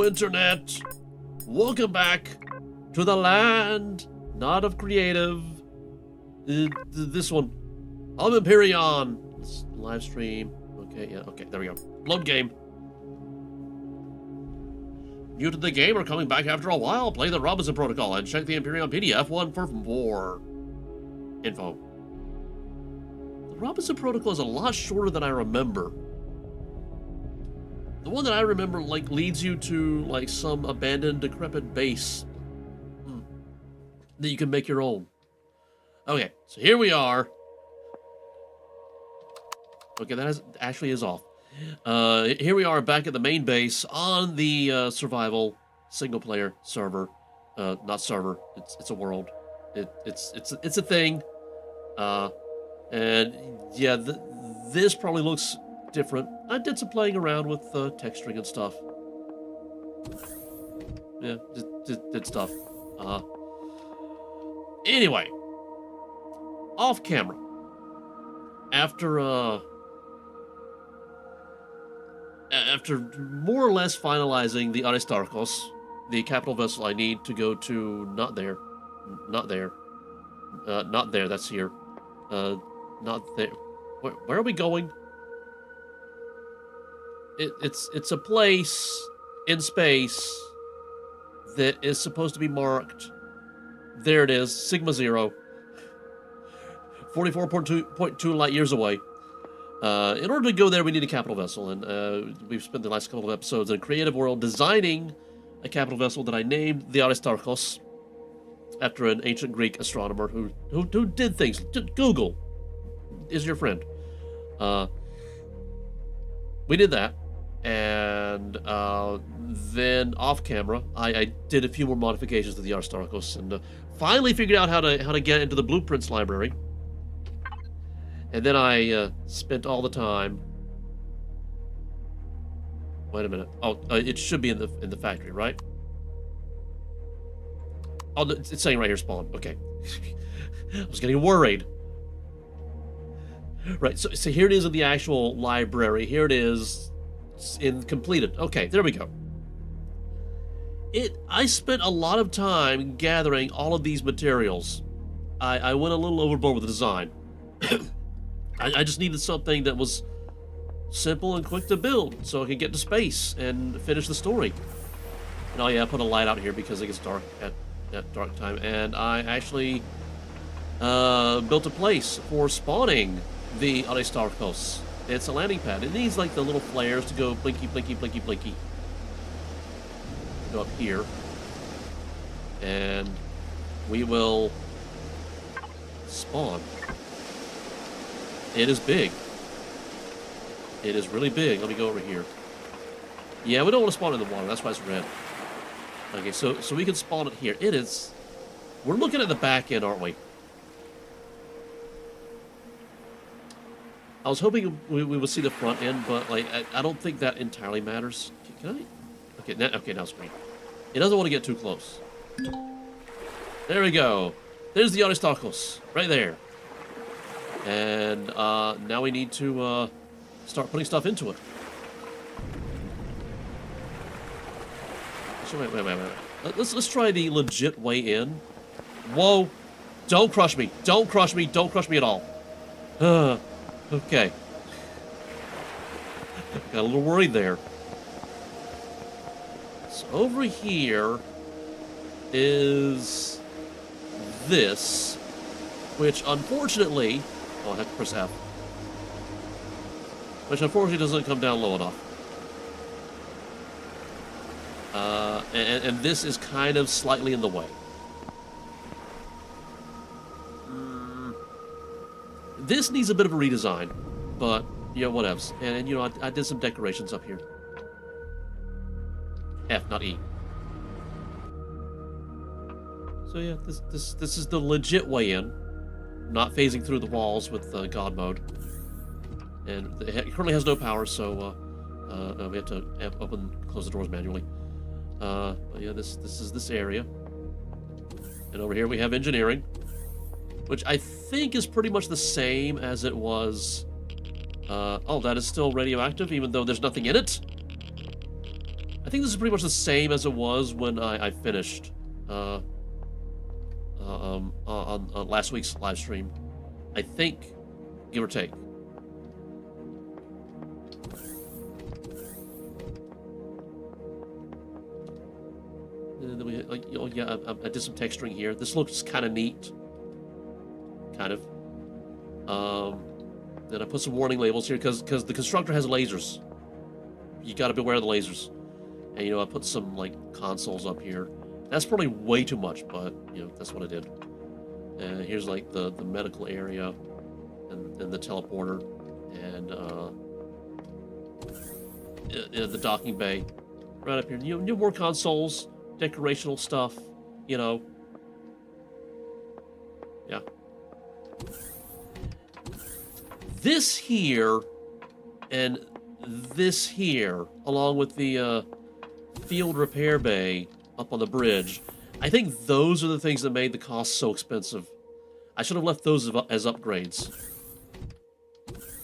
Hello, Internet! Welcome back to the land, not of creative. This one. I'm Empyrion. Let's live stream. Okay, yeah, okay, there we go. Load game. New to the game or coming back after a while? Play the Robinson Protocol and check the Empyrion PDF one for more info. The Robinson Protocol is a lot shorter than I remember. The one that I remember, like, leads you to, like, some abandoned, decrepit base that you can make your own. Okay, so here we are. Okay, that actually is off. Here we are back at the main base on the survival single-player server. Not server. It's a world. It's a thing. And yeah, this probably looks different. I did some playing around with texturing and stuff. Yeah, just did stuff. Anyway, off camera. After more or less finalizing the Aristarchos, the capital vessel I need to go to, not there, that's here, not there. Where are we going? It's a place in space that is supposed to be marked. There it is, Sigma 0. 44.2 light years away. In order to go there, we need a capital vessel, and we've spent the last couple of episodes in a creative world designing a capital vessel that I named the Aristarchos, after an ancient Greek astronomer who did things. Google is your friend. We did that, and then off camera, I did a few more modifications to the Aristarchos, and finally figured out how to get into the blueprints library. And then I spent all the time. Wait a minute. Oh, it should be in the factory, right? Oh, it's saying right here, spawn. Okay. I was getting worried. Right. So here it is in the actual library. Here it is, completed. Okay, there we go. I spent a lot of time gathering all of these materials. I went a little overboard with the design. I just needed something that was simple and quick to build so I could get to space and finish the story. And oh yeah, I put a light out here because it gets dark at dark time. And I actually built a place for spawning the Aristarchos. It's a landing pad. It needs like the little flares to go blinky, blinky, blinky, blinky. Go up here. And we will spawn. It is big. It is really big. Let me go over here. Yeah, we don't want to spawn in the water. That's why it's red. Okay, so we can spawn it here. It is... We're looking at the back end, aren't we? I was hoping we would see the front end, but like I don't think that entirely matters. Can I? Okay, now it's green. It doesn't want to get too close. There we go. There's the Aristarchos. Right there. And now we need to start putting stuff into it. So wait. Let's try the legit way in. Whoa! Don't crush me! Don't crush me! Don't crush me at all. Okay. Got a little worried there. So over here is this, which unfortunately. Oh, I have to press F. Which unfortunately doesn't come down low enough. And this is kind of slightly in the way. This needs a bit of a redesign, but, you know, whatevs. And you know, I did some decorations up here. F, not E. So yeah, this is the legit way in. Not phasing through the walls with God mode. And it currently has no power, so we have to open and close the doors manually. But yeah, this is this area. And over here we have engineering, which I think is pretty much the same as it was. Oh, that is still radioactive, even though there's nothing in it? I think this is pretty much the same as it was when I finished on last week's live stream. I think, give or take. Oh yeah, I did some texturing here. This looks kind of neat. Kind of. Then I put some warning labels here because the constructor has lasers. You got to be aware of the lasers. And I put some like consoles up here. That's probably way too much, but that's what I did. And here's like the medical area, and the teleporter, and the docking bay, right up here. More consoles, decorational stuff, Yeah. This here, and this here, along with the field repair bay up on the bridge, I think those are the things that made the cost so expensive. I should have left those as upgrades.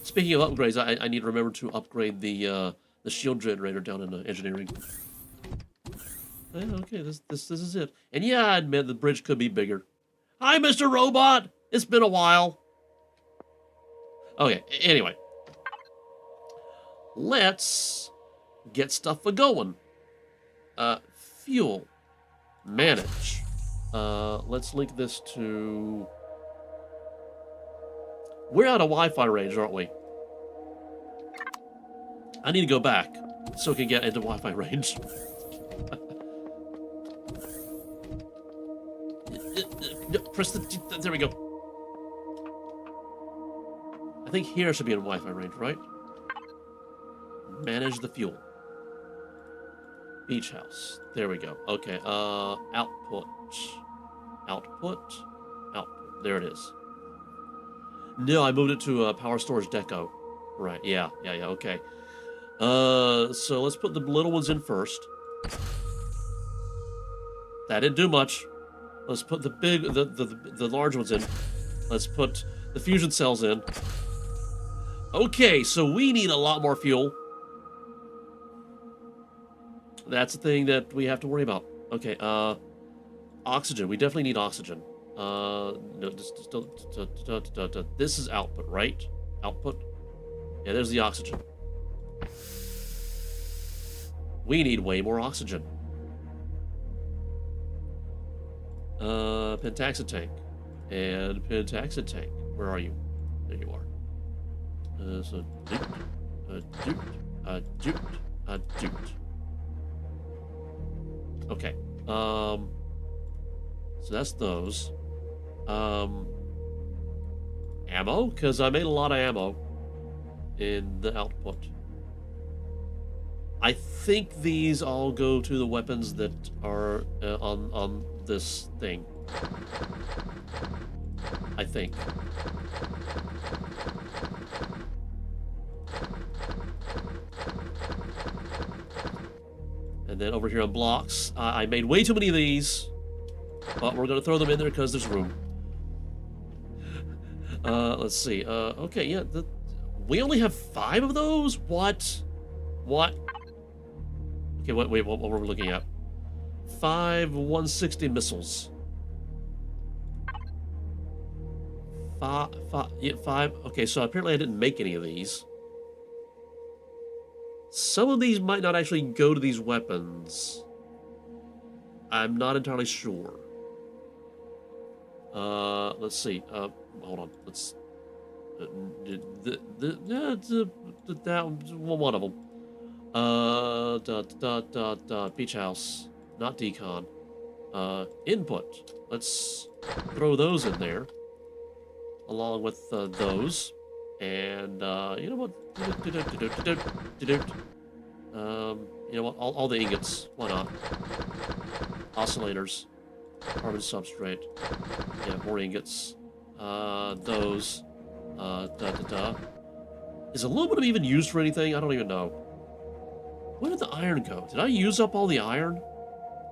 Speaking of upgrades, I need to remember to upgrade the shield generator down in engineering. Okay, this is it. And yeah, I admit the bridge could be bigger. Hi, Mr. Robot! It's been a while. Okay, anyway. Let's get stuff a-going. Fuel. Manage. Let's link this to... We're out of Wi-Fi range, aren't we? I need to go back so we can get into Wi-Fi range. Press the... There we go. I think here should be in Wi-Fi range, right? Manage the fuel. Beach house. There we go. Okay, output. Output. Output. There it is. No, I moved it to power storage deco. Right, yeah, okay. So let's put the little ones in first. That didn't do much. Let's put the large ones in. Let's put the fusion cells in. Okay, so we need a lot more fuel. That's the thing that we have to worry about. Okay, oxygen. We definitely need oxygen. No, this is output, right? Output? Yeah, there's the oxygen. We need way more oxygen. Pentaxid tank. And Pentaxid tank. Where are you? There you are. So, doot. Okay. So that's those. Ammo? Because I made a lot of ammo in the output. I think these all go to the weapons that are on this thing. I think. And then over here on blocks, I made way too many of these, but we're going to throw them in there because there's room. Let's see. Okay, yeah, we only have 5 of those? What? Okay, wait, what were we looking at? 5 160 missiles. 5, yeah, 5. Okay, so apparently I didn't make any of these. Some of these might not actually go to these weapons. I'm not entirely sure. Let's see. Hold on. Let's. That one of them. Beach house, not decon. Input. Let's throw those in there, along with those. And you know what? You know what? All the ingots. Why not? Oscillators, carbon substrate. Yeah, more ingots. Those. Is aluminum even used for anything? I don't even know. Where did the iron go? Did I use up all the iron?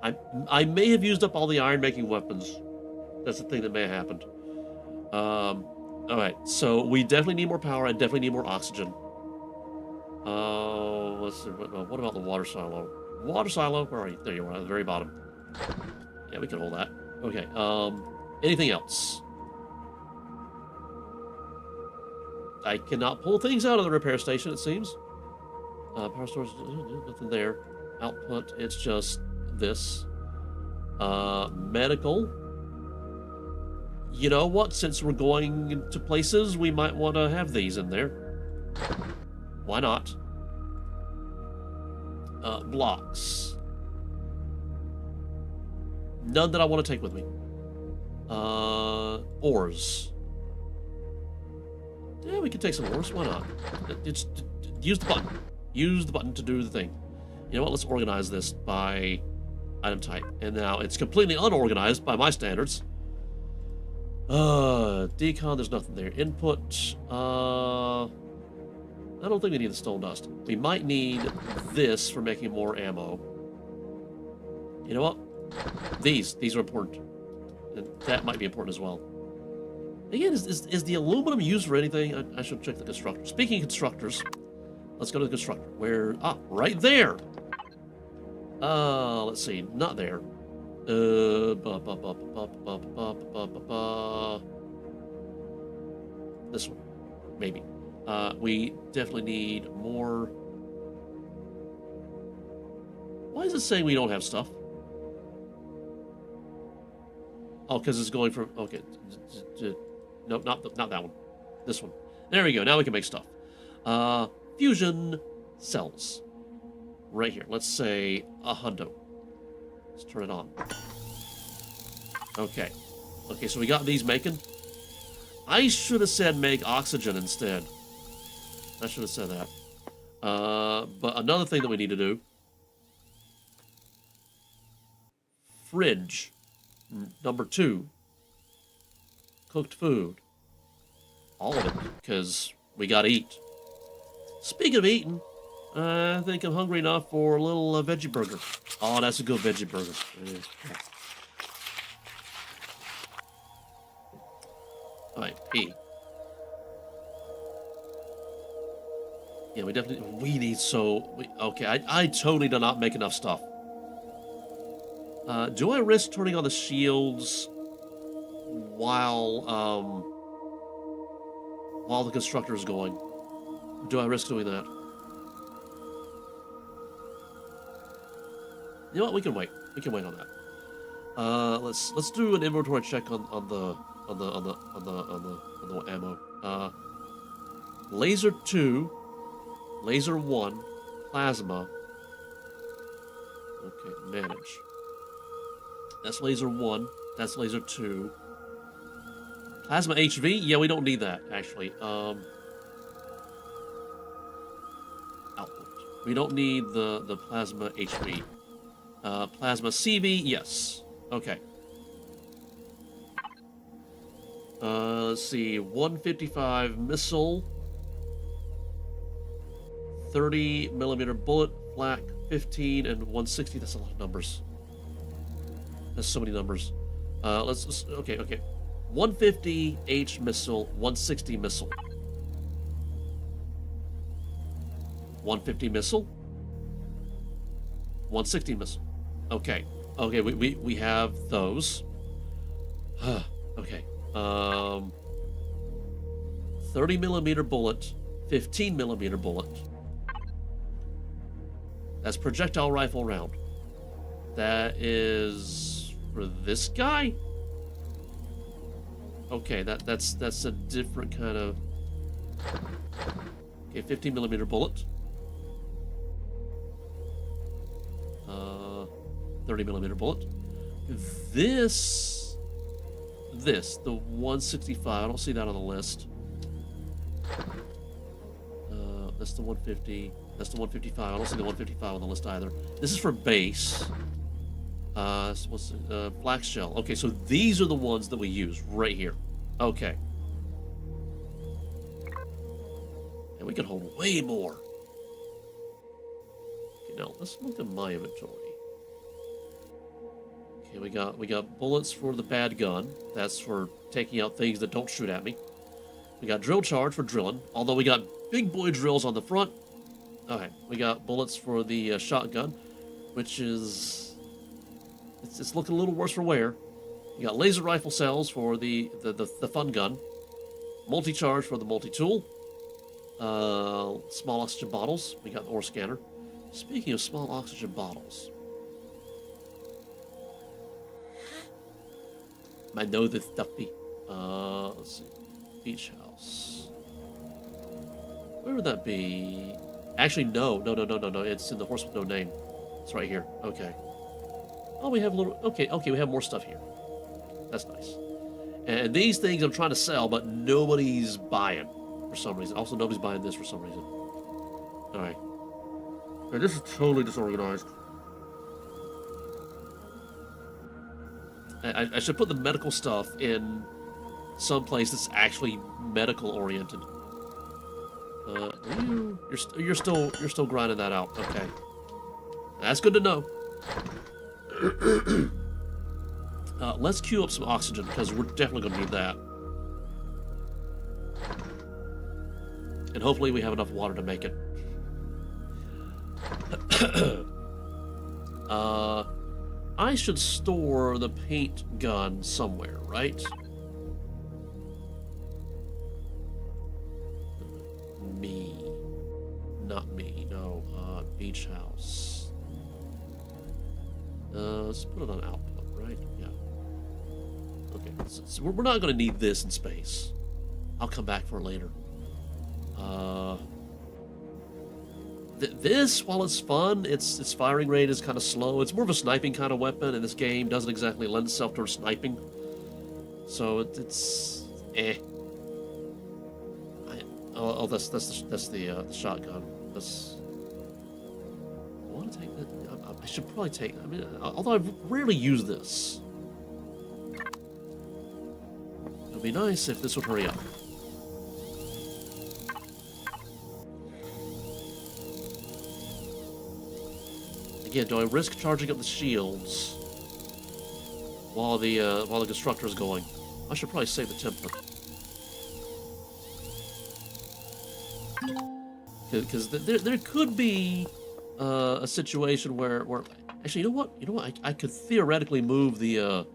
I may have used up all the iron making weapons. That's the thing that may have happened. Alright, so we definitely need more power. I definitely need more oxygen. Let's see. What about the water silo? Water silo. Where are you? There you are, at the very bottom. Yeah, we can hold that. Okay, anything else? I cannot pull things out of the repair station, it seems. Power storage, nothing there. Output, it's just this. Medical. You know what? Since we're going to places, we might want to have these in there. Why not? Blocks. None that I want to take with me. Ores. Yeah, we can take some ores. Why not? Just use the button. Use the button to do the thing. You know what? Let's organize this by item type. And now it's completely unorganized by my standards. Decon, there's nothing there. Input, I don't think we need the stone dust. We might need this for making more ammo. You know what? These are important. And that might be important as well. Again, is the aluminum used for anything? I should check the constructor. Speaking of constructors, let's go to the constructor. Where? Ah, right there! Let's see. Not there. This one. Maybe. We definitely need more. Why is it saying we don't have stuff? Oh, because it's going from... Okay. Nope, not that one. This one. There we go. Now we can make stuff. Fusion cells. Right here. Let's say a hundo. Let's turn it on. Okay. Okay, so we got these making. I should have said make oxygen instead. I should have said that. But another thing that we need to do. Fridge. Number 2. Cooked food. All of it, because we gotta eat. Speaking of eating, I think I'm hungry enough for a little veggie burger. Oh, that's a good veggie burger. Alright, eat. Yeah, we definitely... We need so... okay, I totally do not make enough stuff. Do I risk turning on the shields while the constructor is going? Do I risk doing that? You know what? We can wait. We can wait on that. Let's do an inventory check on the ammo. Laser 2, laser 1, plasma. Okay, manage. That's laser 1. That's laser 2. Plasma HV? Yeah, we don't need that, actually. Output. We don't need the plasma HV. Plasma CV? Yes. Okay. Let's see. 155 missile. 30 millimeter bullet, flak, 15, and 160. That's a lot of numbers. That's so many numbers. Let's okay. 150 H missile, 160 missile. 150 missile. 160 missile. Okay. Okay, we have those. Okay. 30 millimeter bullet, 15 millimeter bullet. That's projectile rifle round. That is for this guy? Okay, that's a different kind of... Okay, 15 millimeter bullet. 30 millimeter bullet. This, the 165, I don't see that on the list. That's the 150. That's the 155. I don't see the 155 on the list either. This is for base. What's black shell? Okay, so these are the ones that we use right here. Okay. And we can hold way more. Okay, now let's look at my inventory. Okay, we got bullets for the bad gun. That's for taking out things that don't shoot at me. We got drill charge for drilling, although we got big boy drills on the front. Okay, we got bullets for the shotgun. which is it's looking a little worse for wear. You got laser rifle cells for the fun gun, multi-charge for the multi-tool, small oxygen bottles. We got the ore scanner. Speaking of small oxygen bottles, I know this stuffy. Let's see, beach house. Where would that be? Actually, no. It's in the horse with no name. It's right here. Okay. Oh, we have a little. Okay. We have more stuff here. That's nice. And these things I'm trying to sell, but nobody's buying for some reason. Also, nobody's buying this for some reason. All right. Man, this is totally disorganized. I should put the medical stuff in some place that's actually medical oriented. You're still grinding that out. Okay, that's good to know. Let's queue up some oxygen because we're definitely gonna need that, and hopefully we have enough water to make it. I should store the paint gun somewhere, right? Not me, no. Beach house. Let's put it on output, right? Yeah. Okay, so we're not going to need this in space. I'll come back for it later. This, while it's fun, its firing rate is kind of slow. It's more of a sniping kind of weapon, and this game doesn't exactly lend itself towards sniping. So it's eh. That's the shotgun. I want to take that. I should probably take. I mean, although I've rarely used this, it would be nice if this would hurry up. Again, do I risk charging up the shields while the constructor is going? I should probably save the temper. Because there could be a situation where actually, you know what? I could theoretically move the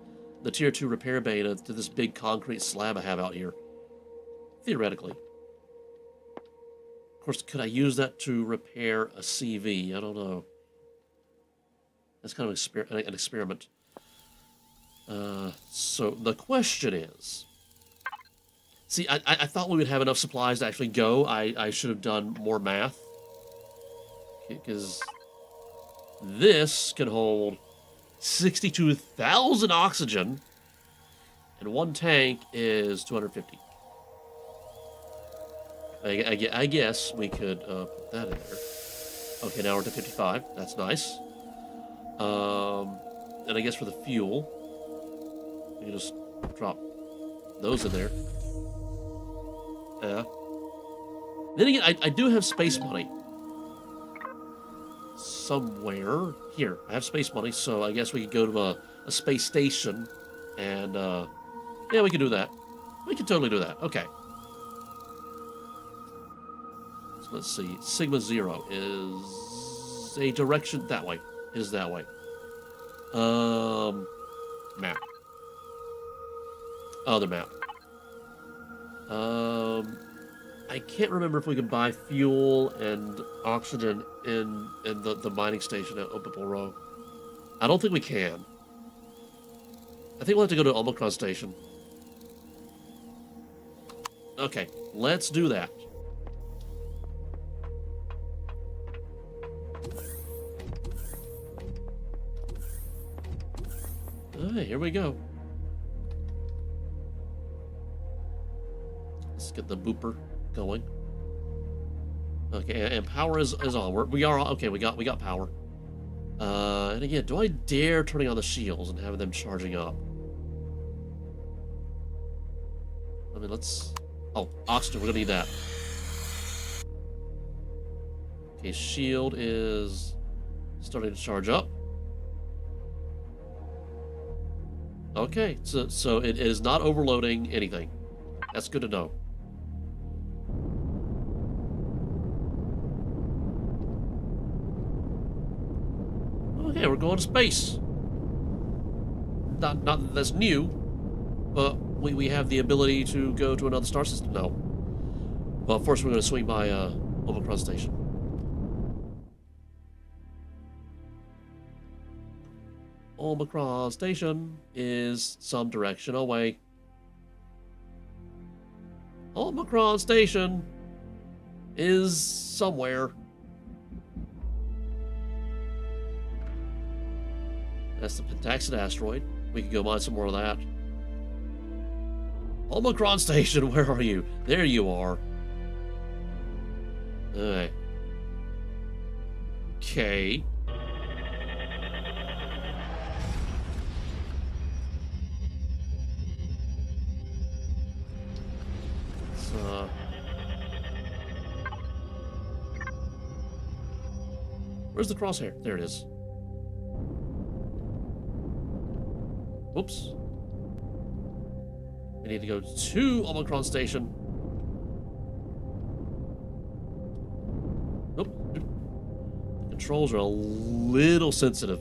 tier 2 repair bay to this big concrete slab I have out here. Theoretically. Of course, could I use that to repair a CV? I don't know. That's kind of an experiment. So the question is... See, I thought we would have enough supplies to actually go. I should have done more math. Because this can hold 62,000 oxygen, and one tank is 250. I guess we could put that in there. Okay, now we're to 55. That's nice. And I guess for the fuel, we can just drop those in there. Yeah. Then again, I do have space money. Somewhere. Here, I have space money, so I guess we could go to a space station and, yeah, we can do that. We can totally do that. Okay. So let's see. Sigma 0 is a direction that way. It is that way. Map. Other map. I can't remember if we can buy fuel and oxygen in the mining station at Opal Row. I don't think we can. I think we'll have to go to Omicron Station. Okay, let's do that. Alright, here we go. Let's get the booper going. Okay, and power is on. We are okay. We got power. And again, do I dare turning on the shields and having them charging up? I mean, let's. Oh, oxygen. We're gonna need that. Okay, shield is starting to charge up. Okay, so it is not overloading anything. That's good to know. Okay, we're going to space. Not that that's new, but we have the ability to go to another star system now. But first we're going to swing by Omicron Station. Omicron Station is some direction away. Omicron Station is somewhere. That's the Pentaxid asteroid. We can go mine some more of that. Omicron Station, where are you? There you are. Alright. Okay. Where's the crosshair? There it is. Whoops. We need to go to Omicron Station. Nope. The controls are a little sensitive.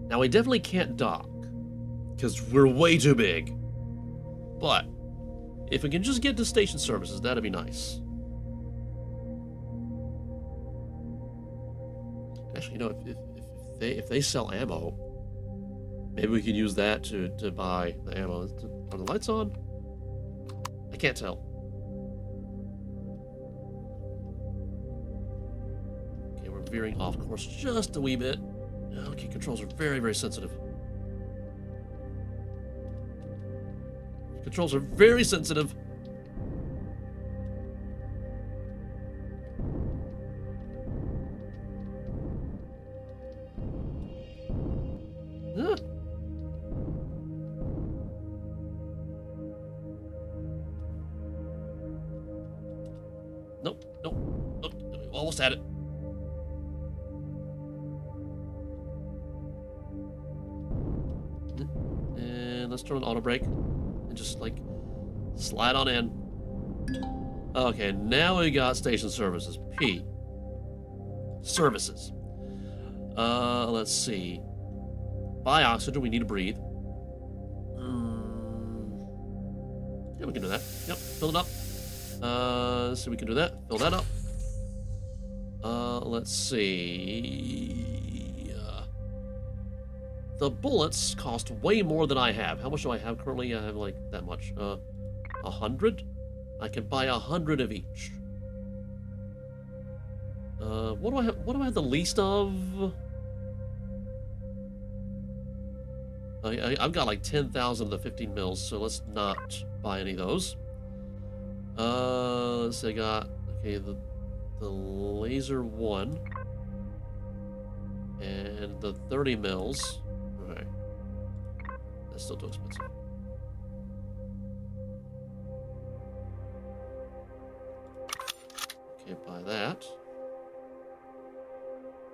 Now, we definitely can't dock, because we're way too big. But if we can just get to station services, that'd be nice. Actually, you know, if they sell ammo, maybe we can use that to buy the ammo. Are the lights on? I can't tell. Okay, we're veering off course just a wee bit. Okay, controls are very, very sensitive. Controls are very sensitive. Ah. Nope, nope, nope. Almost had it. And let's turn on auto brake and just like slide on in. Okay, now we got station services. P. Services. Let's see. Buy oxygen, we need to breathe. Yeah, we can do that. Yep, fill it up. So we can do that. Fill that up. Let's see. The bullets cost way more than I have. How much do I have currently? I have like that much. 100? I can buy 100 of each. What do I have? What do I have the least of? I've got like 10,000 of the 15 mils, so let's not buy any of those. Let's see, I got, okay, the laser 1 and the 30 mils. Okay, that's still too expensive. Can't buy that.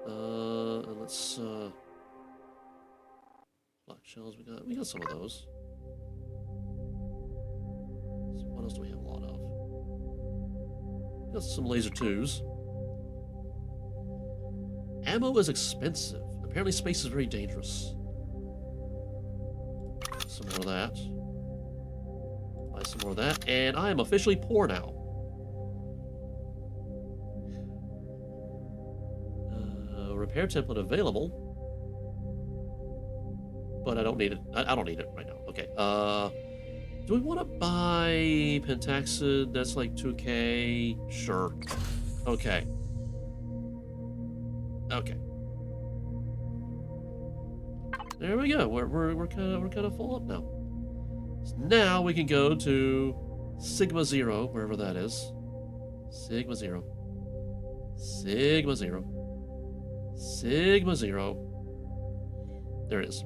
And let's black shells, we got some of those. So what else do we have a lot of? We got some laser 2s. Ammo is expensive. Apparently space is very dangerous. Some more of that. Buy some more of that. And I am officially poor now. Repair template available. But I don't need it. I don't need it right now. Okay. Do we want to buy Pentaxid? That's like 2K. Sure. Okay. Okay. There we go. We're kind of full up now. So now we can go to Sigma 0, wherever that is. Sigma 0. Sigma 0. Sigma 0. There it is.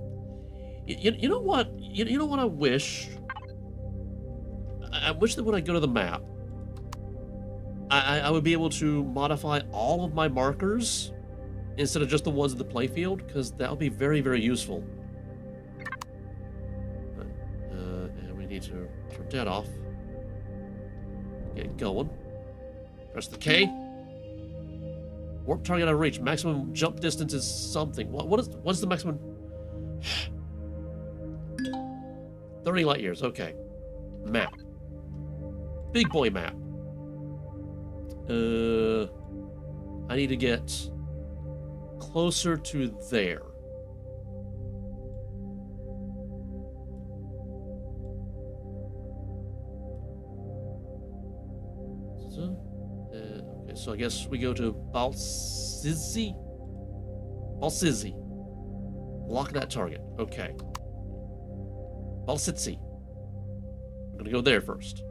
You know what? You know what I wish? I wish that when I go to the map, I would be able to modify all of my markers instead of just the ones in the playfield, because that would be very, very useful. And we need need to turn that off. Get going. Press the K. Warp target out of reach. Maximum jump distance is something. What is the maximum? 30 light years. Okay. Map. Big boy map. I need to get closer to there. Okay, so I guess we go to Balsizi. Balsizi. Lock that target. Okay. Balsizi. I'm gonna go there first.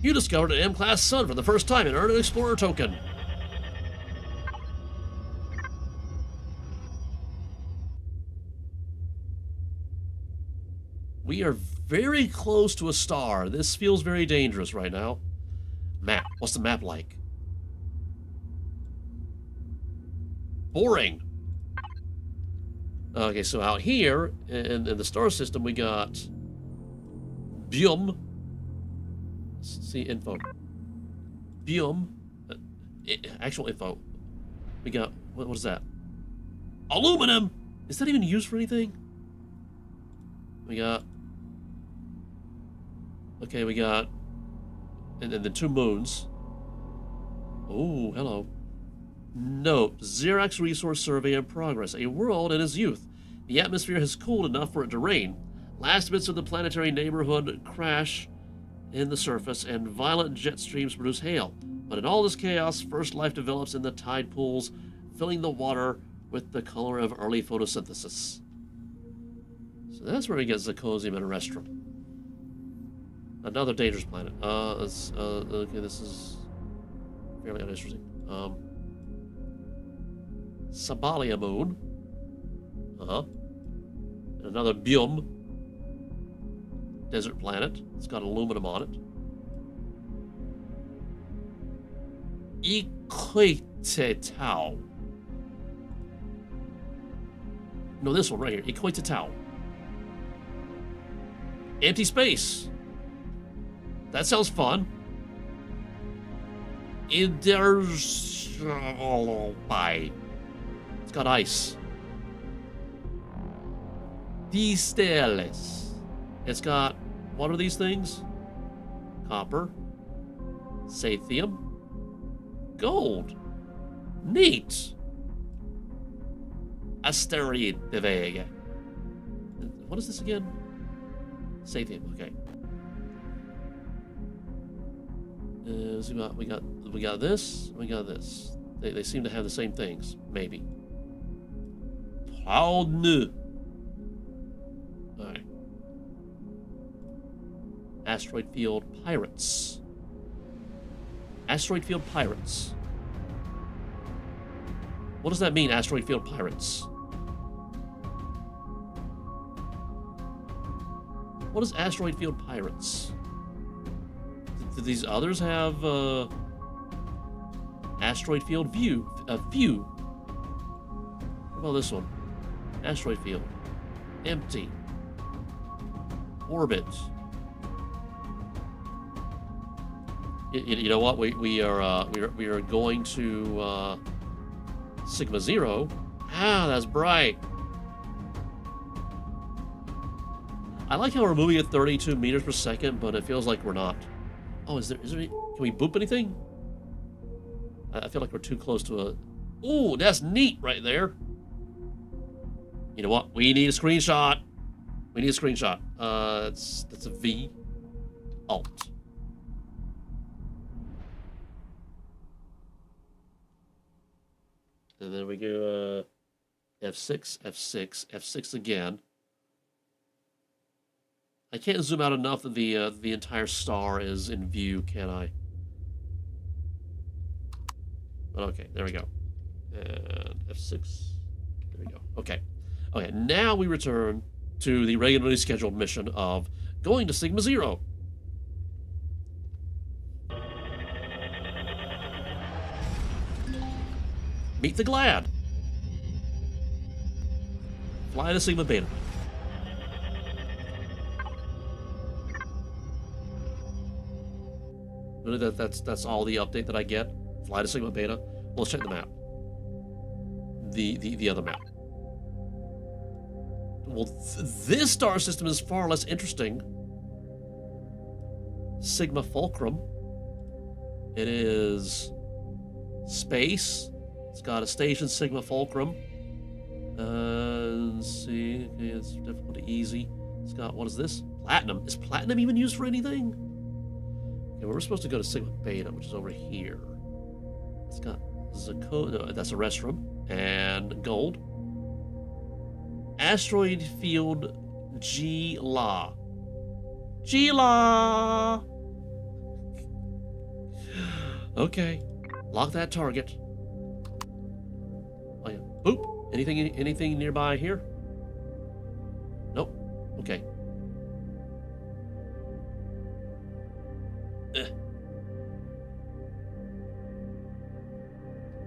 You discovered an M-Class sun for the first time and earned an Explorer token. We are very close to a star. This feels very dangerous right now. Map. What's the map like? Boring. Okay, so out here in the star system, we got Bium. See info. Bium. Actual info. We got, what is that? Aluminum! Is that even used for anything? We got, okay, we got, and then the 2 moons. Oh, hello. Note, Xerox resource survey in progress. A world in its youth. The atmosphere has cooled enough for it to rain. Last bits of the planetary neighborhood crash in the surface, and violent jet streams produce hail. But in all this chaos, first life develops in the tide pools, filling the water with the color of early photosynthesis. So that's where we get Zirconium and Restrum. Another dangerous planet. Okay, this is fairly uninteresting. Sabalia moon. And another Bium. Desert planet. It's got aluminum on it. Equatetau. No, this one right here. Equatetau. Empty space. That sounds fun. It's got ice. Disteles. It's got, what are these things? Copper. Sathium. Gold. Neat. Asteroid de Vega. What is this again? Sathium, okay. So we got this, we got this. They seem to have the same things, maybe. Alright. Asteroid field pirates. Asteroid field pirates. What does that mean, asteroid field pirates? What is asteroid field pirates? Do these others have asteroid field view? What about this one? Asteroid field. Empty. Orbit. You know what? We are going to Sigma Zero. Ah, that's bright. I like how we're moving at 32 meters per second, but it feels like we're not. Oh, is there any, can we boop anything? I feel like we're too close to a... Ooh, that's neat right there. You know what? We need a screenshot. We need a screenshot. That's a V. Alt. And then we go F6, F6, F6 again. I can't zoom out enough that the entire star is in view, can I? Okay, there we go. And F6. There we go. Okay. Okay, now we return to the regularly scheduled mission of going to Sigma Zero. Meet the GlaD. Fly to Sigma Beta. Really, that's all the update that I get. Fly to Sigma Beta. Well, let's check the map. The other map. Well, this star system is far less interesting. Sigma Fulcrum. It is space. It's got a station Sigma Fulcrum. Let's see. Okay, it's difficult to easy. It's got, what is this? Platinum. Is platinum even used for anything? Okay, we're supposed to go to Sigma Beta, which is over here. It's got no, that's a restroom. And gold. Asteroid field GLA. GLA! Okay. Lock that target. Oh yeah. Boop. Anything nearby here? Nope. Okay.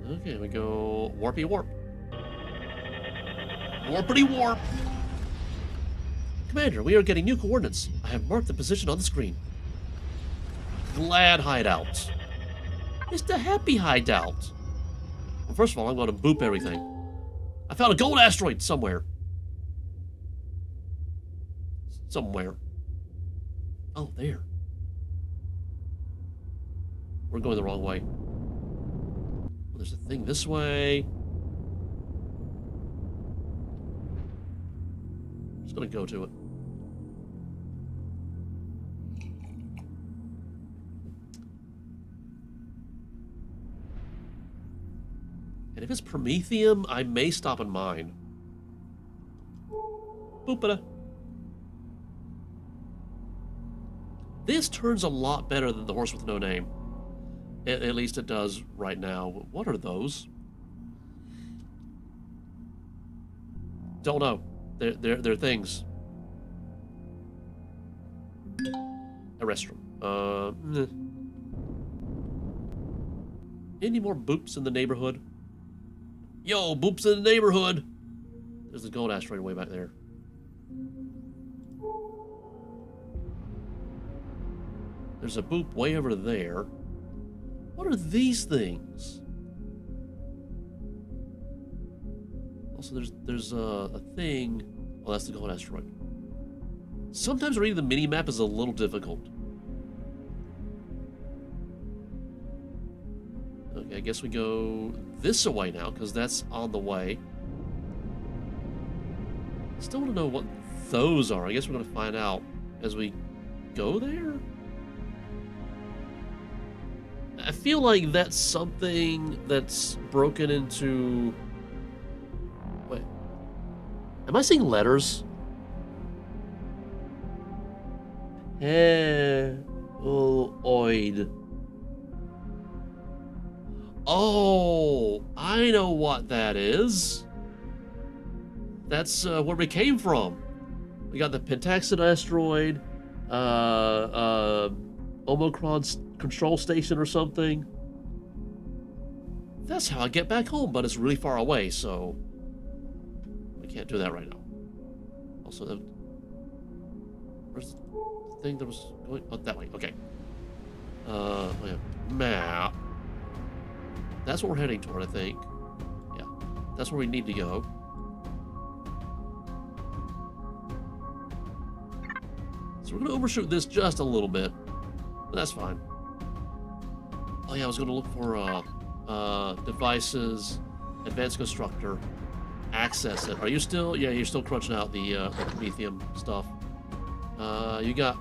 Okay, we go warpy warp. Warpity warp! Commander, we are getting new coordinates. I have marked the position on the screen. GlaD hideout. It's the happy hideout. Well, first of all, I'm going to boop everything. I found a gold asteroid somewhere. Somewhere. Oh, there. We're going the wrong way. Well, there's a thing this way. I'm just going to go to it. And if it's Promethium, I may stop and mine. Boop-a-da. This turns a lot better than the horse with no name. At least it does right now. What are those? Don't know. They're things. A restroom. Any more boops in the neighborhood? Yo, boops in the neighborhood! There's the gold asteroid way back there. There's a boop way over there. What are these things? Also, there's a thing. Oh, that's the gold asteroid. Sometimes reading the mini-map is a little difficult. Okay, I guess we go this way now, because that's on the way. Still want to know what those are. I guess we're going to find out as we go there. I feel like that's something that's broken into... Wait. Am I seeing letters? Oid. Oh, I know what that is. That's where we came from. We got the Pentaxid asteroid, Omicron control station or something. That's how I get back home, but it's really far away, so we can't do that right now. Also, where's the thing that was going? Oh, that way. Okay. Map. That's what we're heading toward, I think. Yeah, that's where we need to go. So we're going to overshoot this just a little bit, but that's fine. Oh yeah, I was going to look for devices, advanced constructor, access it. Are you still? Yeah, you're still crunching out the Promethium stuff. You got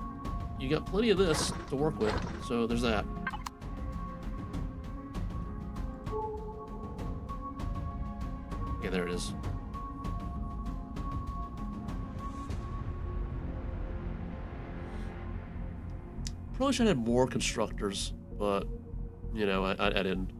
plenty of this to work with, so there's that. Okay, there it is. Probably should have had more constructors, but, you know, I didn't.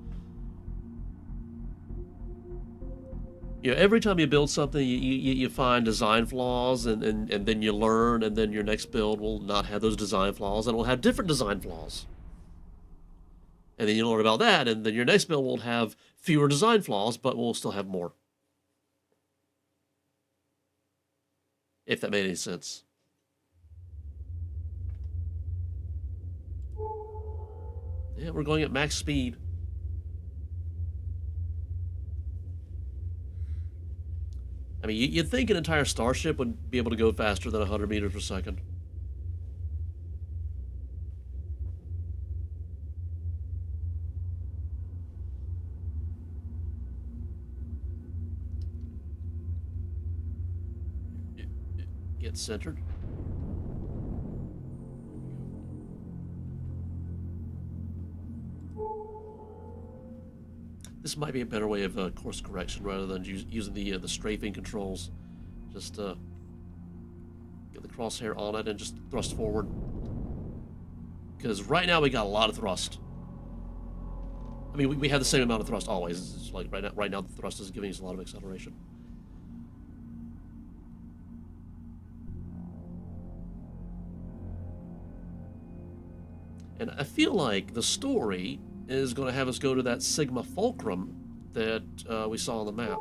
You know, every time you build something, you find design flaws, and then you learn, and then your next build will not have those design flaws, and it will have different design flaws. And then you'll learn about that, and then your next build will have fewer design flaws, but will still have more. If that made any sense. Yeah, we're going at max speed. I mean, you'd think an entire starship would be able to go faster than 100 meters per second. Get centered. This might be a better way of course correction rather than using the strafing controls. Just get the crosshair on it and just thrust forward. Because right now we got a lot of thrust. I mean, we have the same amount of thrust always. It's just like right now the thrust is giving us a lot of acceleration. And I feel like the story is going to have us go to that Sigma Fulcrum that we saw on the map.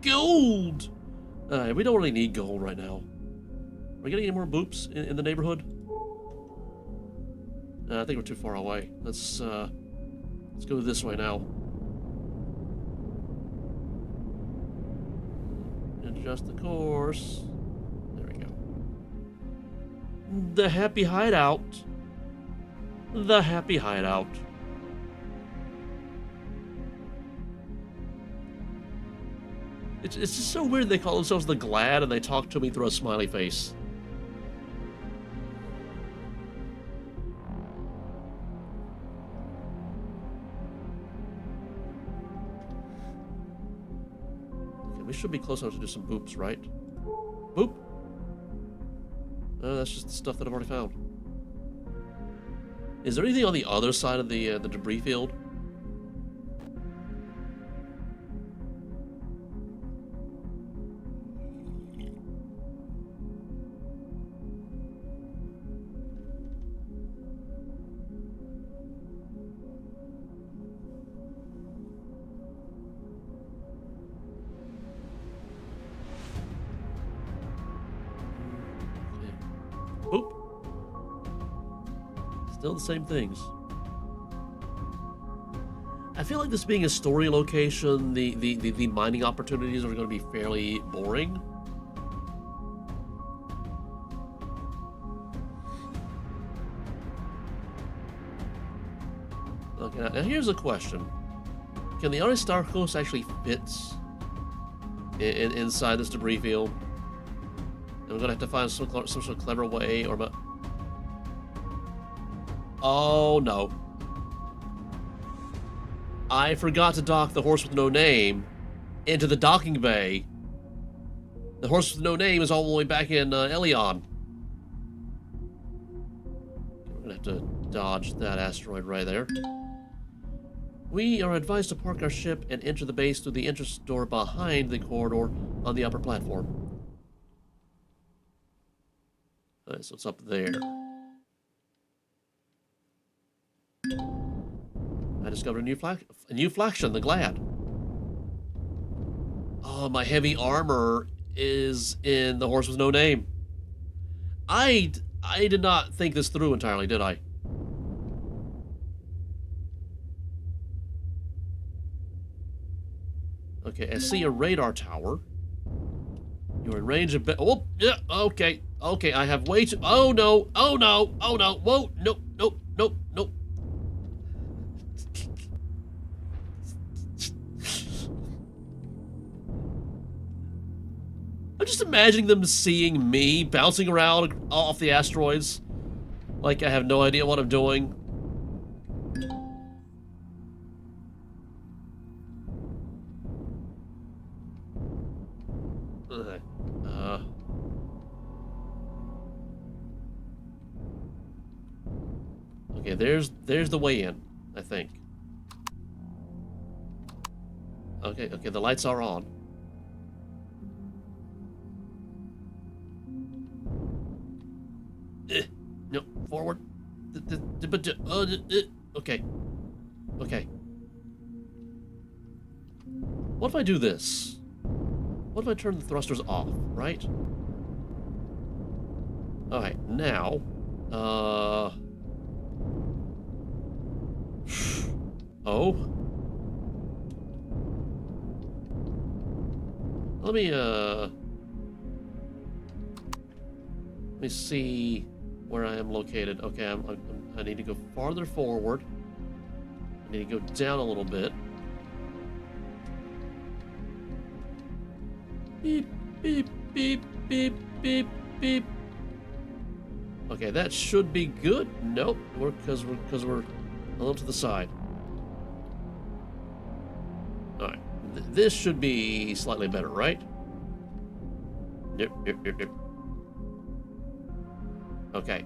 Gold! We don't really need gold right now. Are we getting any more boops in the neighborhood? I think we're too far away. Let's go this way now. Adjust the course. There we go. The happy hideout. The happy hideout. It's just so weird they call themselves the GlaD and they talk to me through a smiley face. We should be close enough to do some boops, right? Boop. That's just the stuff that I've already found. Is there anything on the other side of the debris field? Boop. Still the same things. I feel like this being a story location, the mining opportunities are going to be fairly boring. Okay, now here's a question. Can the Aristarchos actually fit inside this debris field? And we're gonna have to find some sort of clever way, or oh no! I forgot to dock the horse with no name into the docking bay. The horse with no name is all the way back in Elyon. We're gonna have to dodge that asteroid right there. We are advised to park our ship and enter the base through the entrance door behind the corridor on the upper platform. Alright, so it's up there. I discovered a new faction, the GlaD. Oh, my heavy armor is in the horse with no name. I did not think this through entirely, did I? Okay, I see a radar tower. You're in range of... Oh, yeah, okay. Okay, I have way too... Oh, no. Oh, no. Oh, no. Whoa. Nope, nope, nope, nope. I'm just imagining them seeing me bouncing around off the asteroids. Like I have no idea what I'm doing. Okay, there's the way in, I think. Okay, the lights are on. Forward. Okay. Okay. What if I do this? What if I turn the thrusters off, right? Alright, now, oh. Let me see where I am located. Okay, I need to go farther forward. I need to go down a little bit. Beep, beep, beep, beep, beep, beep. Okay, that should be good. Nope, because we're a little to the side. All right, this should be slightly better, right? Nope, nope, nope, nope. Okay.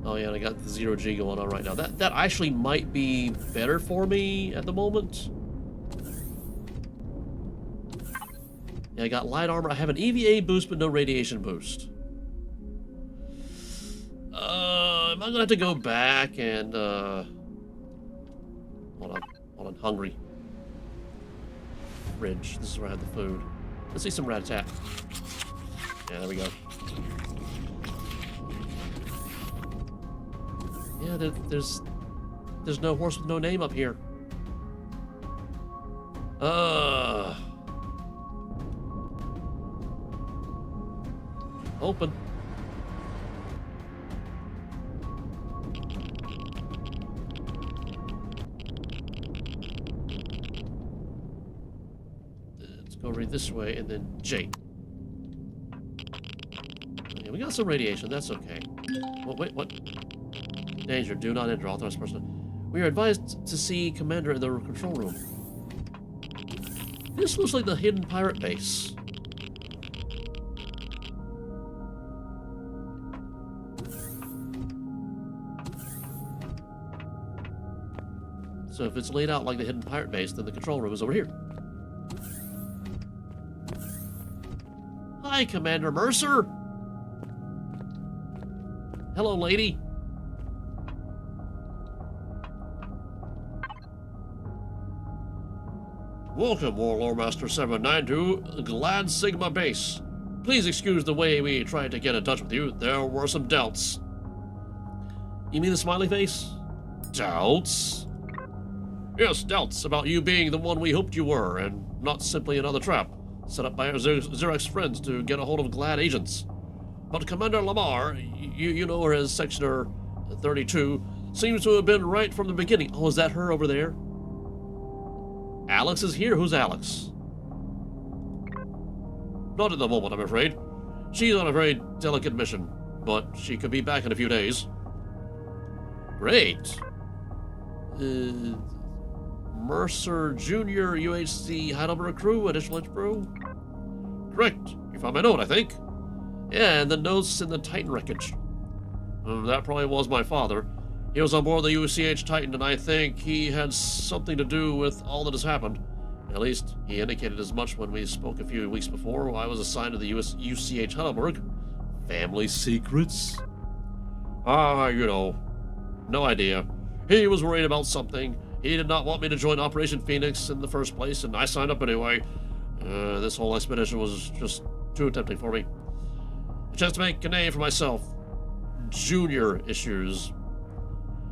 Oh yeah, and I got the 0G going on right now. That actually might be better for me at the moment. Yeah, I got light armor. I have an EVA boost, but no radiation boost. Am I gonna have to go back and hold on, hungry. Fridge. This is where I have the food. Let's see some rat-a-tat. Yeah, there we go. Yeah, there's no horse with no name up here. Open. Let's go right this way and then J. Okay, we got some radiation. That's okay. Wait, what? Danger, do not enter, authorized person. We are advised to see Commander in the control room. This looks like the hidden pirate base. So if it's laid out like the hidden pirate base, then the control room is over here. Hi, Commander Mercer! Hello, lady. Welcome, Loremaster 79 to GlaD Sigma Base. Please excuse the way we tried to get in touch with you. There were some doubts. You mean the smiley face? Doubts? Yes, doubts about you being the one we hoped you were, and not simply another trap set up by our Xerox friends to get a hold of GlaD agents. But Commander Lamar, you know her as Sectioner 32, seems to have been right from the beginning. Oh, is that her over there? Alex is here? Who's Alex? Not at the moment, I'm afraid. She's on a very delicate mission, but she could be back in a few days. Great. Mercer Jr. UHC Heidelberg crew, additional crew? Correct. You found my note, I think. Yeah, and the notes in the Titan wreckage. That probably was my father. He was on board the UCH Titan, and I think he had something to do with all that has happened. At least, he indicated as much when we spoke a few weeks before. I was assigned to the UCH Heidelberg. Family secrets? You know. No idea. He was worried about something. He did not want me to join Operation Phoenix in the first place, and I signed up anyway. This whole expedition was just too tempting for me. A chance to make a name for myself. Junior issues.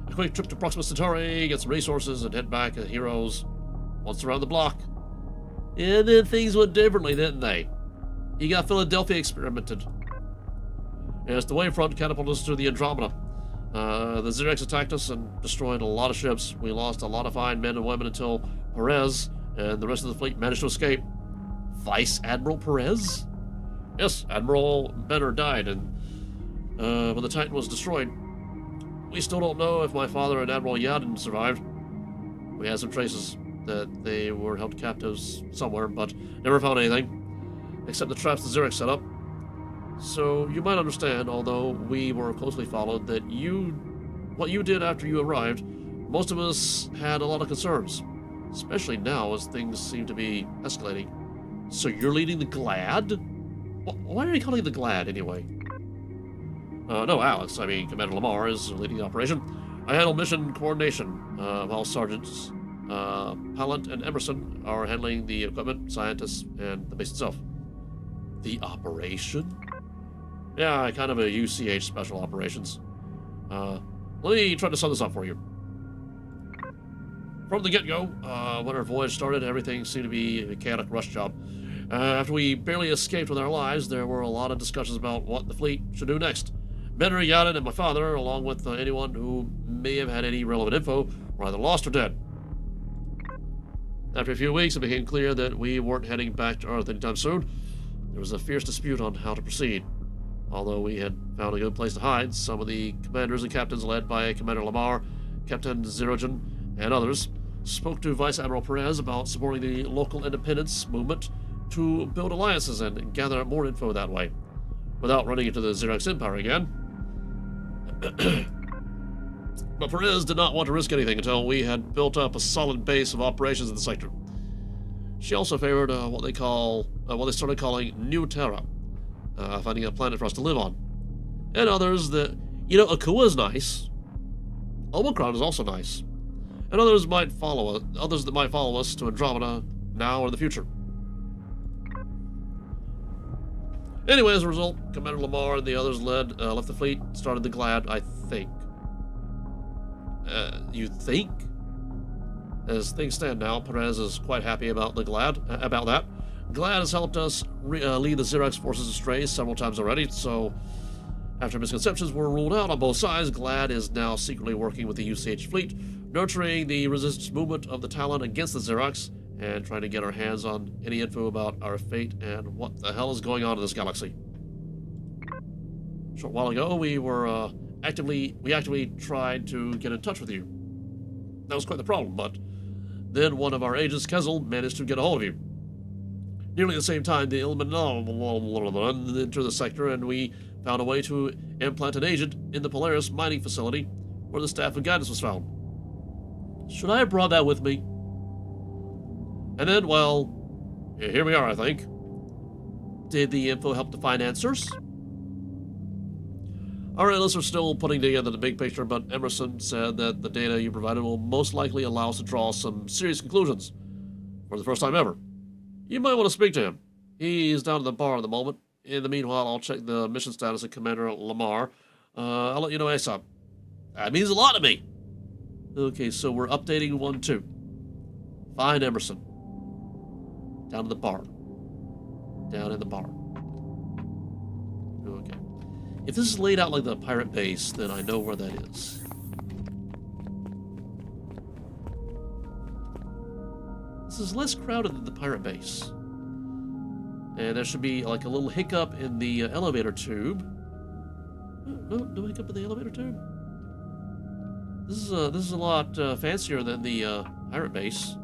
A quick trip to Proxima Centauri, get some resources, and head back as heroes once around the block. And then things went differently, didn't they? He got Philadelphia experimented. Yes, the Wavefront catapulted us to the Andromeda. The Xerox attacked us and destroyed a lot of ships. We lost a lot of fine men and women until Perez and the rest of the fleet managed to escape. Vice Admiral Perez? Yes, Admiral Benner died, and when the Titan was destroyed. We still don't know if my father and Admiral Yadin survived. We had some traces that they were held captives somewhere, but never found anything, except the traps the Xerox set up. So you might understand, although we were closely followed, that what you did after you arrived, most of us had a lot of concerns, especially now as things seem to be escalating. So you're leading the GlaD? Why are you calling it the GlaD, anyway? No, Alex, Commander Lamar is leading the operation. I handle mission coordination, while Sergeants Pallant and Emerson are handling the equipment, scientists, and the base itself. The operation? Yeah, kind of a UCH special operations. Let me try to sum this up for you. From the get-go, when our voyage started, everything seemed to be a chaotic rush job. After we barely escaped with our lives, there were a lot of discussions about what the fleet should do next. Bender, Yadin, and my father, along with anyone who may have had any relevant info, were either lost or dead. After a few weeks, it became clear that we weren't heading back to Earth anytime soon. There was a fierce dispute on how to proceed. Although we had found a good place to hide, some of the commanders and captains led by Commander Lamar, Captain Zerogen, and others spoke to Vice Admiral Perez about supporting the local independence movement to build alliances and gather more info that way, without running into the Xerox Empire again. But Perez did not want to risk anything until we had built up a solid base of operations in the sector. She also favored what they started calling New Terra, finding a planet for us to live on. And others that, Akua is nice. Omicron is also nice. And others that might follow us to Andromeda now or in the future. Anyway, as a result, Commander Lamar and the others left the fleet, started the GlaD, I think. You think? As things stand now, Perez is quite happy about the GlaD, about that. GlaD has helped us lead the Xerox forces astray several times already, so after misconceptions were ruled out on both sides, GlaD is now secretly working with the UCH fleet, nurturing the resistance movement of the Talon against the Xerox, and trying to get our hands on any info about our fate and what the hell is going on in this galaxy. A short while ago, we actively tried to get in touch with you. That was quite the problem, but then one of our agents, Kezel, managed to get a hold of you. Nearly at the same time, the Illuminati entered the sector, and we found a way to implant an agent in the Polaris mining facility, where the staff of guidance was found. Should I have brought that with me? And then, well, here we are, I think. Did the info help to find answers? Our analysts are still putting together the big picture, but Emerson said that the data you provided will most likely allow us to draw some serious conclusions for the first time ever. You might want to speak to him. He's down at the bar at the moment. In the meanwhile, I'll check the mission status of Commander Lamar. I'll let you know ASAP. That means a lot to me. Okay, so we're updating 1-2. Find Emerson. Down in the bar. Down in the bar. Okay. If this is laid out like the pirate base, then I know where that is. This is less crowded than the pirate base. And there should be like a little hiccup in the elevator tube. No hiccup in the elevator tube? This is a lot fancier than the pirate base.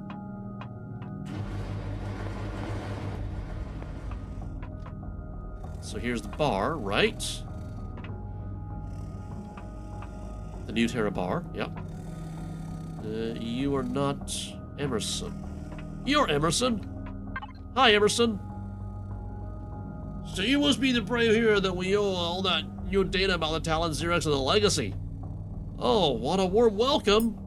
So here's the bar, right? The New Terra bar, yep. You are not Emerson. You're Emerson! Hi, Emerson! So you must be the brave hero that we owe all that new data about the Talon, Xerox, and the Legacy. Oh, what a warm welcome!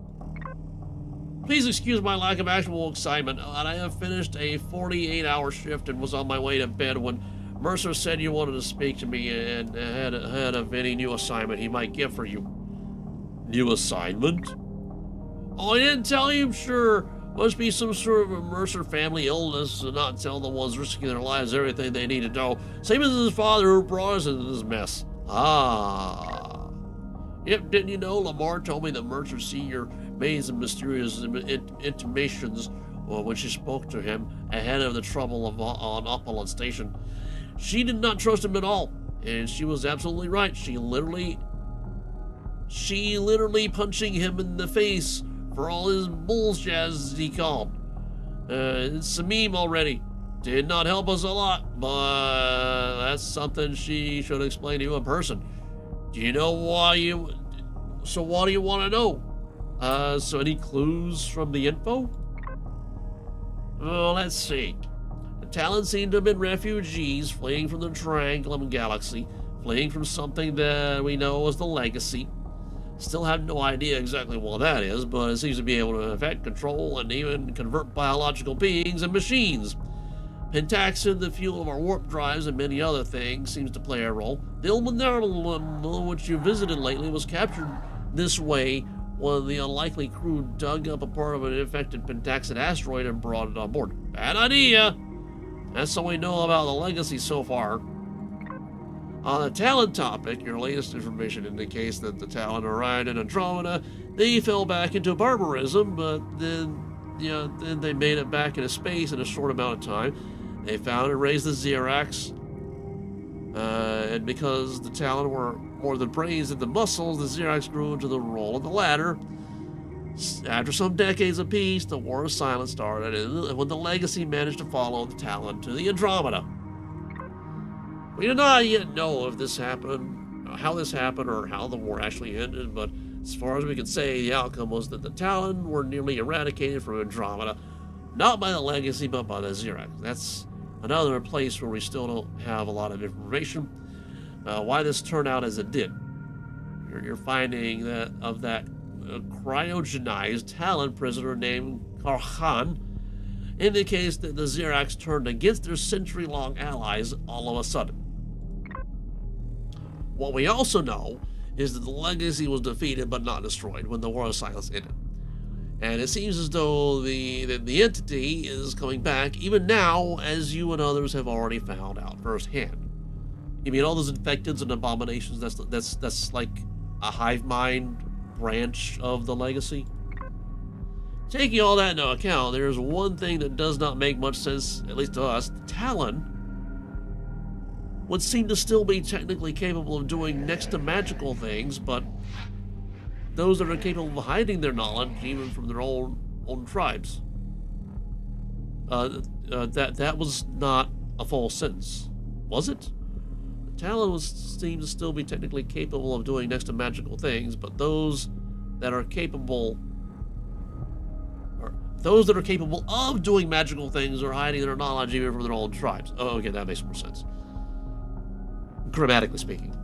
Please excuse my lack of actual excitement, and I have finished a 48-hour shift and was on my way to bed when Mercer said you wanted to speak to me and had of any new assignment he might give for you. New assignment? Oh, I didn't tell you? Sure. Must be some sort of a Mercer family illness to not tell the ones risking their lives everything they need to know. Same as his father who brought us into this mess. Ah. Yep, didn't you know Lamar told me that Mercer Sr. made some mysterious intimations when she spoke to him ahead of the trouble on Apollon Station. She did not trust him at all, and she was absolutely right. She literally punching him in the face for all his bullshit, as he called. It's a meme already. Did not help us a lot, but that's something she should explain to you in person. Do you know why so what do you want to know? So any clues from the info? Well, let's see. The Talon seem to have been refugees fleeing from the Triangulum Galaxy, fleeing from something that we know as the Legacy. Still have no idea exactly what that is, but it seems to be able to affect, control, and even convert biological beings and machines. Pentaxin, the fuel of our warp drives, and many other things, seems to play a role. The Illuminarium, which you visited lately, was captured this way when the unlikely crew dug up a part of an infected Pentaxin asteroid and brought it on board. Bad idea! That's all we know about the Legacy so far. On the Talon topic, your latest information indicates that the Talon arrived in Andromeda. They fell back into barbarism, but then they made it back into space in a short amount of time. They found and raised the Xerax. And because the Talon were more the brains than the muscles, the Xerax grew into the role of the latter. After some decades of peace, the War of Silence started, and when the Legacy managed to follow the Talon to the Andromeda. We do not yet know if this happened, how this happened, or how the war actually ended, but as far as we can say, the outcome was that the Talon were nearly eradicated from Andromeda, not by the Legacy, but by the Xerax. That's another place where we still don't have a lot of information. Why this turned out as it did. You're finding that of that cryogenized Talon prisoner named Karhan indicates that the Xerax turned against their century-long allies all of a sudden. What we also know is that the Legacy was defeated but not destroyed when the War of Silence ended. And it seems as though the entity is coming back even now, as you and others have already found out firsthand. You mean all those infecteds and abominations, that's like a hive mind branch of the Legacy? Taking all that into account, there's one thing that does not make much sense, at least to us. The Talon would seem to still be technically capable of doing next to magical things, but those that are capable of hiding their knowledge, even from their own tribes. That was not a full sentence, was it? The Talon seems to still be technically capable of doing next to magical things, but those that are capable of doing magical things are hiding their knowledge even from their own tribes. Oh, okay, that makes more sense. Grammatically speaking.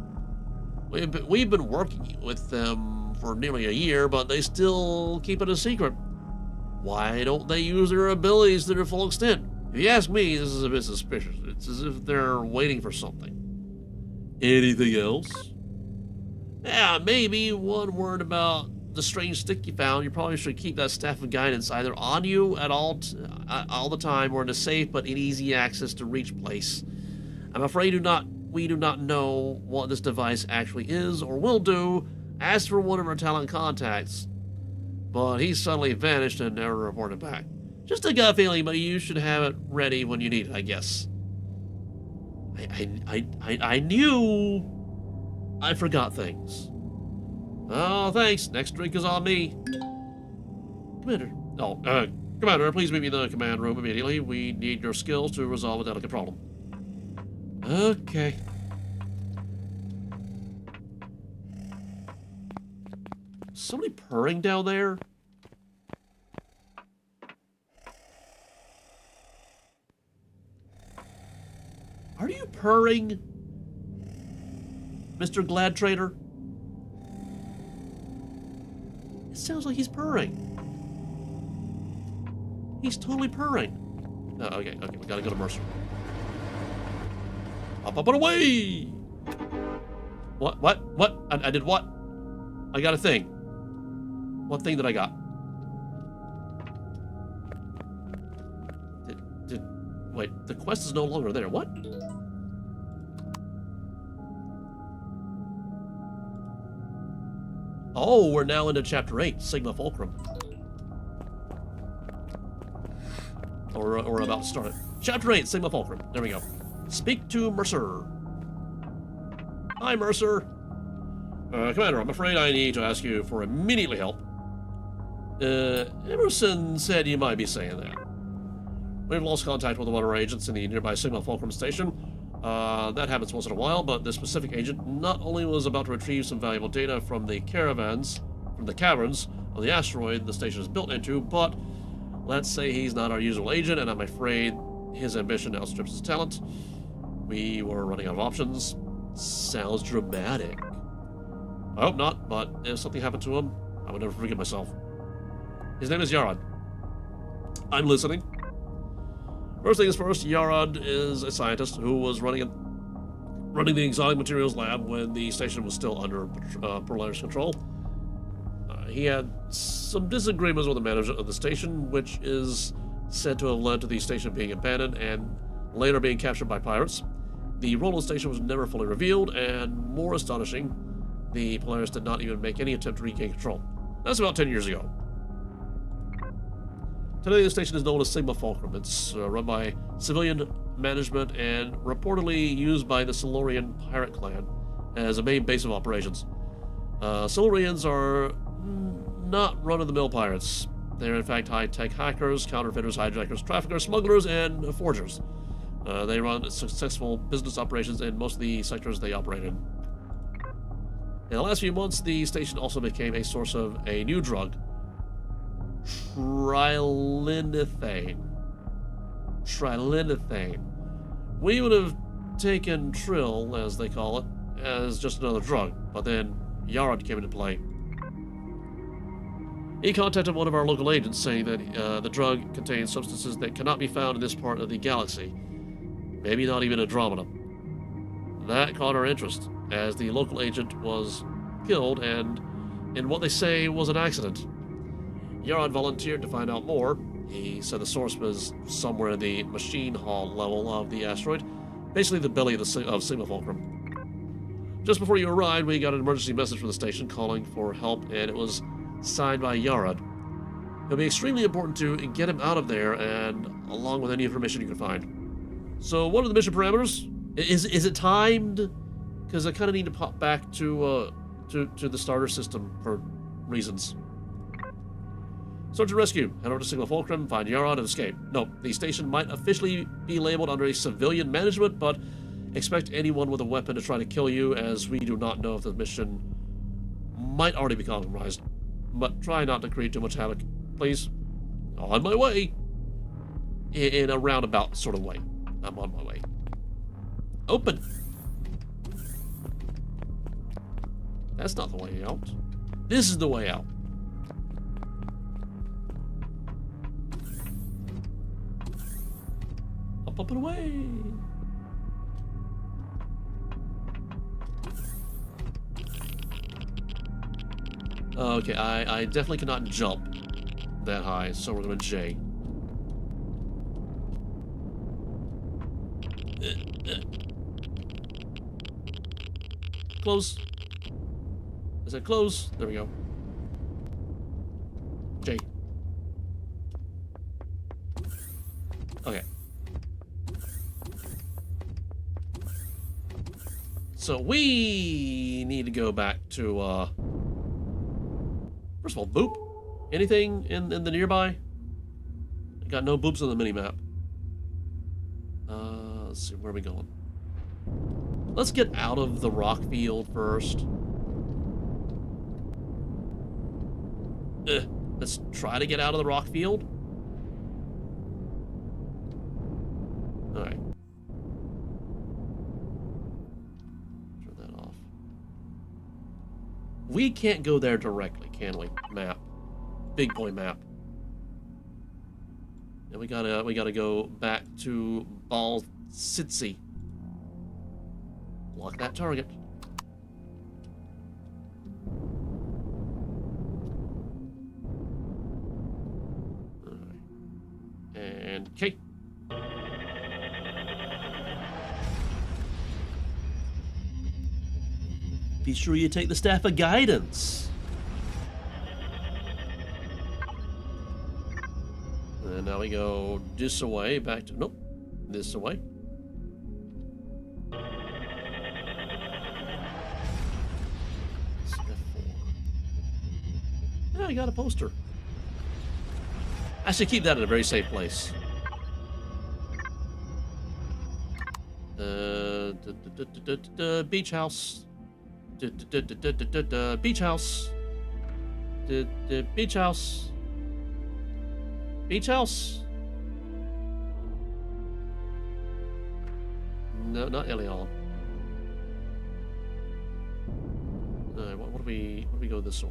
We've been working with them for nearly a year, but they still keep it a secret. Why don't they use their abilities to their full extent? If you ask me, this is a bit suspicious. It's as if they're waiting for something. Anything else? Yeah, maybe one word about the strange stick you found. You probably should keep that staff of guidance either on you at all the time or in a safe but in easy access to reach place. I'm afraid we do not know what this device actually is or will do. Ask for one of our Talon contacts, but he suddenly vanished and never reported back. Just a gut feeling, but you should have it ready when you need it, I guess. I knew I forgot things. Oh, thanks. Next drink is on me. Commander. Oh, Commander, please meet me in the command room immediately. We need your skills to resolve a delicate problem. Okay. Somebody purring down there? Are you purring, Mr. GlaD Trader? It sounds like he's purring. He's totally purring. Oh, okay, we gotta go to Mercer. Up and away! What? I did what? I got a thing. What thing did I got? Wait, the quest is no longer there. What? Oh, we're now into Chapter 8, Sigma Fulcrum. Or we're about to start it. Chapter 8, Sigma Fulcrum. There we go. Speak to Mercer. Hi, Mercer. Commander, I'm afraid I need to ask you for immediately help. Emerson said you might be saying that. We've lost contact with one of our agents in the nearby Sigma Fulcrum station. That happens once in a while, but this specific agent not only was about to retrieve some valuable data from the caverns of the asteroid the station is built into, but let's say he's not our usual agent, and I'm afraid his ambition outstrips his talent. We were running out of options. Sounds dramatic. I hope not, but if something happened to him, I would never forgive myself. His name is Yarad. I'm listening. First thing is first, Yarad is a scientist who was running the exotic materials lab when the station was still under Polaris control. He had some disagreements with the management of the station, which is said to have led to the station being abandoned and later being captured by pirates. The role of the station was never fully revealed, and more astonishing, the Polaris did not even make any attempt to regain control. That's about 10 years ago. Today, the station is known as Sigma Fulcrum. It's run by civilian management and reportedly used by the Silurian pirate clan as a main base of operations. Silurians are not run-of-the-mill pirates. They're in fact high-tech hackers, counterfeiters, hijackers, traffickers, smugglers, and forgers. They run successful business operations in most of the sectors they operate in. In the last few months, the station also became a source of a new drug, Trilinothane. We would have taken Trill, as they call it, as just another drug, but then Yarad came into play. He contacted one of our local agents saying that the drug contains substances that cannot be found in this part of the galaxy, maybe not even Andromeda. That caught our interest, as the local agent was killed and in what they say was an accident. Yarad volunteered to find out more. He said the source was somewhere in the machine hall level of the asteroid, basically the belly of Sigma Fulcrum. Just before you arrived, we got an emergency message from the station calling for help, and it was signed by Yarad. It'll be extremely important to get him out of there, and along with any information you can find. So, what are the mission parameters? Is it timed? Because I kind of need to pop back to the starter system for reasons. Search and rescue. Head over to Sigma Fulcrum, find Yarad, and escape. No, the station might officially be labeled under a civilian management, but expect anyone with a weapon to try to kill you, as we do not know if the mission might already be compromised. But try not to create too much havoc, please. On my way. In a roundabout sort of way. I'm on my way. Open. That's not the way out. This is the way out. Up and away. Okay, I definitely cannot jump that high, so we're going to J. Close. I said close. There we go. J. Okay. So we need to go back to, first of all, boop. Anything in the nearby? I got no boops on the mini-map. Let's see, where are we going? Let's get out of the rock field first. Let's try to get out of the rock field. Alright. Turn that off. We can't go there directly, can we? Map. Big boy map. And we gotta go back to Ball Sitsi. Block that target. Alright. And K. Be sure you take the Staff of Guidance. And now we go this away, back to, nope, this away. Yeah, I got a poster. I should keep that in a very safe place. Beach house. Beach house. Beach house. Beach house. No, not Elion. What do we go this way?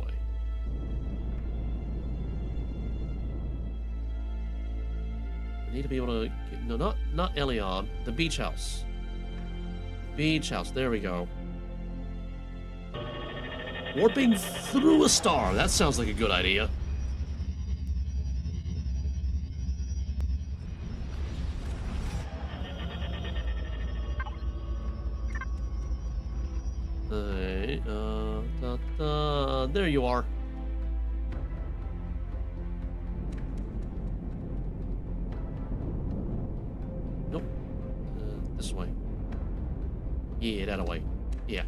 I need to be able to get, no, not Elion, the beach house. Beach house, there we go. Warping through a star. That sounds like a good idea. There you are. Nope. This way. Yeah, that way. Yeah.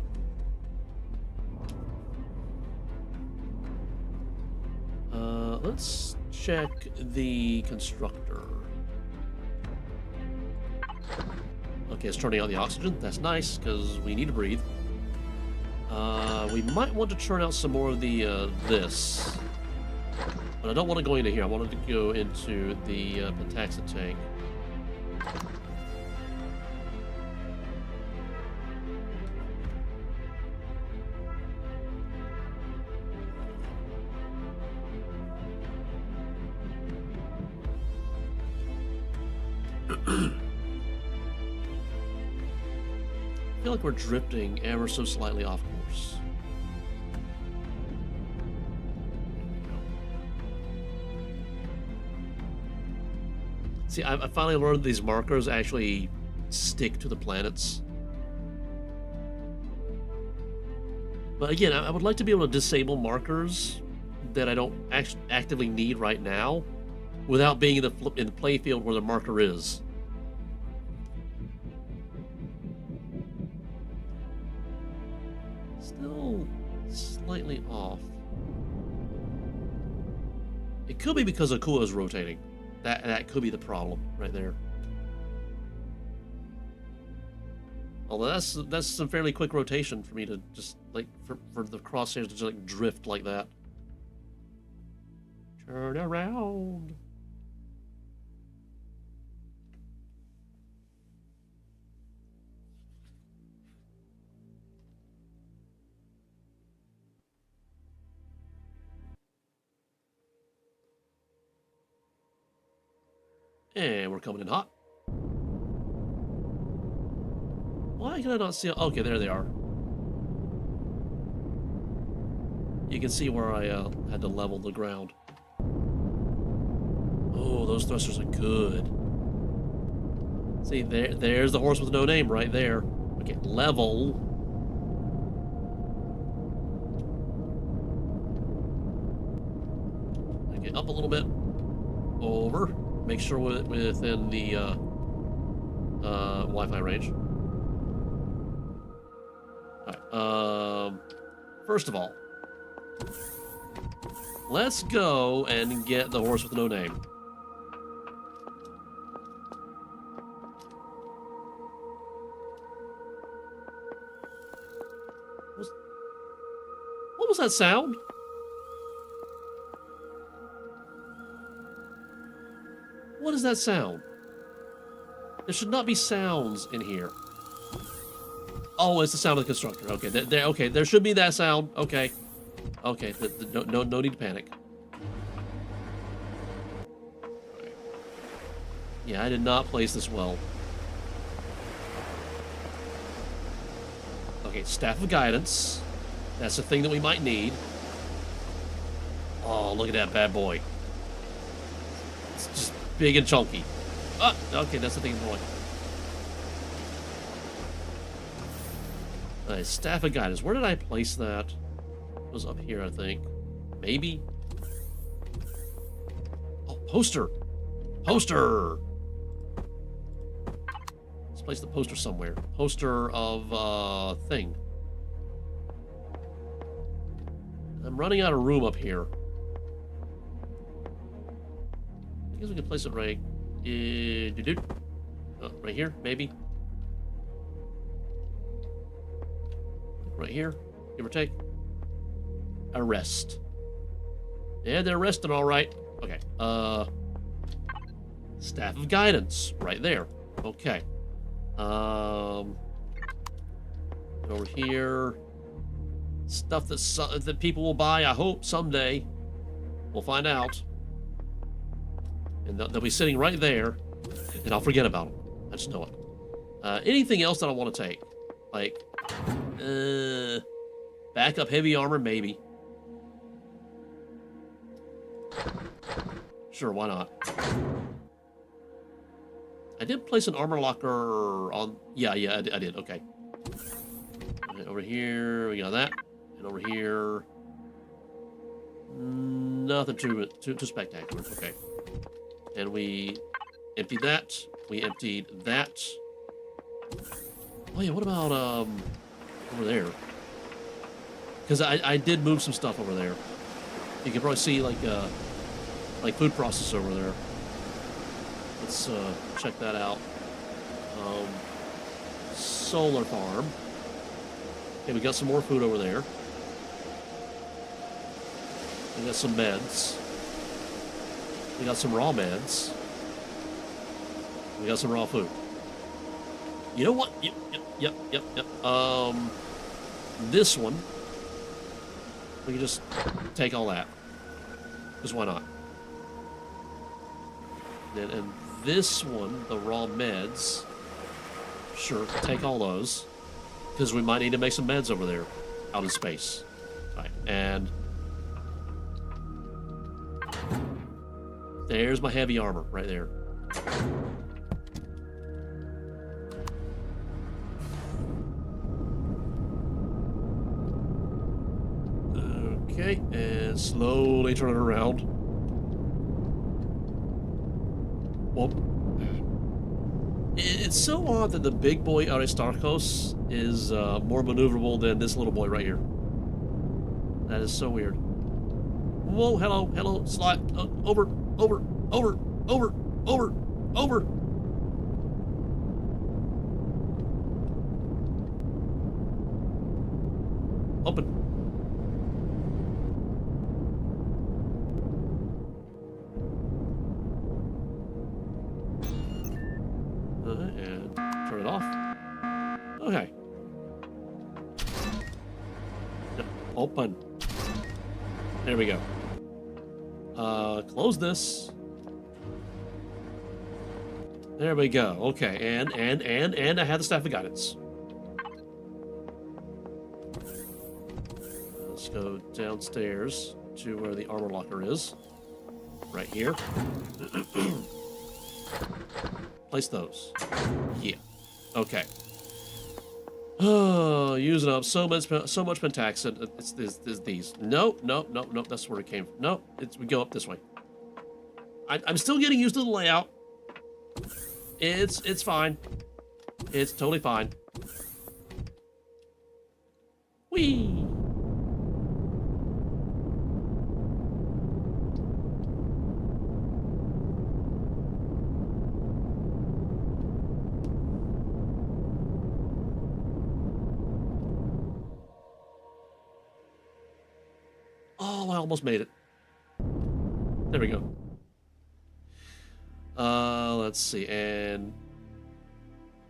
Let's check the constructor. Okay, it's turning on the oxygen. That's nice, because we need to breathe. We might want to turn out some more of the, this. But I don't want to go into here. I wanted to go into the, pentaxid tank. I feel like we're drifting ever so slightly off course. See, I finally learned these markers actually stick to the planets. But again, I would like to be able to disable markers that I don't actively need right now without being in the play field where the marker is. Still slightly off. It could be because Akua is rotating. That could be the problem right there. Although that's some fairly quick rotation for me to just like for the crosshairs to just like drift like that. Turn around. And we're coming in hot. Why can I not see? Okay, there they are. You can see where I had to level the ground. Oh, those thrusters are good. See, there's the horse with no name right there. Okay, level. Okay, up a little bit. Over. Make sure we're within the Wi-Fi range. Alright, first of all, let's go and get the horse with no name. What was that sound? What is that sound? There should not be sounds in here. Oh, it's the sound of the constructor. Okay, okay, there should be that sound. Okay, okay, no need to panic. Yeah, I did not place this well. Okay, staff of guidance. That's the thing that we might need. Oh, look at that bad boy. It's just big and chunky. Ah, okay, that's the thing boy. Staff of guidance. Where did I place that? It was up here, I think. Maybe. Oh, poster. Poster. Let's place the poster somewhere. Poster of thing. I'm running out of room up here. I guess we could place it right. Right here, maybe. Right here, give or take. Arrest. Yeah, they're arresting all right. Okay. Staff of guidance, right there. Okay. Over here, stuff that people will buy. I hope someday. We'll find out. And they'll be sitting right there, and I'll forget about them. I just know it. Anything else that I want to take? Like, backup heavy armor, maybe. Sure, why not? I did place an armor locker on... Yeah, I did. Okay. And over here, we got that. And over here... Nothing too spectacular. Okay. And we emptied that. We emptied that. Oh yeah, what about over there? Because I did move some stuff over there. You can probably see like food processor over there. Let's check that out. Solar farm. Okay, we got some more food over there. We got some meds. We got some raw meds. We got some raw food. You know what? Yep. This one, we can just take all that. Because why not? And this one, the raw meds, sure, take all those. Because we might need to make some meds over there, out in space. All right, and there's my heavy armor right there. Okay, and slowly turn it around. Well, it's so odd that the big boy Aristarchos is more maneuverable than this little boy right here. That is so weird. Whoa, hello, slide, over. Open. And turn it off. Okay. Open. There we go. Close this. There we go. Okay, and I have the staff of guidance. Let's go downstairs to where the armor locker is. Right here. Place those. Yeah. Okay. Oh, using up so much pentaxin. It's these. Nope. That's where it came from. Nope. We go up this way. I'm still getting used to the layout. It's fine. It's totally fine. Whee! Oh, I almost made it. There we go. Let's see, and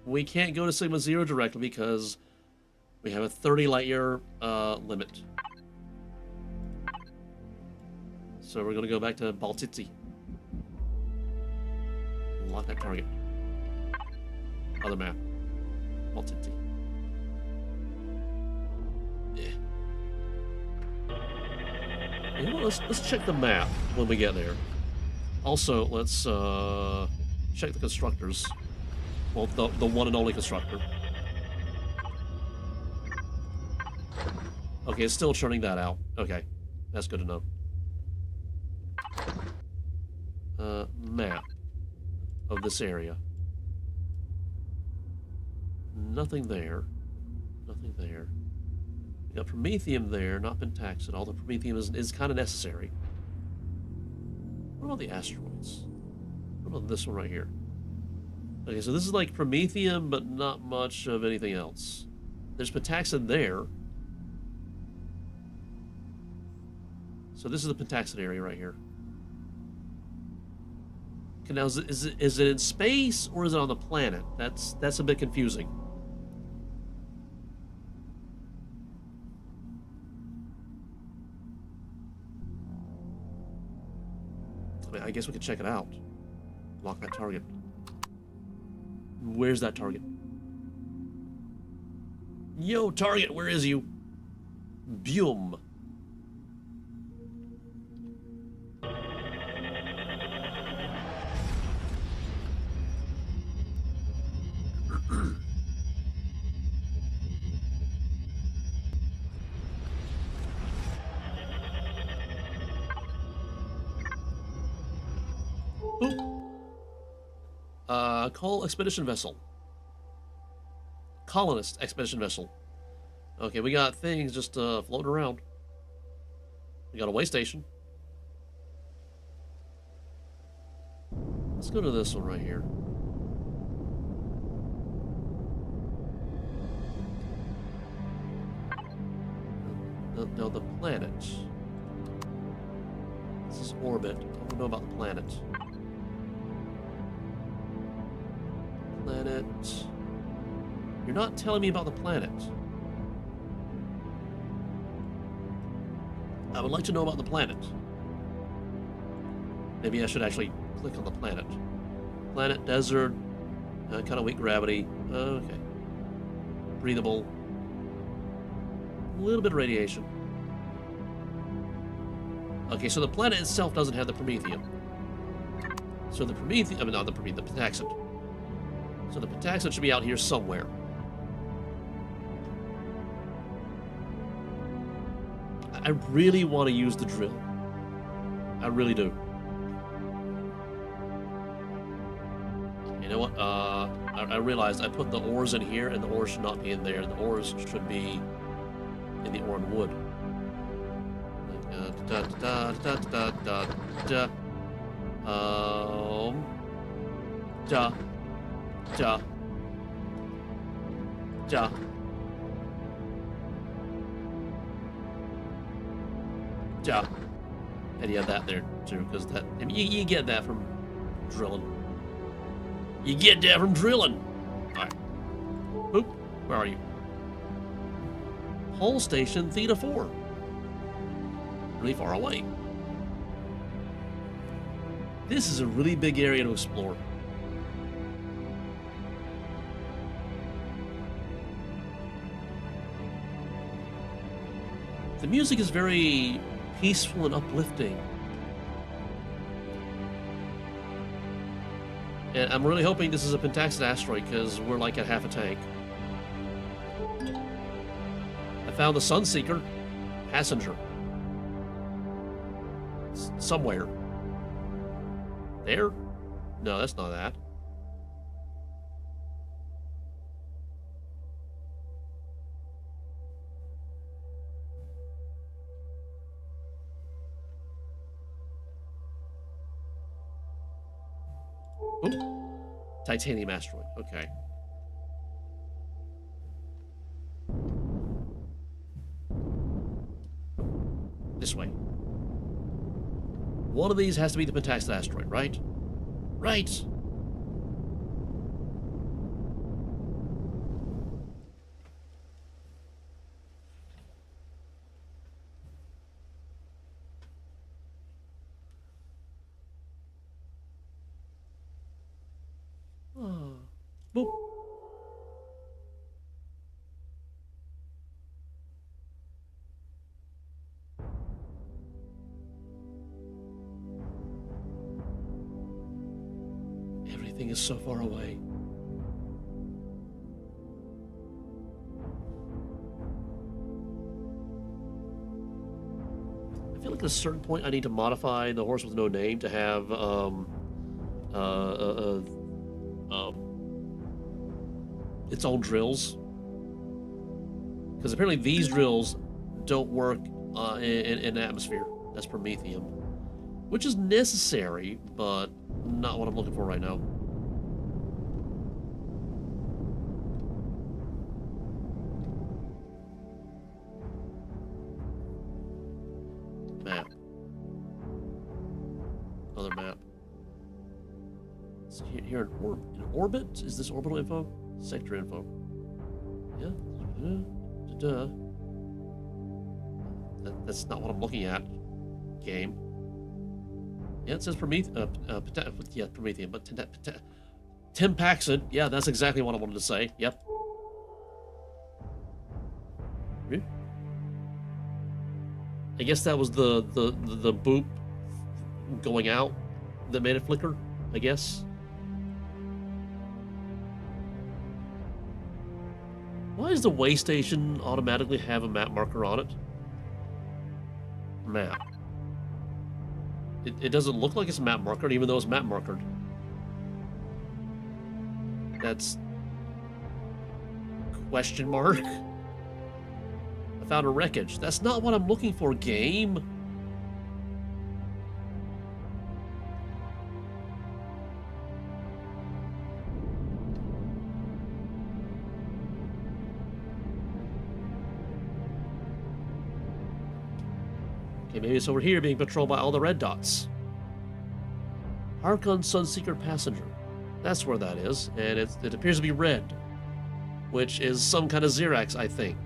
we can't go to Sigma Zero directly because we have a 30 light year limit. So we're gonna go back to Baltitsi. Lock that target. Other map. Baltitsi. Yeah. You know what, let's check the map when we get there. Also, let's check the constructors. Well, the one and only constructor. Okay, it's still churning that out. Okay, that's good to know. Map of this area. Nothing there. Nothing there. We got Promethium there, not Pentaxid, although Promethium is kind of necessary. What about the asteroids? What about this one right here? Okay, so this is like Promethium, but not much of anything else. There's Pentaxid there. So this is the Pentaxid area right here. Okay, now is it in space or is it on the planet? That's a bit confusing. I mean, I guess we could check it out. Lock that target. Where's that target? Yo, target, where is you? Boom. Call expedition vessel. Colonist expedition vessel. Okay, we got things just floating around. We got a way station. Let's go to this one right here. Now the planet. This is orbit. I want to know about the planet. Planet. You're not telling me about the planet. I would like to know about the planet. Maybe I should actually click on the planet. Planet, desert, kind of weak gravity. Okay. Breathable. A little bit of radiation. Okay, so the planet itself doesn't have the Prometheum. So the Prometheum, I mean, not the Prometheum, the Pentaxid. So the Pentaxid should be out here somewhere. I really want to use the drill. I really do. You know what? I realized I put the ores in here, and the ores should not be in there. The ores should be in the ore and wood. And you have that there too, because that, I mean, you get that from drilling. You get that from drilling. All right. Oop, where are you? Hull station Theta 4. Really far away. This is a really big area to explore. The music is very peaceful and uplifting. And I'm really hoping this is a Pentaxid asteroid, because we're like at half a tank. I found the Sunseeker passenger. Somewhere. There? No, that's not that. Ooh. Titanium asteroid. Okay. This way. One of these has to be the Pentaxid asteroid, right? Right! Oh. Boop. Everything is so far away. I feel like at a certain point I need to modify the horse with no name to have its own drills, because apparently these drills don't work in atmosphere. That's Promethium, which is necessary, but not what I'm looking for right now. Map. Another map. It's here in orbit. Is this orbital info? Sector info. Yeah. That's not what I'm looking at. Game. Yeah, it says Prometheus. Yeah, Prometheus, but Timpaxid. Yeah, that's exactly what I wanted to say. Yep. I guess that was the boop going out that made it flicker, I guess. Why does the way station automatically have a map marker on it? Map. It doesn't look like it's map markered, even though it's map markered. That's... question mark? I found a wreckage. That's not what I'm looking for, game. Okay, maybe it's over here being patrolled by all the red dots. Harkon Sunseeker Passenger. That's where that is, and it appears to be red, which is some kind of Xerax, I think.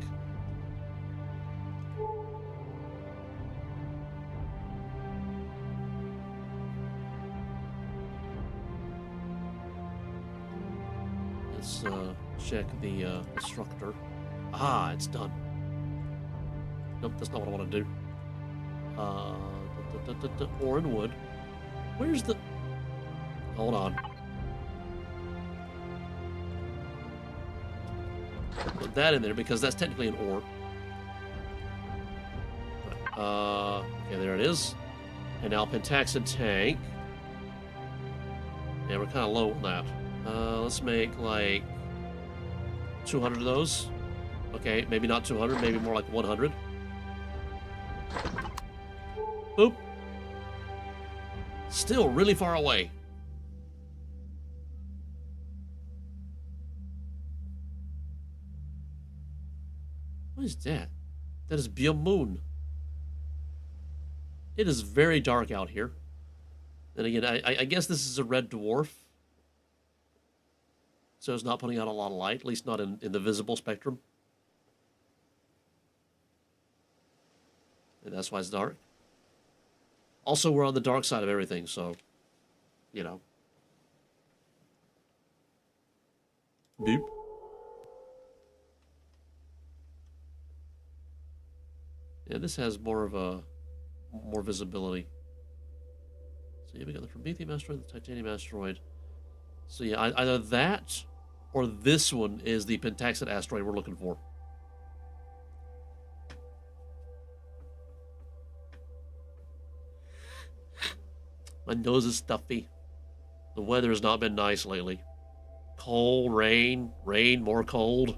Let's check the constructor. Ah, it's done. Nope, that's not what I want to do. Ore and wood. Where's the... Hold on. Put that in there because that's technically an ore. Okay, there it is. And now Pentaxid tank. Yeah, we're kind of low on that. Let's make like 200 of those. Okay, maybe not 200, maybe more like 100. Boop. Still really far away. What is that? That is Beyond Moon. It is very dark out here. And again, I guess this is a red dwarf. So it's not putting out a lot of light, at least not in the visible spectrum. And that's why it's dark. Also, we're on the dark side of everything, so, you know. Boop. Yeah, this has more visibility. So yeah, we got the Prometheus asteroid, the Titanium asteroid. So yeah, either that or this one is the Pentaxid asteroid we're looking for. My nose is stuffy. The weather has not been nice lately. Cold, rain, more cold.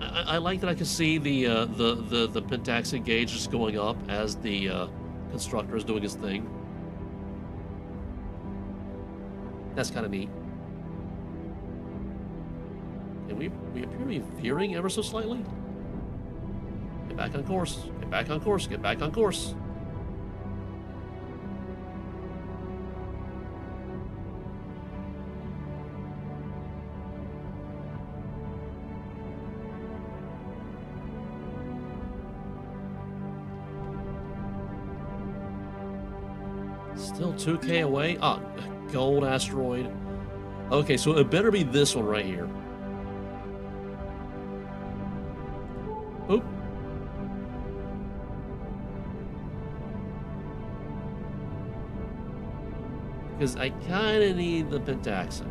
I like that I can see the Pentaxid gauge just going up as the constructor is doing his thing. That's kind of neat. And we appear to be veering ever so slightly. Get back on course. Get back on course. Get back on course. Still 2K away. Ah, gold asteroid. Okay, so it better be this one right here. Oop. Because I kind of need the Pentaxid.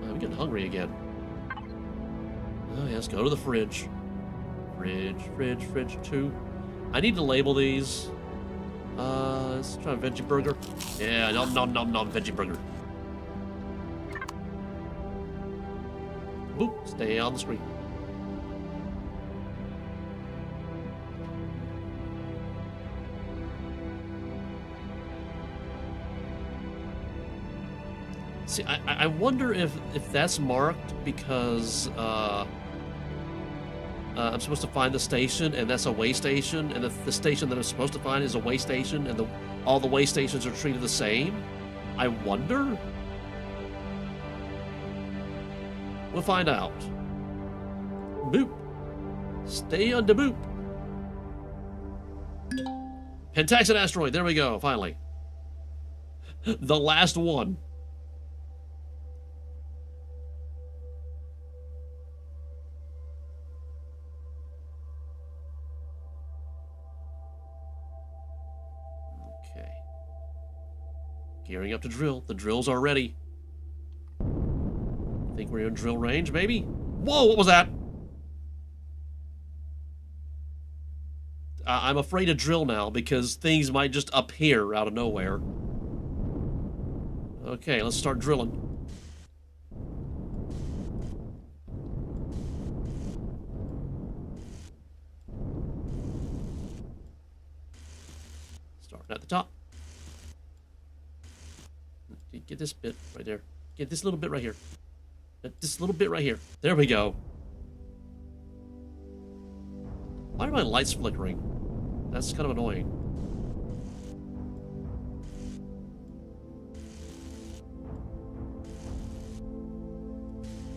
I'm getting hungry again. Oh, yes, go to the fridge. Fridge 2. I need to label these. Let's try a veggie burger. Yeah, nom, veggie burger. Boop, stay on the screen. See, I wonder if that's marked because I'm supposed to find the station, and that's a way station, and the station that I'm supposed to find is a way station, and all the way stations are treated the same. I wonder. We'll find out. Boop. Stay on the boop. Pentaxid asteroid. There we go. Finally. The last one. Okay. Gearing up to drill. The drills are ready. Think we're in drill range, maybe? Whoa, what was that? I'm afraid to drill now because things might just appear out of nowhere. Okay, let's start drilling. Starting at the top. Get this bit right there. Get this little bit right here. This little bit right here. There we go. Why are my lights flickering? That's kind of annoying.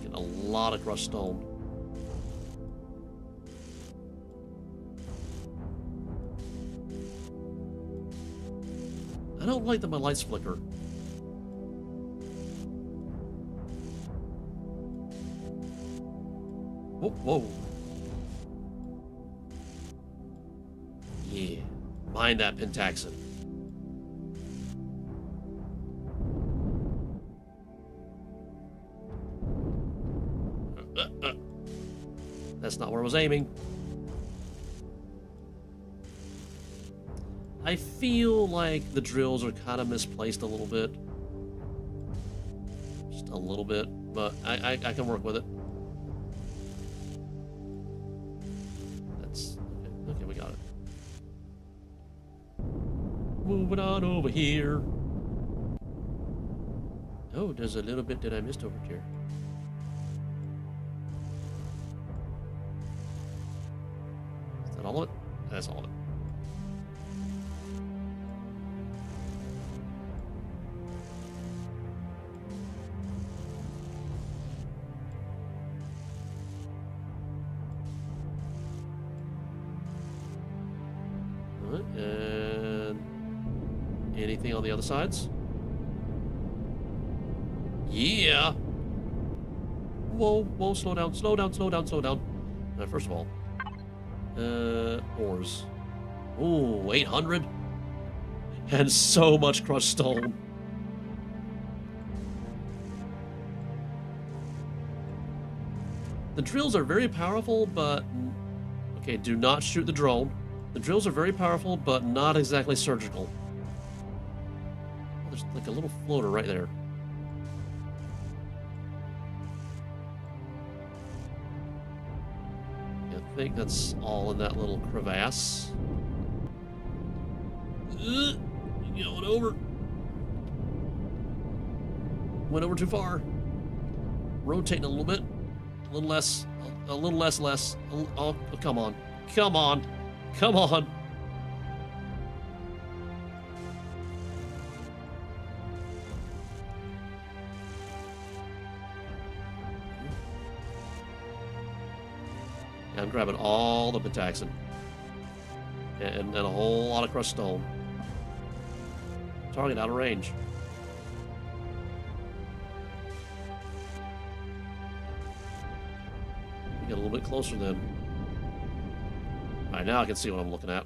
Getting a lot of crushed stone. I don't like that my lights flicker. Whoa, whoa. Yeah, mind that pentaxid. That's not where I was aiming. I feel like the drills are kind of misplaced a little bit. Just a little bit, but I can work with it. That's okay. Okay, we got it. Moving on over here. Oh, there's a little bit that I missed over here. Is that all of it? That's all of it. And anything on the other sides? Yeah. Whoa, whoa, slow down, slow down, slow down, slow down. First of all, ores. Ooh, 800. And so much crushed stone. The drills are very powerful, but... Okay, do not shoot the drone. The drills are very powerful, but not exactly surgical. There's like a little floater right there. I think that's all in that little crevasse. Going over. Went over too far. Rotating a little bit. A little less. A little less. Oh, come on. Come on. Come on. I'm grabbing all the pentaxid. And a whole lot of crushed stone. Target out of range. Get a little bit closer then. Alright, now I can see what I'm looking at.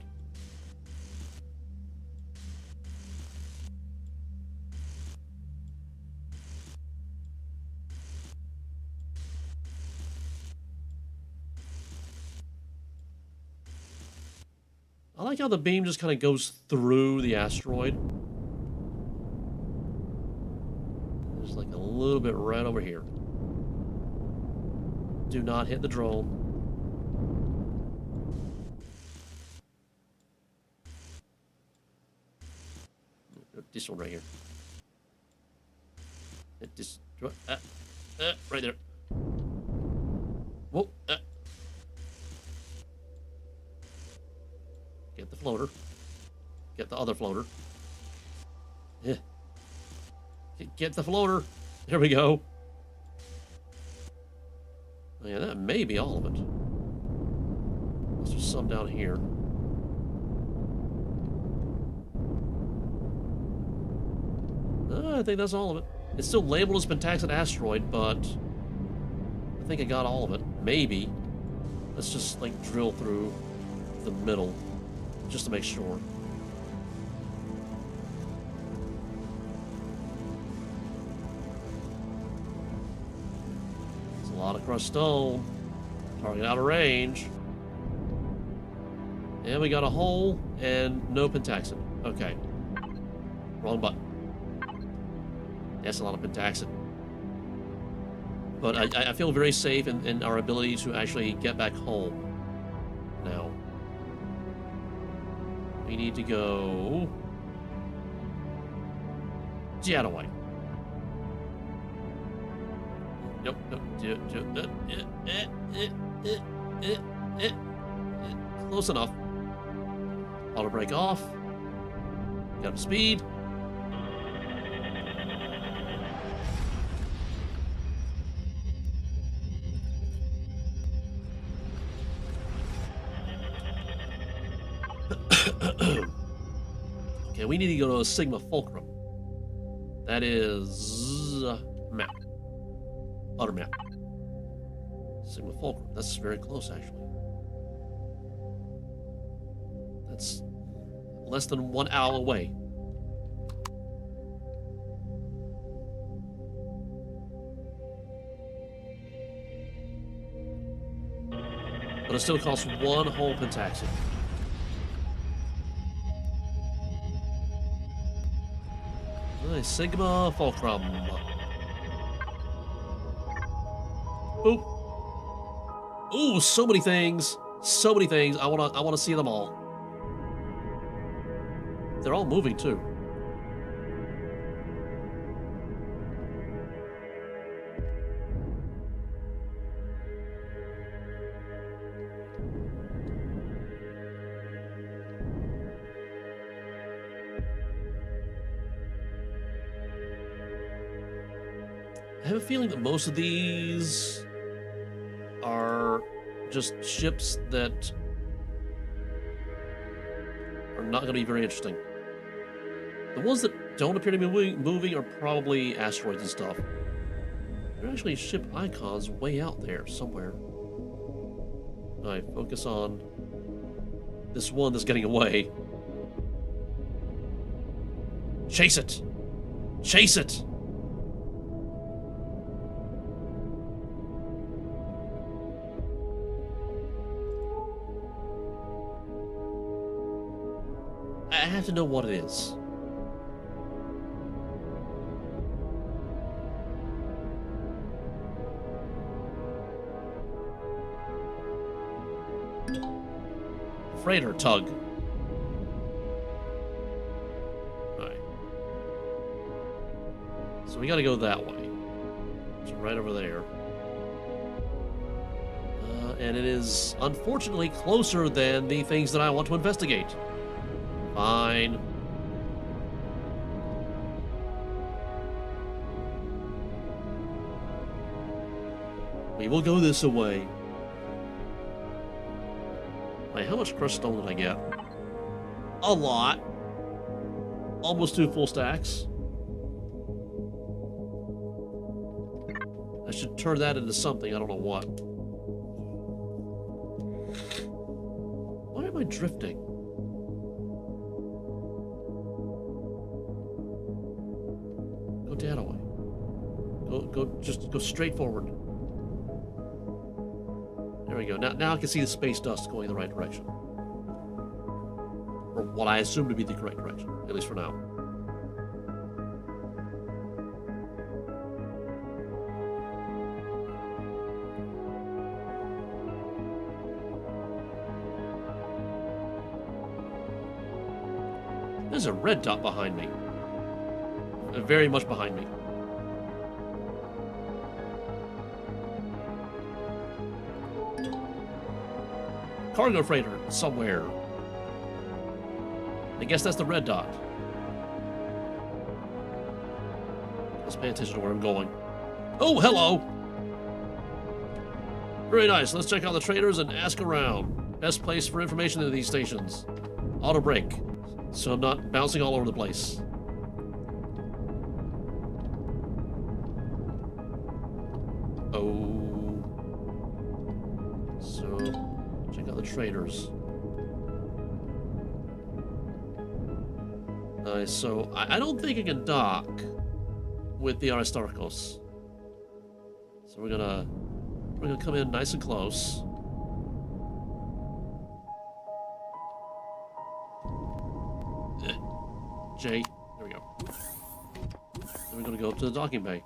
I like how the beam just kind of goes through the asteroid. There's like a little bit right over here. Do not hit the drone. This one right here. It destroy. Right there. Whoa. Get the floater. Get the other floater. Get the floater. There we go. Oh, yeah, that may be all of it. There's some down here. I think that's all of it. It's still labeled as Pentaxid asteroid, but I think I got all of it. Maybe. Let's just like drill through the middle just to make sure. It's a lot of crushed stone. Target out of range. And we got a hole and no Pentaxid. Okay. Wrong button. That's a lot of Pentaxid. But I feel very safe in our ability to actually get back home now. We need to go the other way. Nope, close enough. Auto brake off. Get up to speed. Okay, we need to go to a Sigma Fulcrum. That is map. Other map. Sigma Fulcrum. That's very close, actually. That's less than 1 hour away. But it still costs 1 whole Pentaxid. Nice. Sigma Fulcrum. Boop. Ooh, so many things. So many things. I wanna see them all. They're all moving too. I have a feeling that most of these are just ships that are not going to be very interesting. The ones that don't appear to be moving are probably asteroids and stuff. There are actually ship icons way out there somewhere. Alright, focus on this one that's getting away. Chase it! Chase it! I have to know what it is. Freighter tug. Alright. So we gotta go that way. So right over there. And it is unfortunately closer than the things that I want to investigate. Fine. We will go this way. Wait, how much crushed stone did I get? A lot. Almost 2 full stacks. I should turn that into something, I don't know what. Why am I drifting? Go that way. Just go straight forward. There we go. Now I can see the space dust going in the right direction. Or what I assume to be the correct direction, at least for now. There's a red dot behind me. Very much behind me. cargo freighter somewhere. I guess that's the red dot. Let's pay attention to where I'm going. Oh, hello! Very nice. Let's check out the traders and ask around. Best place for information in these stations. Auto brake, so I'm not bouncing all over the place. Oh. So, check out the traders. Nice. So, I don't think I can dock with the Aristarchos. So we're gonna come in nice and close. J. There we go. Then we're gonna go up to the docking bay.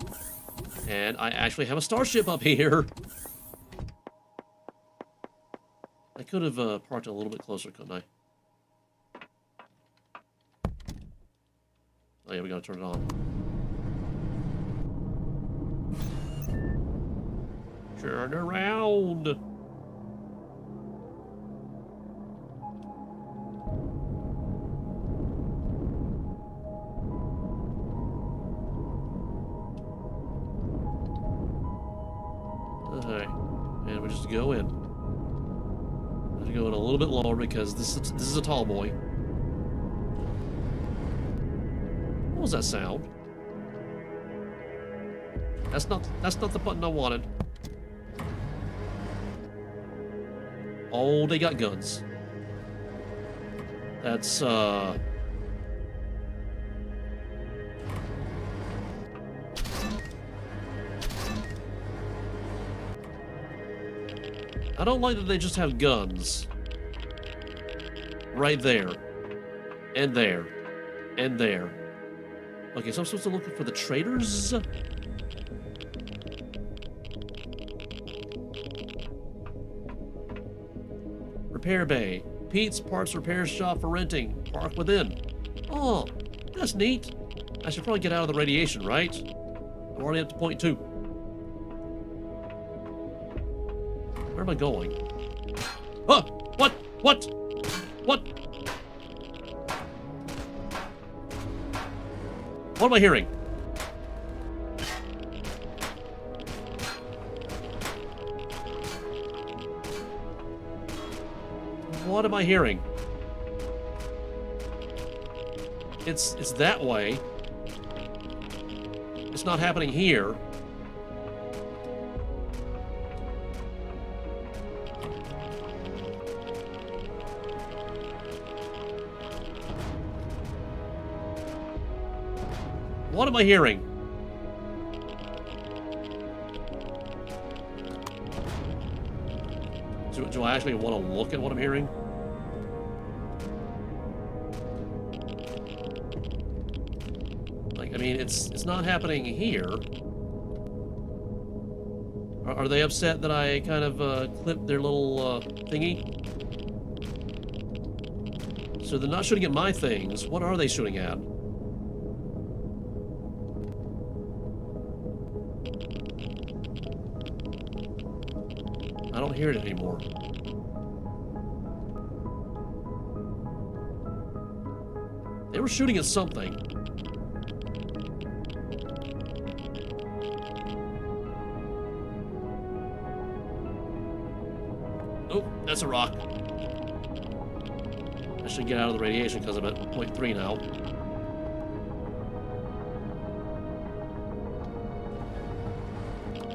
And I actually have a starship up here. I could have parked a little bit closer, couldn't I? Oh yeah, we gotta turn it on. Turn around. Alright, and we just go in. I'm gonna go in a little bit lower because this is a tall boy. What was that sound? That's not the button I wanted. Oh, they got guns. That's I don't like that they just have guns. Right there. And there. And there. Okay, so I'm supposed to look for the traders? Repair bay. Pete's parts repair shop for renting. Park within. Oh, that's neat. I should probably get out of the radiation, right? I'm already up to point 2. Where am I going? Oh! What? What? What? What am I hearing? What am I hearing? It's that way. It's not happening here. What am I hearing? Do I actually want to look at what I'm hearing? Like, I mean, it's not happening here. Are they upset that I kind of clipped their little thingy? So they're not shooting at my things. What are they shooting at? I don't hear it anymore. They were shooting at something. Oh, that's a rock. I should get out of the radiation because I'm at point 3 now.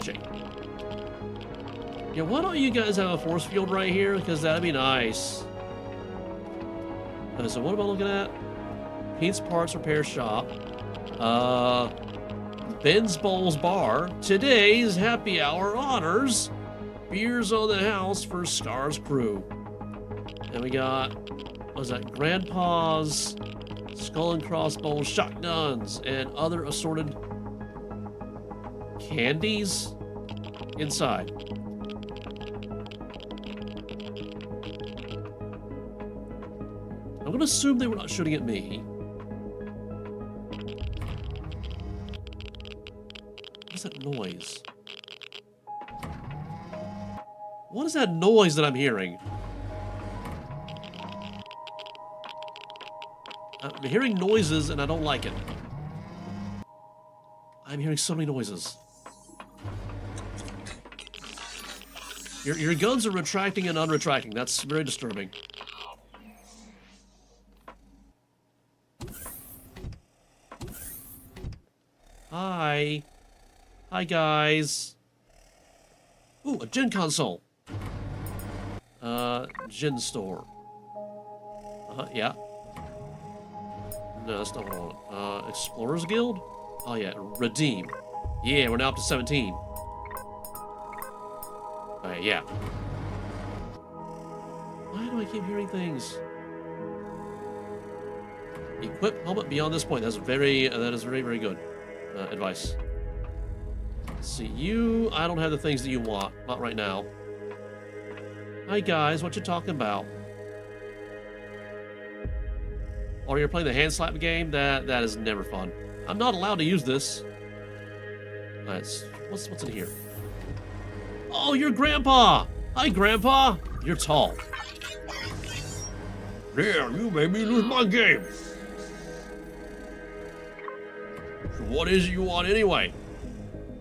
Shit. Yeah, why don't you guys have a force field right here? Because that'd be nice. So what am I looking at? Pete's Parts Repair Shop. Ben's Bowls Bar. Today's happy hour honors beers on the house for Scar's crew. And we got, what was that? Grandpa's Skull and Crossbones shotguns and other assorted candies inside. I'm gonna assume they were not shooting at me. What's that noise? What is that noise that I'm hearing? I'm hearing noises and I don't like it. I'm hearing so many noises. Your guns are retracting and unretracting. That's very disturbing. Hi. Hi, guys. Ooh, a gin console. Gin store. Yeah. No, that's not what I want. Explorers Guild? Oh, yeah, redeem. Yeah, we're now up to 17. Okay, yeah. Why do I keep hearing things? Equip helmet beyond this point. That is very, very good advice. Let's see, you, I don't have the things that you want. Not right now. Hi, guys, what you talking about? Or you're playing the hand slap game? That is never fun. I'm not allowed to use this. Nice. What's in here? Oh, you're Grandpa! Hi, Grandpa! You're tall. Yeah, you made me lose my game. So what is it you want anyway?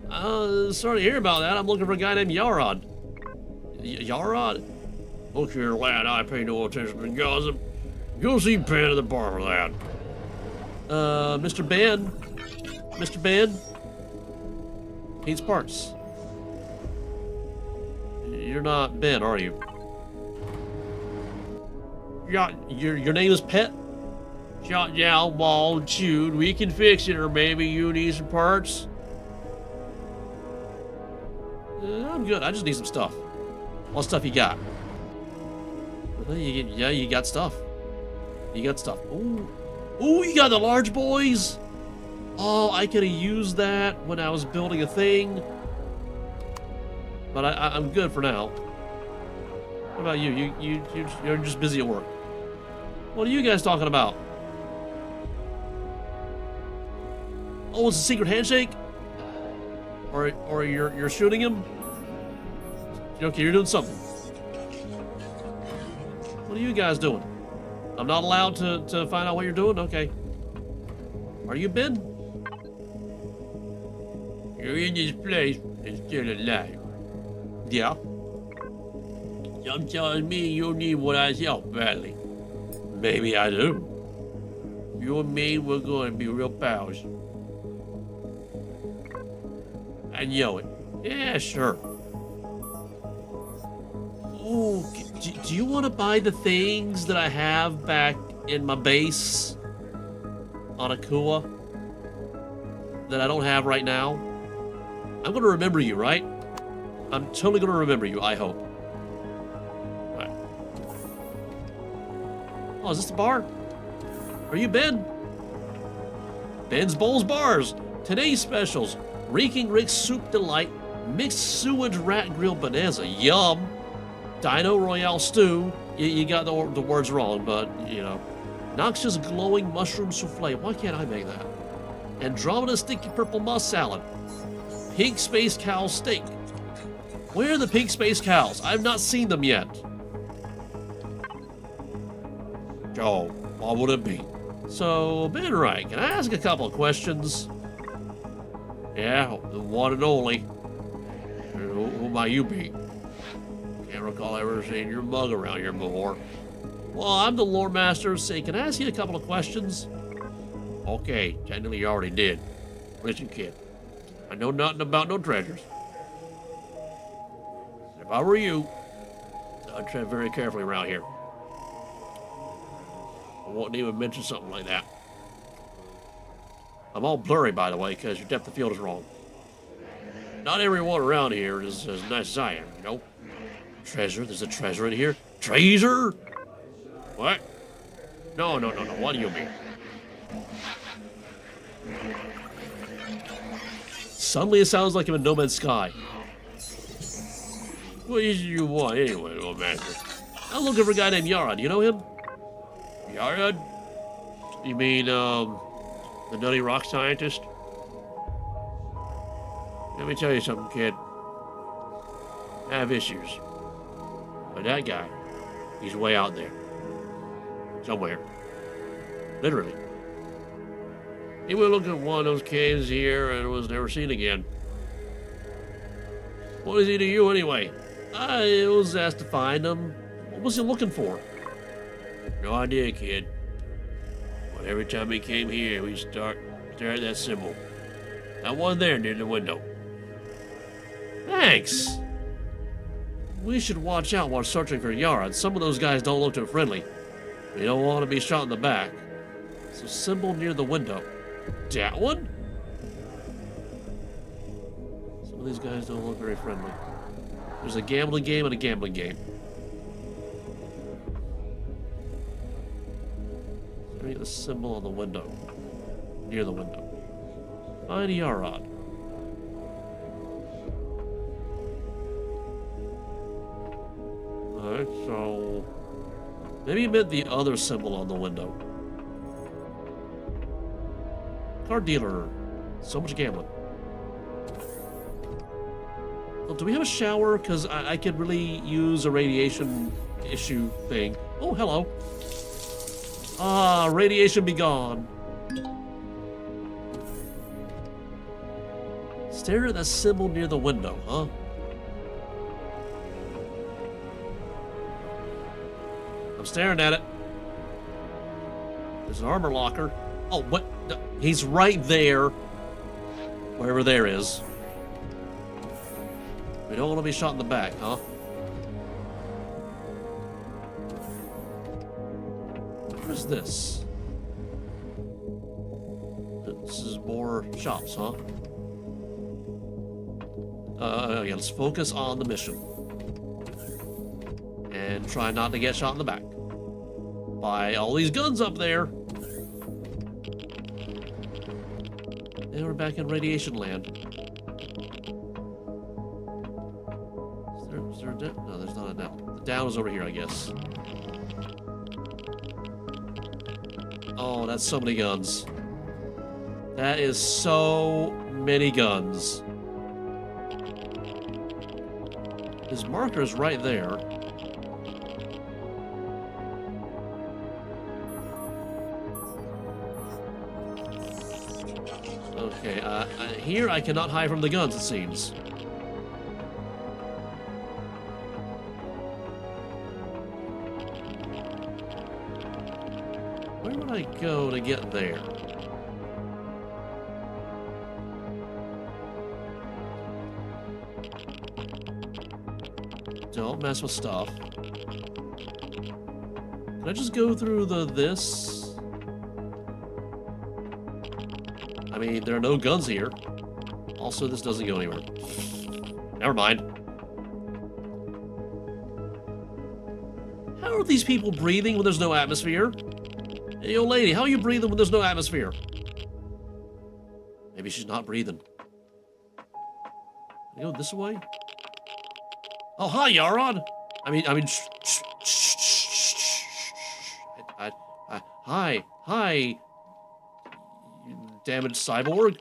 Sorry to hear about that. I'm looking for a guy named Yarod. Yarod? Look here, lad, I pay no attention to gossip. Go see Pan at the bar, lad. Mr. Ben? Mr. Ben? Needs parts. You're not Ben, are you? Yeah, your name is Pet? Shot down, ball, chewed. We can fix it, or maybe you need some parts. I'm good. I just need some stuff. What stuff you got? Yeah, you got stuff. You got stuff. Ooh, you got the large boys. Oh, I could have used that when I was building a thing. But I'm good for now. What about you? You're just busy at work. What are you guys talking about? Oh, it's a secret handshake? Or you're shooting him? Okay, you're doing something. What are you guys doing? I'm not allowed to find out what you're doing? Okay. Are you Ben? You're in this place and still alive. Yeah. You're telling me you need what I sell badly. Maybe I do. You and me, we're going to be real pals. I know it. Yeah, sure. Ooh, do you want to buy the things that I have back in my base on Akua that I don't have right now? I'm going to remember you, right? I'm totally going to remember you, I hope. All right. Oh, is this the bar? Are you Ben? Ben's Bowls Bars. Today's specials. Reeking Rick's Soup Delight. Mixed Sewage Rat Grill Bonanza. Yum. Dino Royale Stew. You got the words wrong, but, you know. Noxious Glowing Mushroom Souffle. Why can't I make that? Andromeda Sticky Purple Moss Salad. Pink Space Cow Steak. Where are the pink space cows? I've not seen them yet. Oh, what would it be? So, Ben Wright, can I ask a couple of questions? Yeah, the one and only. Who might you be? Can't recall ever seeing your mug around here before. Well, I'm the Loremaster. Say, can I ask you a couple of questions? Okay, technically you already did. Listen, kid. I know nothing about no treasures. If I were you, I'd tread very carefully around here. I wouldn't even mention something like that. I'm all blurry, by the way, because your depth of field is wrong. Not everyone around here is as nice as I am, you know? Treasure? There's a treasure in here? Treasure? What? No. What do you mean? Suddenly it sounds like I'm in No Man's Sky. What is it you want anyway, old master? I'm looking for a guy named Yarod. You know him? Yarod? You mean, the nutty rock scientist? Let me tell you something, kid. I have issues. But that guy, he's way out there. Somewhere. Literally. He would look at one of those caves here and was never seen again. What is he to you anyway? I was asked to find him. What was he looking for? No idea, kid. But every time he came here, we stare at that symbol. That one there near the window. Thanks. We should watch out while searching for Yara. Some of those guys don't look too friendly. We don't want to be shot in the back. So symbol near the window. That one? Some of these guys don't look very friendly. There's a gambling game and a gambling game. Let me get the symbol on the window. Near the window. Find Yarod. Alright, so... maybe you meant the other symbol on the window. Card dealer. So much gambling. Well, do we have a shower? Because I could really use a radiation issue thing. Oh, hello. Ah, radiation be gone. Stare at that symbol near the window, huh? I'm staring at it. There's an armor locker. Oh, what? He's right there. Wherever there is. We don't want to be shot in the back, huh? What is this? This is more shops, huh? Yeah, let's focus on the mission. And try not to get shot in the back. By all these guns up there. And we're back in radiation land. Is there a down? No, there's not a down. The down is over here, I guess. Oh, that's so many guns. That is so many guns. His marker is right there. Okay, here I cannot hide from the guns, it seems. Where would I go to get there? Don't mess with stuff. Can I just go through this? I mean, there are no guns here. Also, this doesn't go anywhere. Never mind. How are these people breathing when there's no atmosphere? Hey, old lady, how are you breathing when there's no atmosphere? Maybe she's not breathing. Can I go this way? Oh, hi, Yaron. Hi, you damaged cyborg.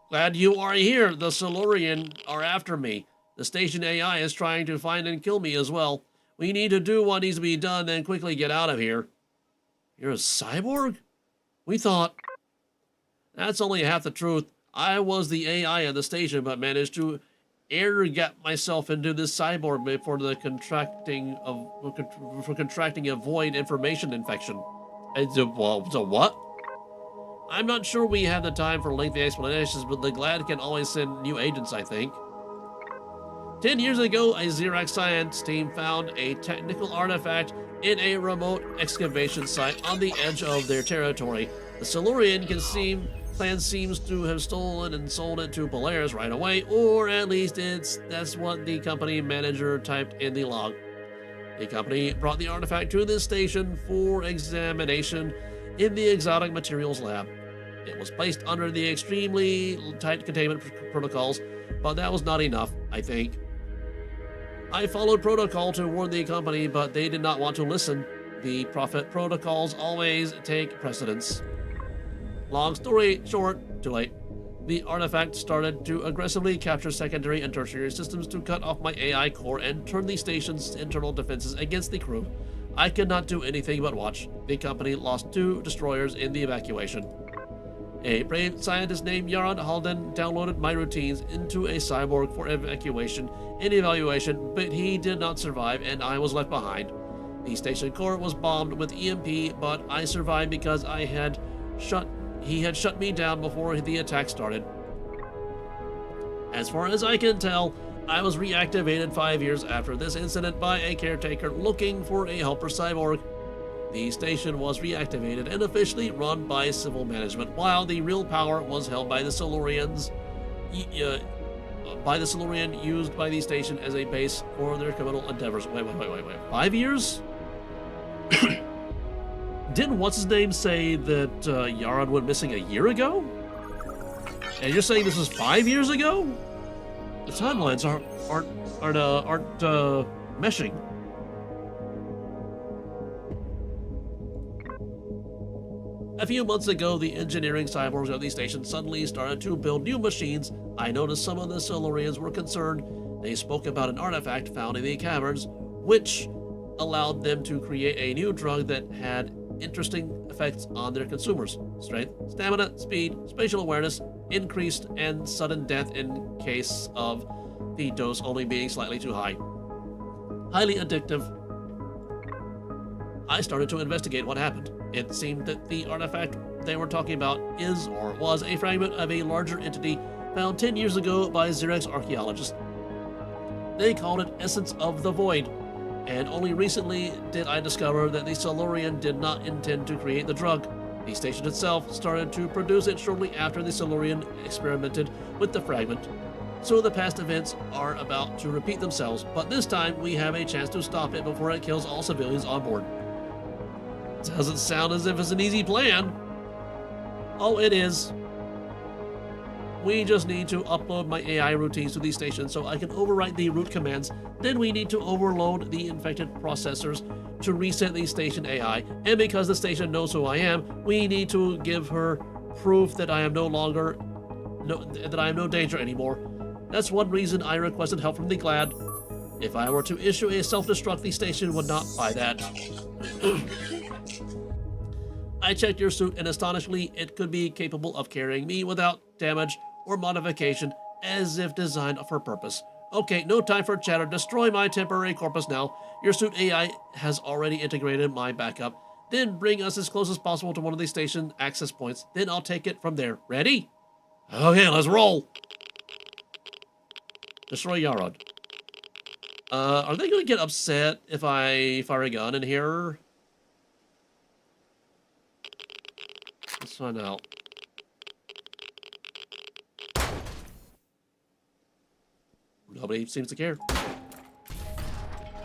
Glad you are here. The Silurian are after me. The station AI is trying to find and kill me as well. We need to do what needs to be done and quickly get out of here. You're a cyborg? We thought... That's only half the truth. I was the AI at the station, but managed to get myself into this cyborg before the contracting a void information infection. So what? I'm not sure we have the time for lengthy explanations, but the GlaD can always send new agents, I think. 10 years ago, a Xerox science team found a technical artifact in a remote excavation site on the edge of their territory. The Silurian clan seems to have stolen and sold it to Polaris right away, or at least that's what the company manager typed in the log. The company brought the artifact to this station for examination in the exotic materials lab. It was placed under the extremely tight containment protocols, but that was not enough, I think. I followed protocol to warn the company, but they did not want to listen. The profit protocols always take precedence. Long story short, too late. The artifact started to aggressively capture secondary and tertiary systems to cut off my AI core and turn the station's internal defenses against the crew. I could not do anything but watch. The company lost 2 destroyers in the evacuation. A brave scientist named Yaron Halden downloaded my routines into a cyborg for evacuation and evaluation, but he did not survive and I was left behind. The station core was bombed with EMP, but I survived because he had shut me down before the attack started. As far as I can tell, I was reactivated 5 years after this incident by a caretaker looking for a helper cyborg. The station was reactivated and officially run by civil management, while the real power was held by the Silurians, used by the station as a base for their criminal endeavors. Wait. 5 years? Didn't what's-his-name say that Yaron went missing a year ago? And you're saying this was 5 years ago? The timelines aren't meshing. A few months ago, the engineering cyborgs of the station suddenly started to build new machines. I noticed some of the Silurians were concerned. They spoke about an artifact found in the caverns, which allowed them to create a new drug that had interesting effects on their consumers. Strength, stamina, speed, spatial awareness, increased, and sudden death in case of the dose only being slightly too high. Highly addictive. I started to investigate what happened. It seemed that the artifact they were talking about is or was a fragment of a larger entity found 10 years ago by Xerex archaeologists. They called it Essence of the Void, and only recently did I discover that the Silurian did not intend to create the drug. The station itself started to produce it shortly after the Silurian experimented with the fragment. So the past events are about to repeat themselves, but this time we have a chance to stop it before it kills all civilians on board. Doesn't sound as if it's an easy plan. Oh, it is. We just need to upload my AI routines to the station so I can overwrite the root commands. Then we need to overload the infected processors to reset the station AI. And because the station knows who I am, we need to give her proof that I am no danger anymore. That's one reason I requested help from the GlaD. If I were to issue a self-destruct, the station would not buy that. I checked your suit, and astonishingly, it could be capable of carrying me without damage or modification, as if designed for purpose. Okay, no time for chatter. Destroy my temporary corpus now. Your suit AI has already integrated my backup. Then bring us as close as possible to one of the station access points. Then I'll take it from there. Ready? Okay, let's roll. Destroy Yaron. Are they going to get upset if I fire a gun in here? Let's find out. Nobody seems to care.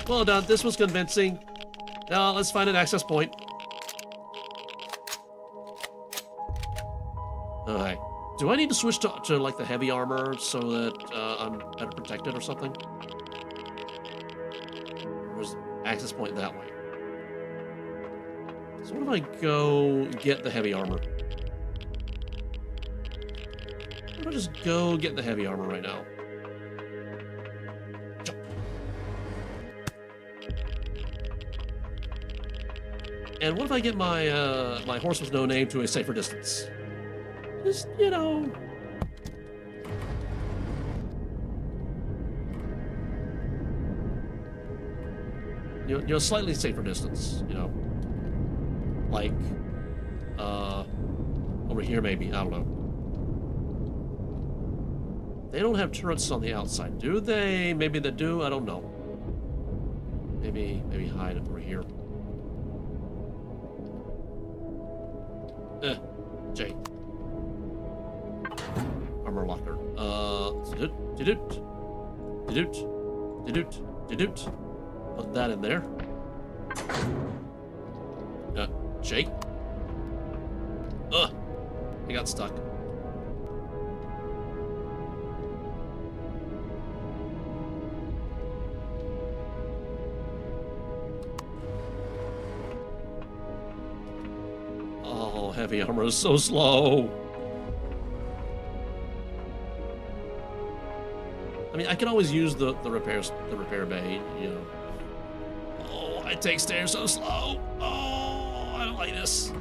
Well done, this was convincing. Now let's find an access point. Alright. Do I need to switch to like the heavy armor so that I'm better protected or something? There's access point that way. So what if I go get the heavy armor? What if I just go get the heavy armor right now? Jump. And what if I get my my horse with no name to a safer distance? Just, you know... You know, slightly safer distance, you know. Like, over here maybe, I don't know. They don't have turrets on the outside, do they? Maybe they do, I don't know. Maybe hide over here. J. Armor locker. Put that in there. Jake. I got stuck. Oh, heavy armor is so slow. I mean, I can always use the repair bay, you know. Oh, I take stairs so slow. Oh, I don't like this.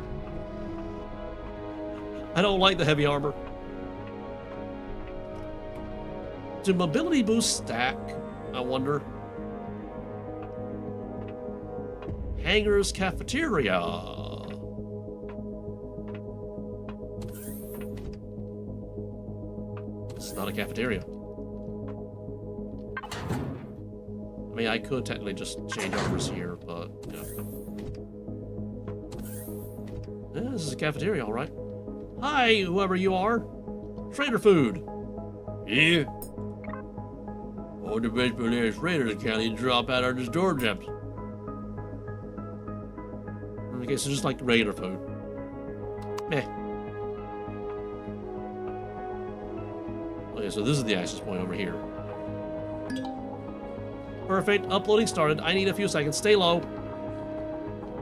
I don't like the heavy armor. Do mobility boosts stack? I wonder. Hangars cafeteria. It's not a cafeteria. I mean, I could technically just change overs here, but, you know. Yeah, this is a cafeteria, all right. Hi, whoever you are. Trader food. Yeah. All the best for the trader county drop out on the doorsteps. Okay, so just like regular food. Meh. Okay, so this is the access point over here. Perfect. Uploading started. I need a few seconds. Stay low.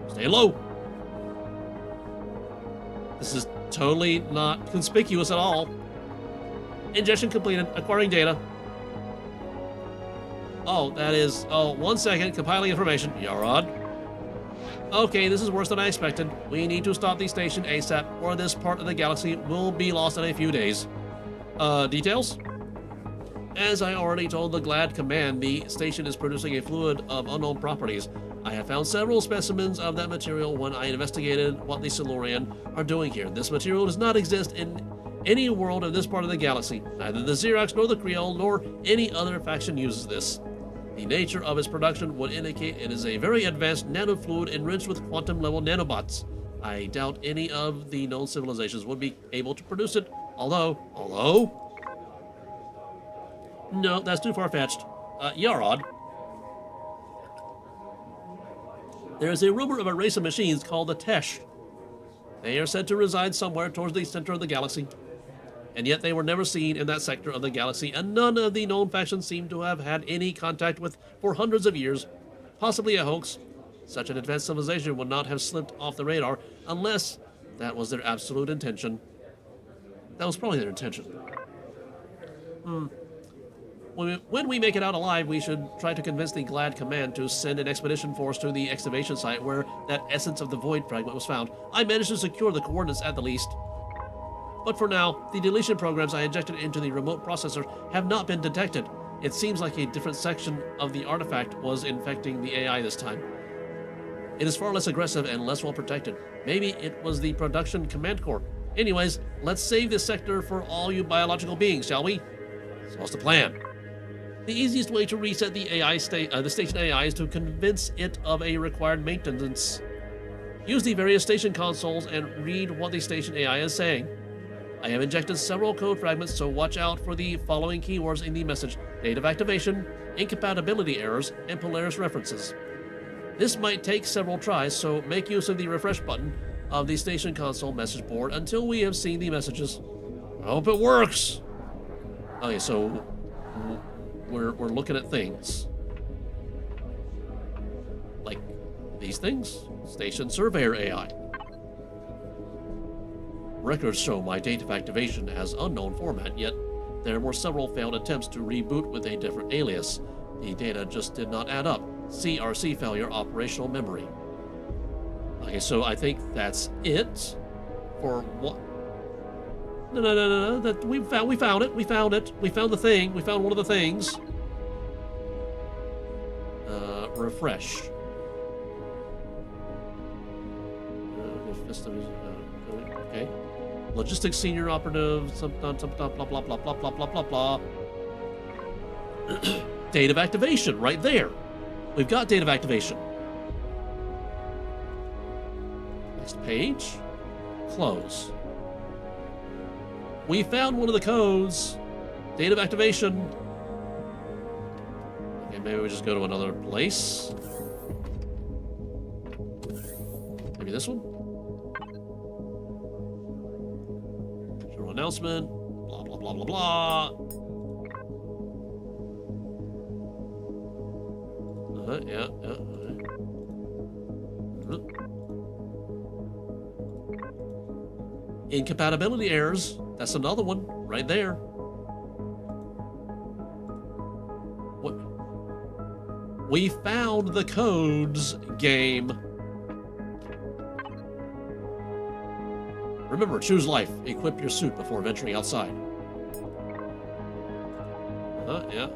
Stay low. This is totally not conspicuous at all. Ingestion completed. Acquiring data. Oh, that is... Oh, 1 second. Compiling information. Yarod. Okay, this is worse than I expected. We need to stop the station ASAP, or this part of the galaxy will be lost in a few days. Details? As I already told the GlaD command, the station is producing a fluid of unknown properties. I have found several specimens of that material when I investigated what the Silurian are doing here. This material does not exist in any world of this part of the galaxy. Neither the Xerox nor the Creole nor any other faction uses this. The nature of its production would indicate it is a very advanced nanofluid enriched with quantum-level nanobots. I doubt any of the known civilizations would be able to produce it, although... No, that's too far-fetched. Yarod. There is a rumor of a race of machines called the Tesh. They are said to reside somewhere towards the center of the galaxy. And yet they were never seen in that sector of the galaxy, and none of the known factions seem to have had any contact with for hundreds of years. Possibly a hoax. Such an advanced civilization would not have slipped off the radar unless that was their absolute intention. That was probably their intention. When we make it out alive, we should try to convince the GlaD command to send an expedition force to the excavation site where that essence of the void fragment was found. I managed to secure the coordinates at the least. But for now, the deletion programs I injected into the remote processor have not been detected. It seems like a different section of the artifact was infecting the AI this time. It is far less aggressive and less well protected. Maybe it was the production command core. Anyways, let's save this sector for all you biological beings, shall we? So what's the plan? The easiest way to reset the the station AI is to convince it of a required maintenance. Use the various station consoles and read what the station AI is saying. I have injected several code fragments, so watch out for the following keywords in the message: date of activation, incompatibility errors, and Polaris references. This might take several tries, so make use of the refresh button of the station console message board until we have seen the messages. I hope it works! Okay, so we're looking at things. Like these things? Station Surveyor AI. Records show my date of activation as unknown format, yet there were several failed attempts to reboot with a different alias. The data just did not add up. CRC failure operational memory. Okay, so I think that's it for what? No. That we found it. We found the thing. We found one of the things. Refresh. Okay. Logistics senior operative, blah blah blah blah blah blah blah blah blah. Date of activation, right there. We've got date of activation. Next page. Close. We found one of the codes. Date of activation. Okay, maybe we just go to another place. Maybe this one? General announcement. Blah, blah, blah, blah, blah. Yeah. Incompatibility errors. That's another one right there. We found the codes, game. Remember, choose life. Equip your suit before venturing outside. Yeah.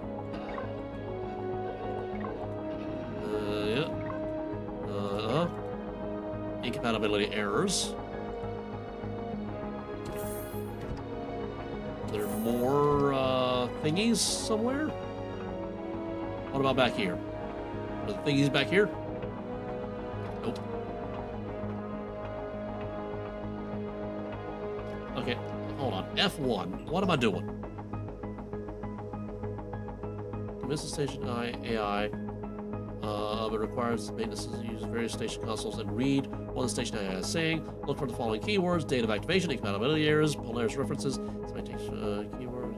Yeah. Incompatibility errors. There are more thingies somewhere? What about back here? Are the thingies back here? Nope. Okay, hold on. F1. What am I doing? Convince the station AI. It requires maintenance to use various station consoles and read what the station AI is saying. Look for the following keywords: date of activation, incompatibility errors, Polaris references, keyword.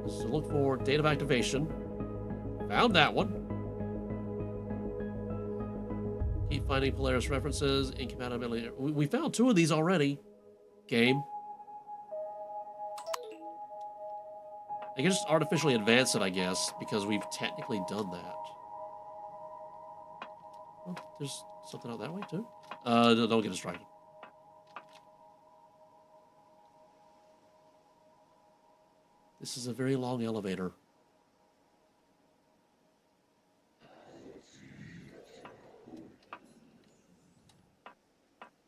So look for date of activation. Found that one. Keep finding Polaris references, incompatibility. We found 2 of these already. Game. I can just artificially advance it, I guess, because we've technically done that. Oh, there's something out that way, too. Don't get distracted. This is a very long elevator.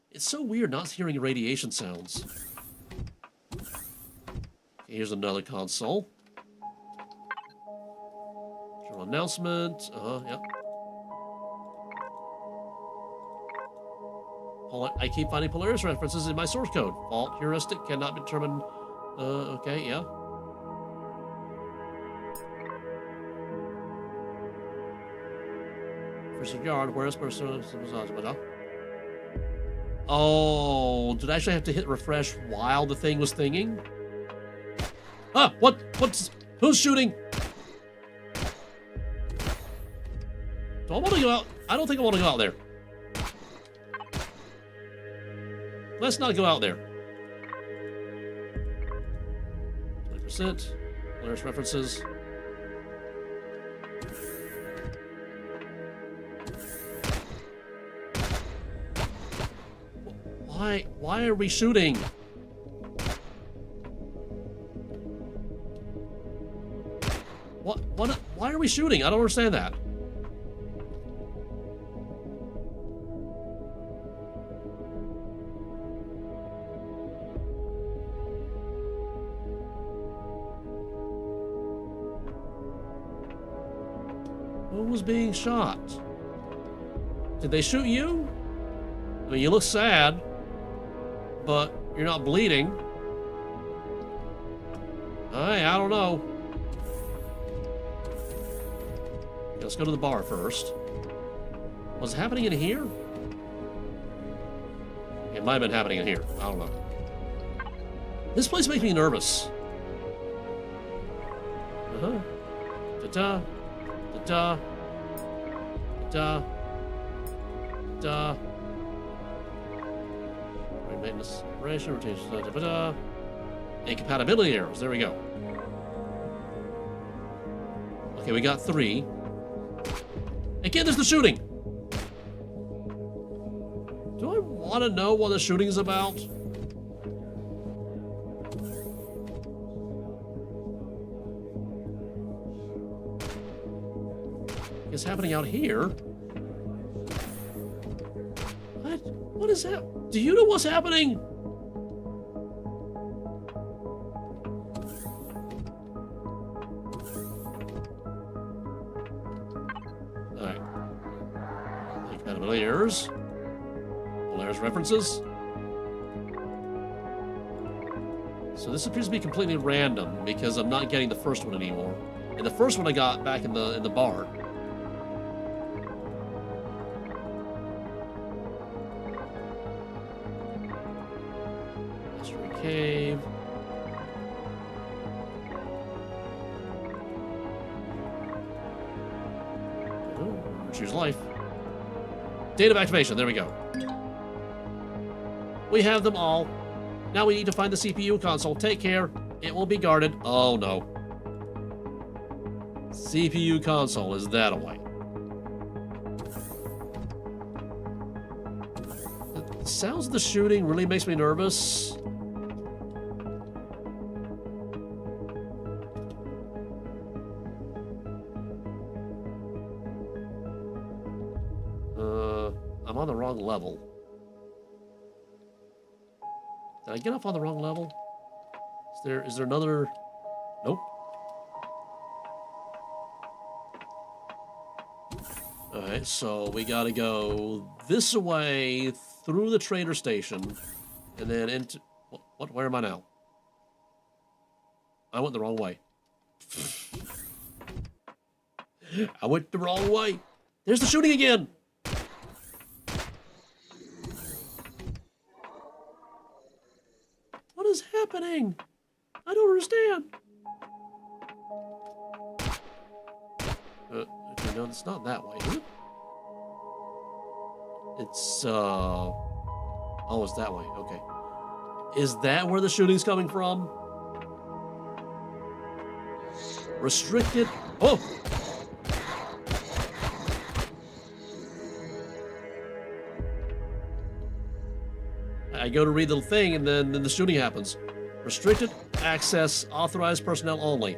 It's so weird not hearing radiation sounds. Okay, here's another console. Journal announcement. Yep. I keep finding Polaris references in my source code. Fault heuristic cannot be determined. Okay, yeah. First yard, where's person? Oh, did I actually have to hit refresh while the thing was thinging? Ah, who's shooting? Do I want to go out? I don't think I want to go out there. Let's not go out there. 20%. Polaris references. Why are we shooting? Why are we shooting? I don't understand that. Who was being shot? Did they shoot you? I mean, you look sad, but you're not bleeding. I don't know. Let's go to the bar first. What's happening in here? It might have been happening in here. I don't know. This place makes me nervous. Ta-ta. Ta-ta. Ta-ta. Ta-ta. Maintenance, operation, rotation, da-da-da-da. Incompatibility errors. There we go. Okay, we got 3. Again, there's the shooting. Do I want to know what the shooting is about? It's happening out here. What is that? Do you know what's happening? Alright. Incompatibility errors. Polaris references. So this appears to be completely random because I'm not getting the first one anymore. And the first one I got back in the bar. Cave. Ooh, choose life. Date of activation. There we go. We have them all. Now we need to find the CPU console. Take care. It will be guarded. Oh no. CPU console is that away. Sounds of the shooting really makes me nervous. I'm on the wrong level. Did I get off on the wrong level? Is there another? Nope. Alright, so we gotta go this way through the trader station and then into where am I now? I went the wrong way. I went the wrong way. There's the shooting again. What is happening? I don't understand. Okay, no, it's not that way, is it? It's, oh, it's that way, okay. Is that where the shooting's coming from? Restricted, oh! I go to read the thing and then the shooting happens. Restricted access, authorized personnel only.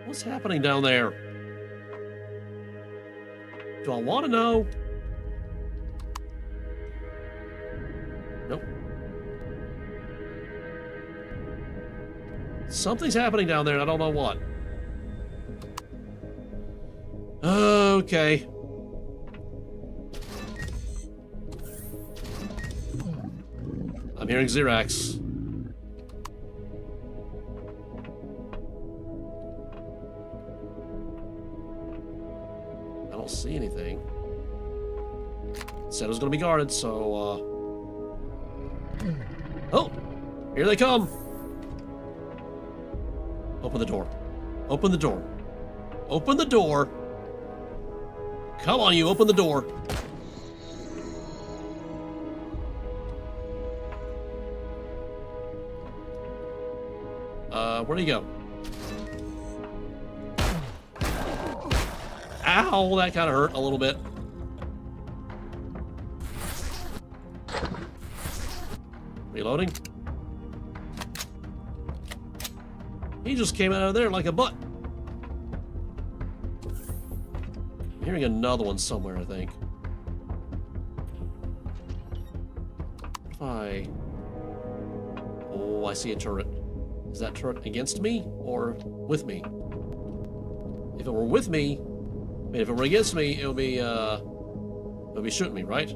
What's happening down there? Do I want to know? Nope. Something's happening down there and I don't know what. Okay. I'm hearing Xerax. I don't see anything. It said it was going to be guarded, so, Oh! Here they come! Open the door. Open the door. Open the door! Come on, you, open the door. Where'd he go? Ow, that kind of hurt a little bit. Reloading. He just came out of there like a butt. I'm hearing another one somewhere, I think. If I... Oh, I see a turret. Is that turret against me or with me? If it were with me, I mean, if it were against me, it would be shooting me, right?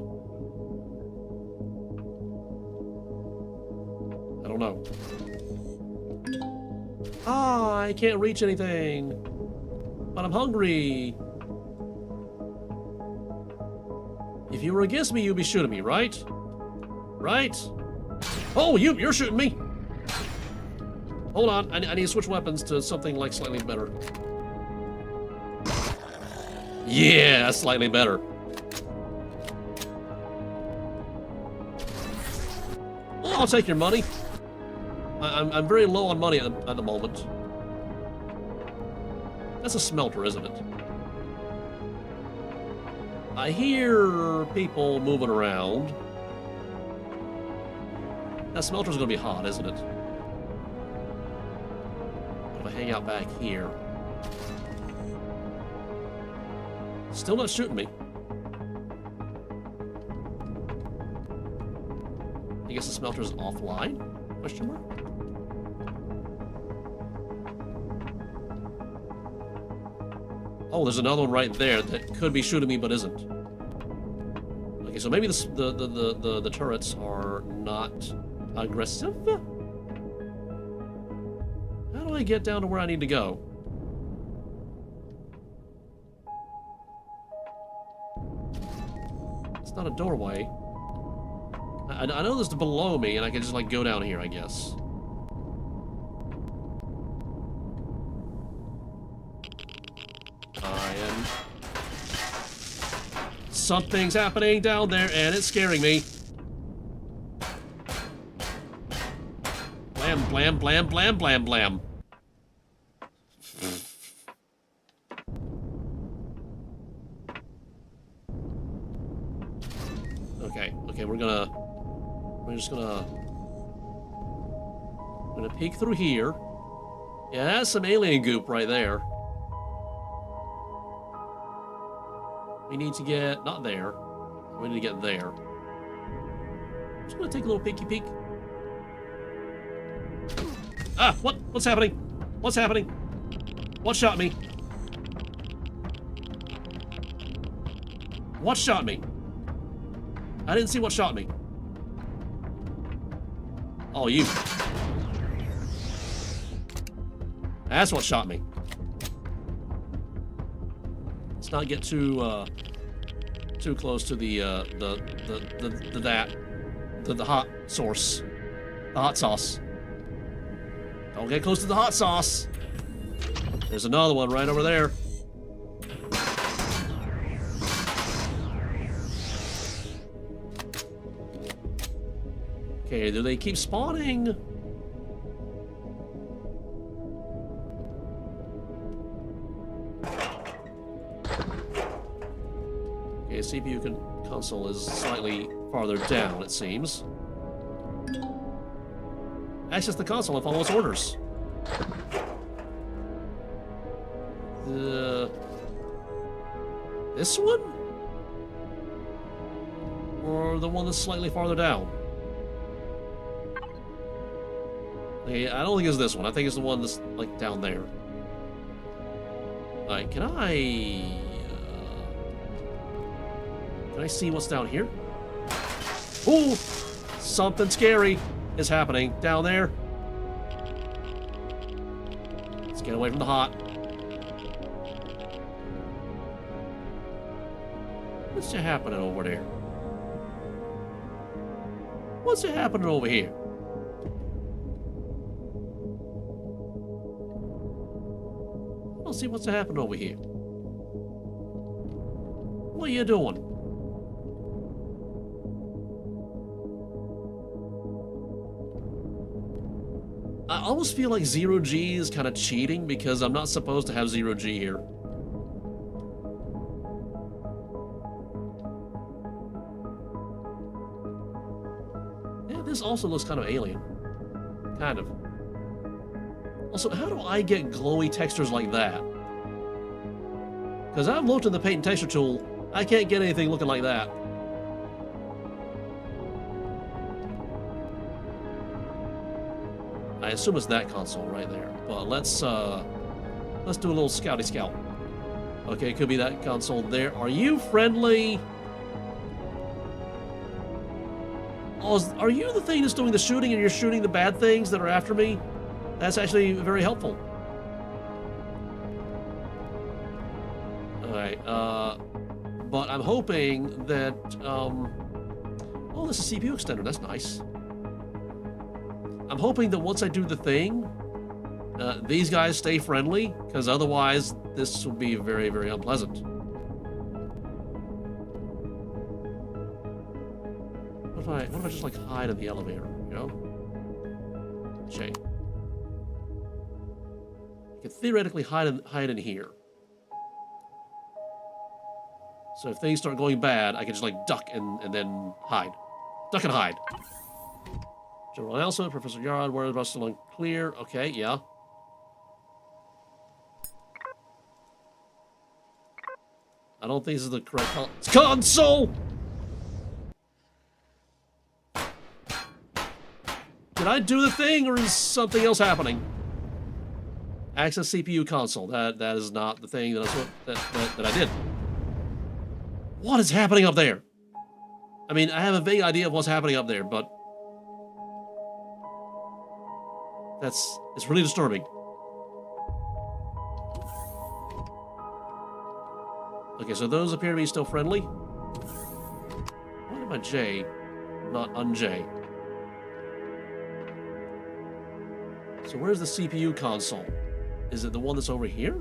I don't know. Ah, I can't reach anything. But I'm hungry. If you were against me, you'd be shooting me, right? Right? Oh, you're shooting me. Hold on, I need to switch weapons to something like slightly better. Yeah, slightly better. Well, I'll take your money. I'm very low on money at the moment. That's a smelter, isn't it? I hear people moving around. That smelter's gonna be hot, isn't it? If I hang out back here. Still not shooting me. I guess the smelter's offline? Question mark? Oh, there's another one right there that could be shooting me but isn't. Okay, so maybe the turrets are not aggressive? How do I get down to where I need to go? It's not a doorway. I know there's below me and I can just like go down here, I guess. Something's happening down there, and it's scaring me. Blam, blam, blam, blam, blam, blam. Okay, we're just gonna peek through here. Yeah, that's some alien goop right there. We need to get, not there. We need to get there. I'm just gonna take a little peeky peek. Ah, what's happening? What's happening? What shot me? What shot me? I didn't see what shot me. Oh, you. That's what shot me. Let's not get too close to the hot source. The hot sauce. Don't get close to the hot sauce. There's another one right over there. Okay, do they keep spawning? Okay, CPU console is slightly farther down, it seems. Access the console and follow its orders. This one? Or the one that's slightly farther down? Okay, I don't think it's this one. I think it's the one that's, like, down there. Alright, can I see what's down here? Ooh! Something scary is happening down there. Let's get away from the hot. What's happening over there? What's happening over here? Let's see what's happening over here. What are you doing? I almost feel like 0G is kind of cheating because I'm not supposed to have 0G here. Yeah, this also looks kind of alien. Kind of. Also, how do I get glowy textures like that? Because I've looked in the paint and texture tool, I can't get anything looking like that. I assume it's that console right there, but let's do a little scouty scout. Okay, it could be that console there. Are you friendly? Oh, are you the thing that's doing the shooting and you're shooting the bad things that are after me? That's actually very helpful. Alright, but I'm hoping that, oh, this is a CPU extender, that's nice. I'm hoping that once I do the thing, these guys stay friendly, because otherwise this will be very, very unpleasant. What if I just like hide in the elevator, you know? Shame. I could theoretically hide in here. So if things start going bad, I can just like duck and then hide. Duck and hide. General announcement, Professor Yard, where is Russell unclear? Okay, yeah. I don't think this is the correct console! Did I do the thing, or is something else happening? Access CPU console. That is not the thing that I did. What is happening up there? I mean, I have a vague idea of what's happening up there, but it's really disturbing. Okay, so those appear to be still friendly. Why am I J, not un-J? So where's the CPU console? Is it the one that's over here?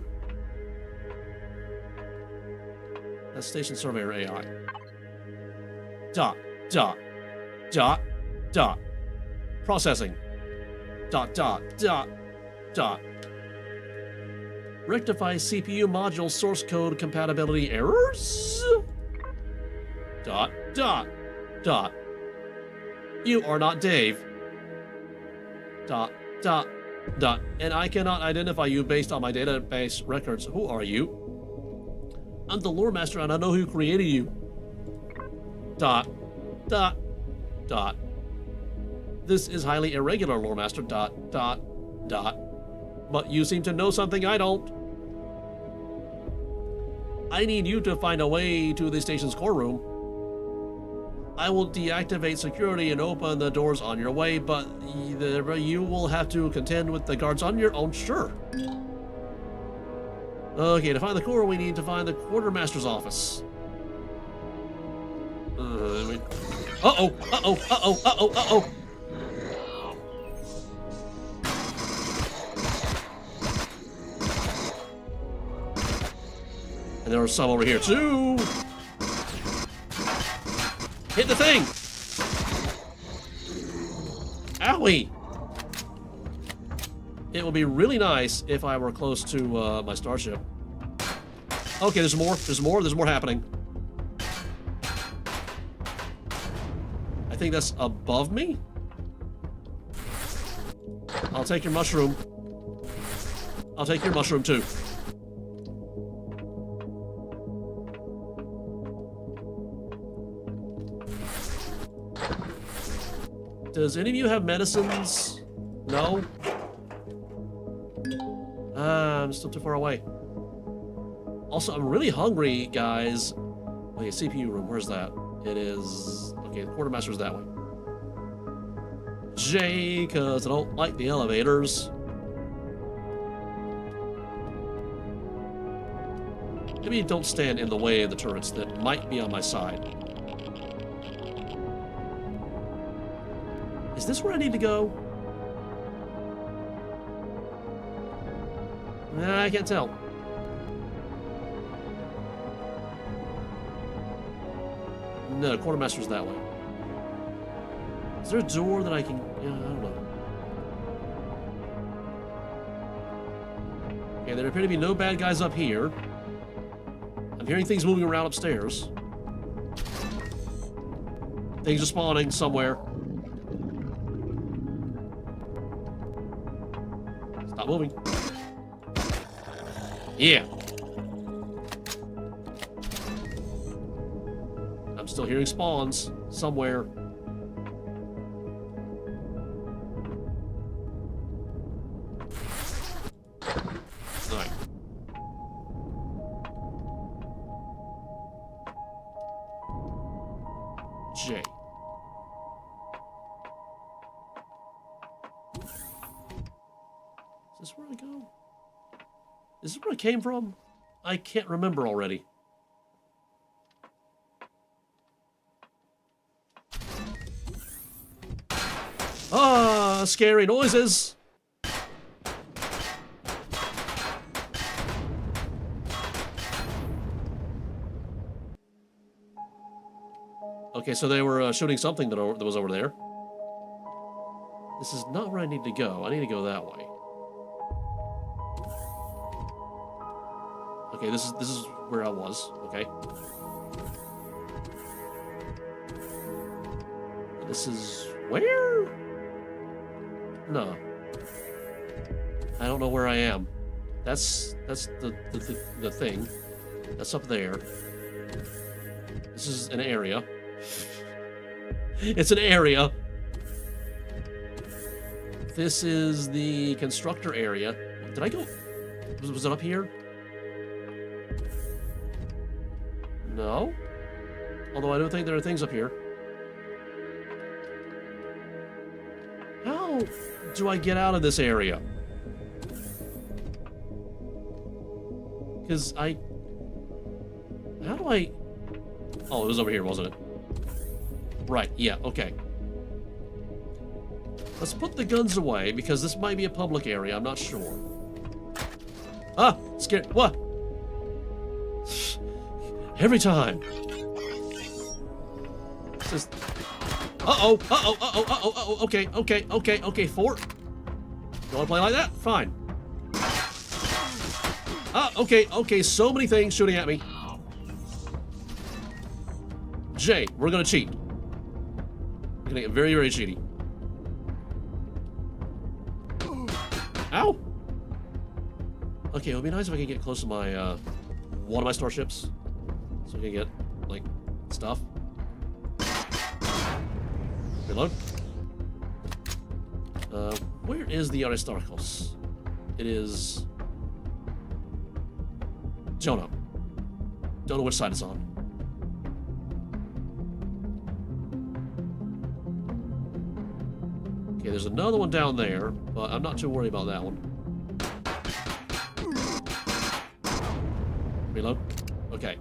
That's Station Surveyor AI. Dot, dot, dot, dot. Processing. Dot, dot, dot, dot. Rectify CPU module source code compatibility errors? Dot, dot, Dot. You are not Dave. Dot, dot, dot. And I cannot identify you based on my database records. Who are you? I'm the Loremaster and I know who created you. Dot, dot, dot. This is highly irregular, Loremaster. Dot, dot, dot. But you seem to know something I don't. I need you to find a way to the station's core room. I will deactivate security and open the doors on your way, but you will have to contend with the guards on your own. Sure. Okay, to find the core, we need to find the quartermaster's office. Uh-oh, uh-oh, uh-oh, uh-oh, uh-oh. And there are some over here, too. Hit the thing! Owie! It would be really nice if I were close to my starship. Okay, there's more. There's more happening. I think that's above me? I'll take your mushroom. I'll take your mushroom, too. Does any of you have medicines? No? I'm still too far away. Also, I'm really hungry, guys. Okay, CPU room, where's that? It is... Okay, the quartermaster's that way. J, because I don't like the elevators. Maybe don't stand in the way of the turrets that might be on my side. Is this where I need to go? Nah, I can't tell. No, quartermaster's that way. Is there a door that I can... Yeah, I don't know. Okay, there appear to be no bad guys up here. I'm hearing things moving around upstairs. Things are spawning somewhere. Stop moving. Yeah. I'm still hearing spawns somewhere. Alright. J. Is this where I go? Is this where I came from? I can't remember already. Ah, scary noises. Okay, so they were shooting something that was over there. This is not where I need to go. I need to go that way. Okay, this is where I was. Okay. This is where? No. I don't know where I am. That's the thing. That's up there. This is an area. It's an area. This is the constructor area. Did I go? Was it up here? No. Although I don't think there are things up here. How do I get out of this area? Because how do I... Oh, it was over here, wasn't it? Right, yeah, okay. Let's put the guns away, because this might be a public area, I'm not sure. Ah! Scared. What? Every time. It's just... Uh-oh, uh-oh, uh-oh, uh-oh, uh-oh, okay, okay, okay, okay, fort. You wanna play like that? Fine. Ah, okay, okay, so many things shooting at me. Jay, we're gonna cheat. gonna get very, very cheaty. Ow! Okay, it would be nice if I could get close to my, one of my starships. So I can get, like, stuff. Reload. Where is the Aristarchus? It is... Don't know. Don't know which side it's on. Okay, there's another one down there, but I'm not too worried about that one. Reload. Okay.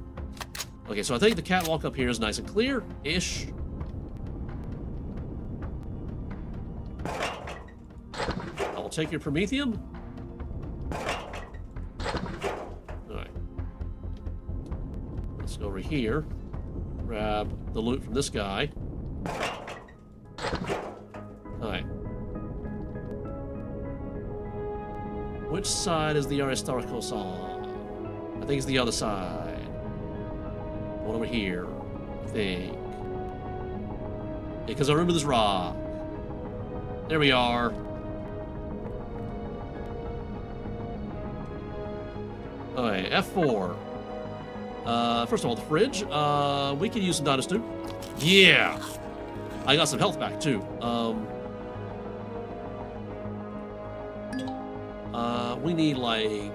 Okay, so I think the catwalk up here is nice and clear-ish. I'll take your Promethium. Alright. Let's go over here. Grab the loot from this guy. Alright. Which side is the Aristarchus on? I think it's the other side. One over here, I think. Because I remember this rock. There we are. Okay, F4. First of all, the fridge. We could use some Dino Stew. Yeah! I got some health back, too. We need, like...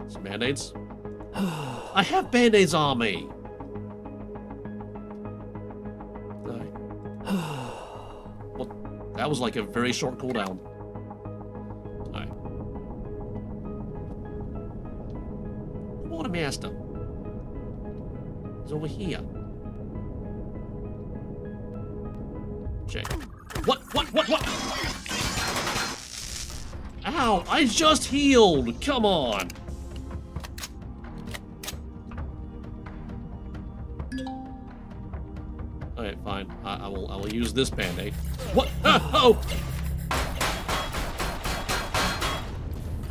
some Band-Aids. I have Band-Aids on me! Well, that was like a very short cooldown. Alright. Loremaster. He's over here. Check. What? Ow! I just healed! Come on! Alright, fine. I will use this Band-Aid. What? Oh!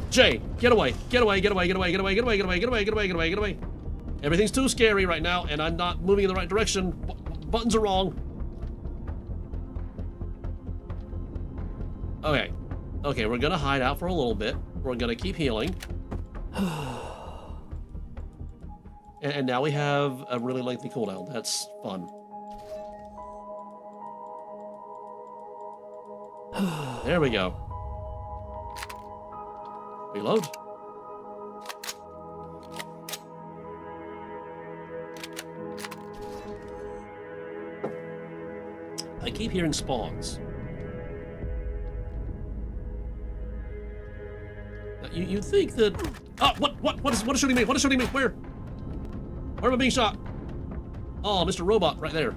Jay, get away! Get away! Get away! Get away! Get away! Get away! Get away! Get away! Get away! Get away! Get away! Everything's too scary right now, and I'm not moving in the right direction. Buttons are wrong. Okay. Okay, we're gonna hide out for a little bit. We're gonna keep healing. And now we have a really lengthy cooldown. That's fun. There we go. Reload. I keep hearing spawns. You'd think that... Oh, what is shooting me? What is shooting me? Where? Where am I being shot? Oh, Mr. Robot, right there.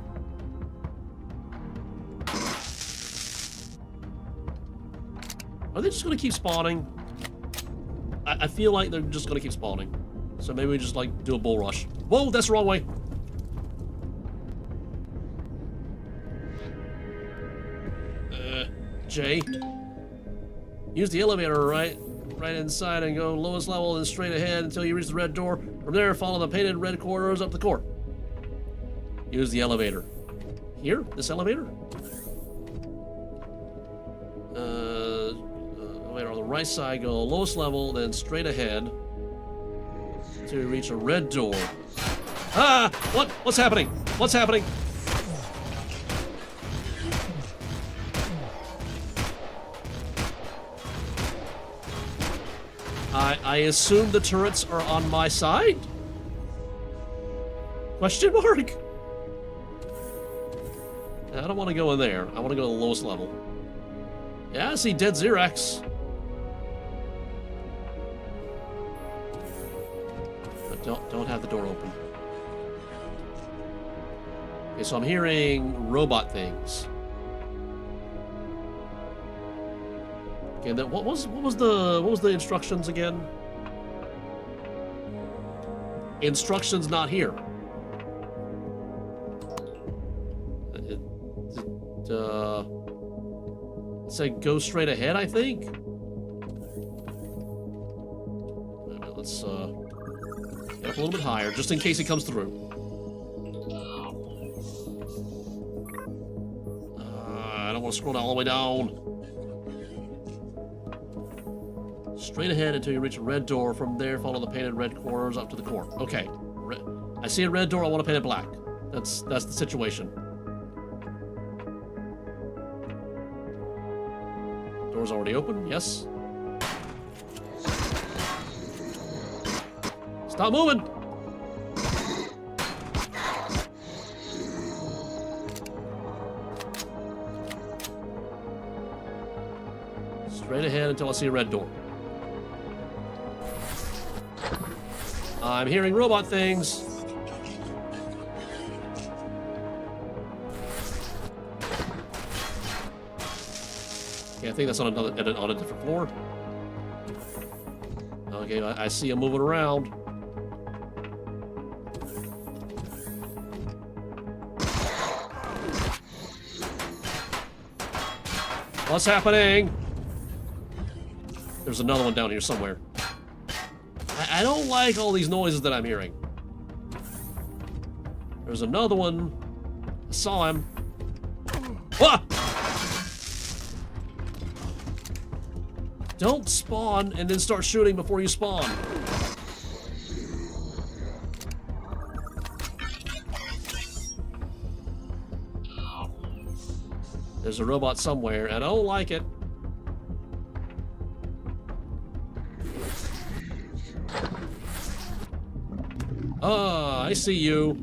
Are they just gonna keep spawning? I feel like they're just gonna keep spawning. So maybe we just, like, do a bull rush. Whoa, that's the wrong way. Jay. Use the elevator right inside and go lowest level and straight ahead until you reach the red door. From there, follow the painted red corridors up the core. Use the elevator. Here? This elevator? Elevator on the right side, go lowest level, then straight ahead until you reach a red door. Ah! What's happening? What's happening? I assume the turrets are on my side? Question mark? I don't want to go in there. I want to go to the lowest level. Yeah, I see dead Xerax. But don't have the door open. Okay, so I'm hearing robot things. Okay, then what was the instructions again? Instructions not here. It said go straight ahead, I think. Let's get up a little bit higher, just in case it comes through. want to scroll down all the way down. Straight ahead until you reach a red door. From there, follow the painted red corners up to the core. Okay. I see a red door. I want to paint it black. That's the situation. Door's already open. Yes. Stop moving. Straight ahead until I see a red door. I'm hearing robot things. Okay, I think that's on a different floor. Okay, I see him moving around. What's happening? There's another one down here somewhere. I don't like all these noises that I'm hearing. There's another one. I saw him. Ah! Don't spawn and then start shooting before you spawn. There's a robot somewhere, and I don't like it. Ah, I see you.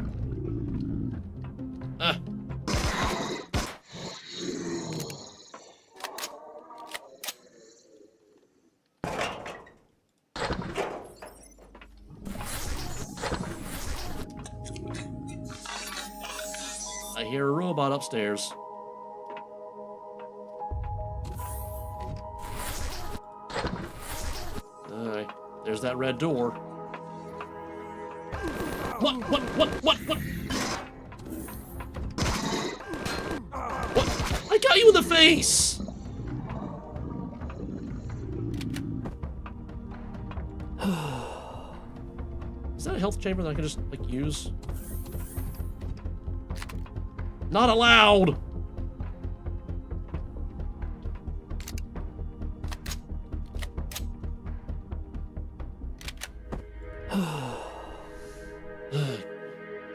Ah. I hear a robot upstairs. Alright, there's that red door. What? What? I got you in the face! Is that a health chamber that I can just, like, use? Not allowed!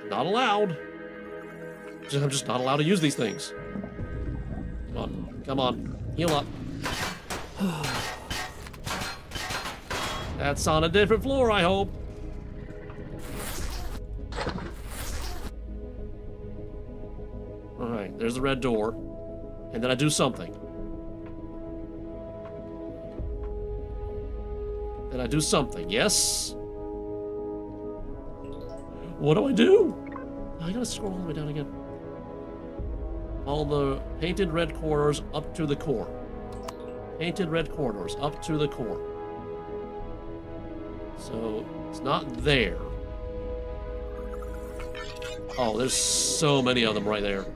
Not allowed. I'm just not allowed to use these things. Come on, heal up. That's on a different floor, I hope. Alright, there's the red door. And then I do something. Then I do something, yes? What do I do? I gotta scroll all the way down again. Follow the painted red corners up to the core. Painted red corners up to the core. So, it's not there. Oh, there's so many of them right there.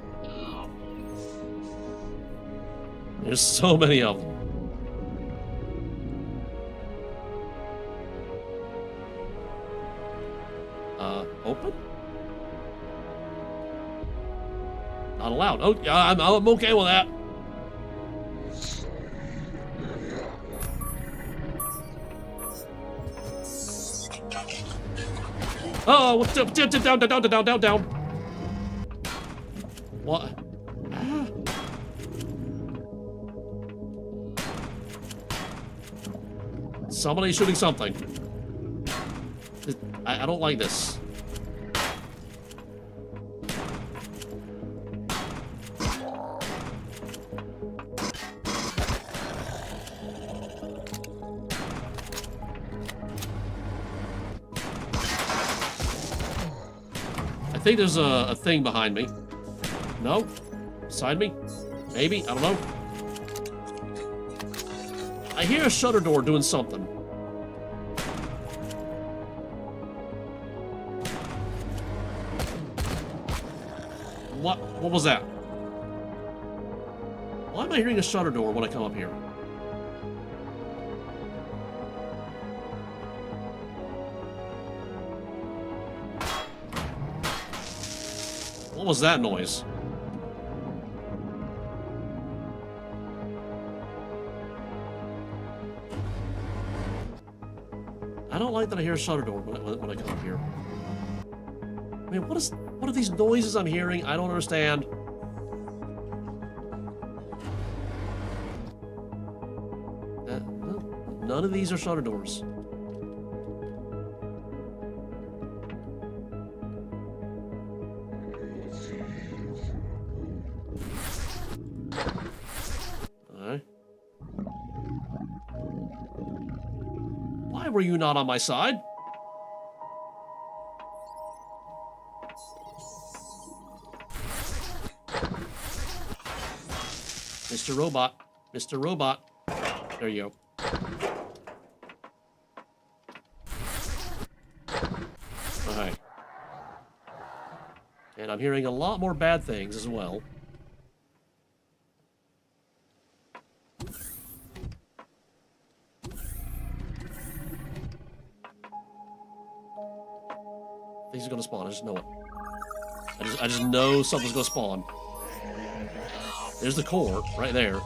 There's so many of them. Open? Not allowed. Oh, yeah, I'm okay with that. Oh, what's up? Down. What? Ah. Somebody's shooting something. I don't like this. I think there's a thing behind me. No? Beside me? Maybe? I don't know. I hear a shutter door doing something. What was that? Why am I hearing a shutter door when I come up here? What was that noise? don't like that I hear a shutter door when I come up here. I mean, what are these noises I'm hearing? I don't understand. None of these are shutter doors. Alright. Why were you not on my side? Mr. Robot. Mr. Robot. There you go. Alright. And I'm hearing a lot more bad things as well. Things are gonna spawn, I just know it. I just know something's gonna spawn. There's the core, right there.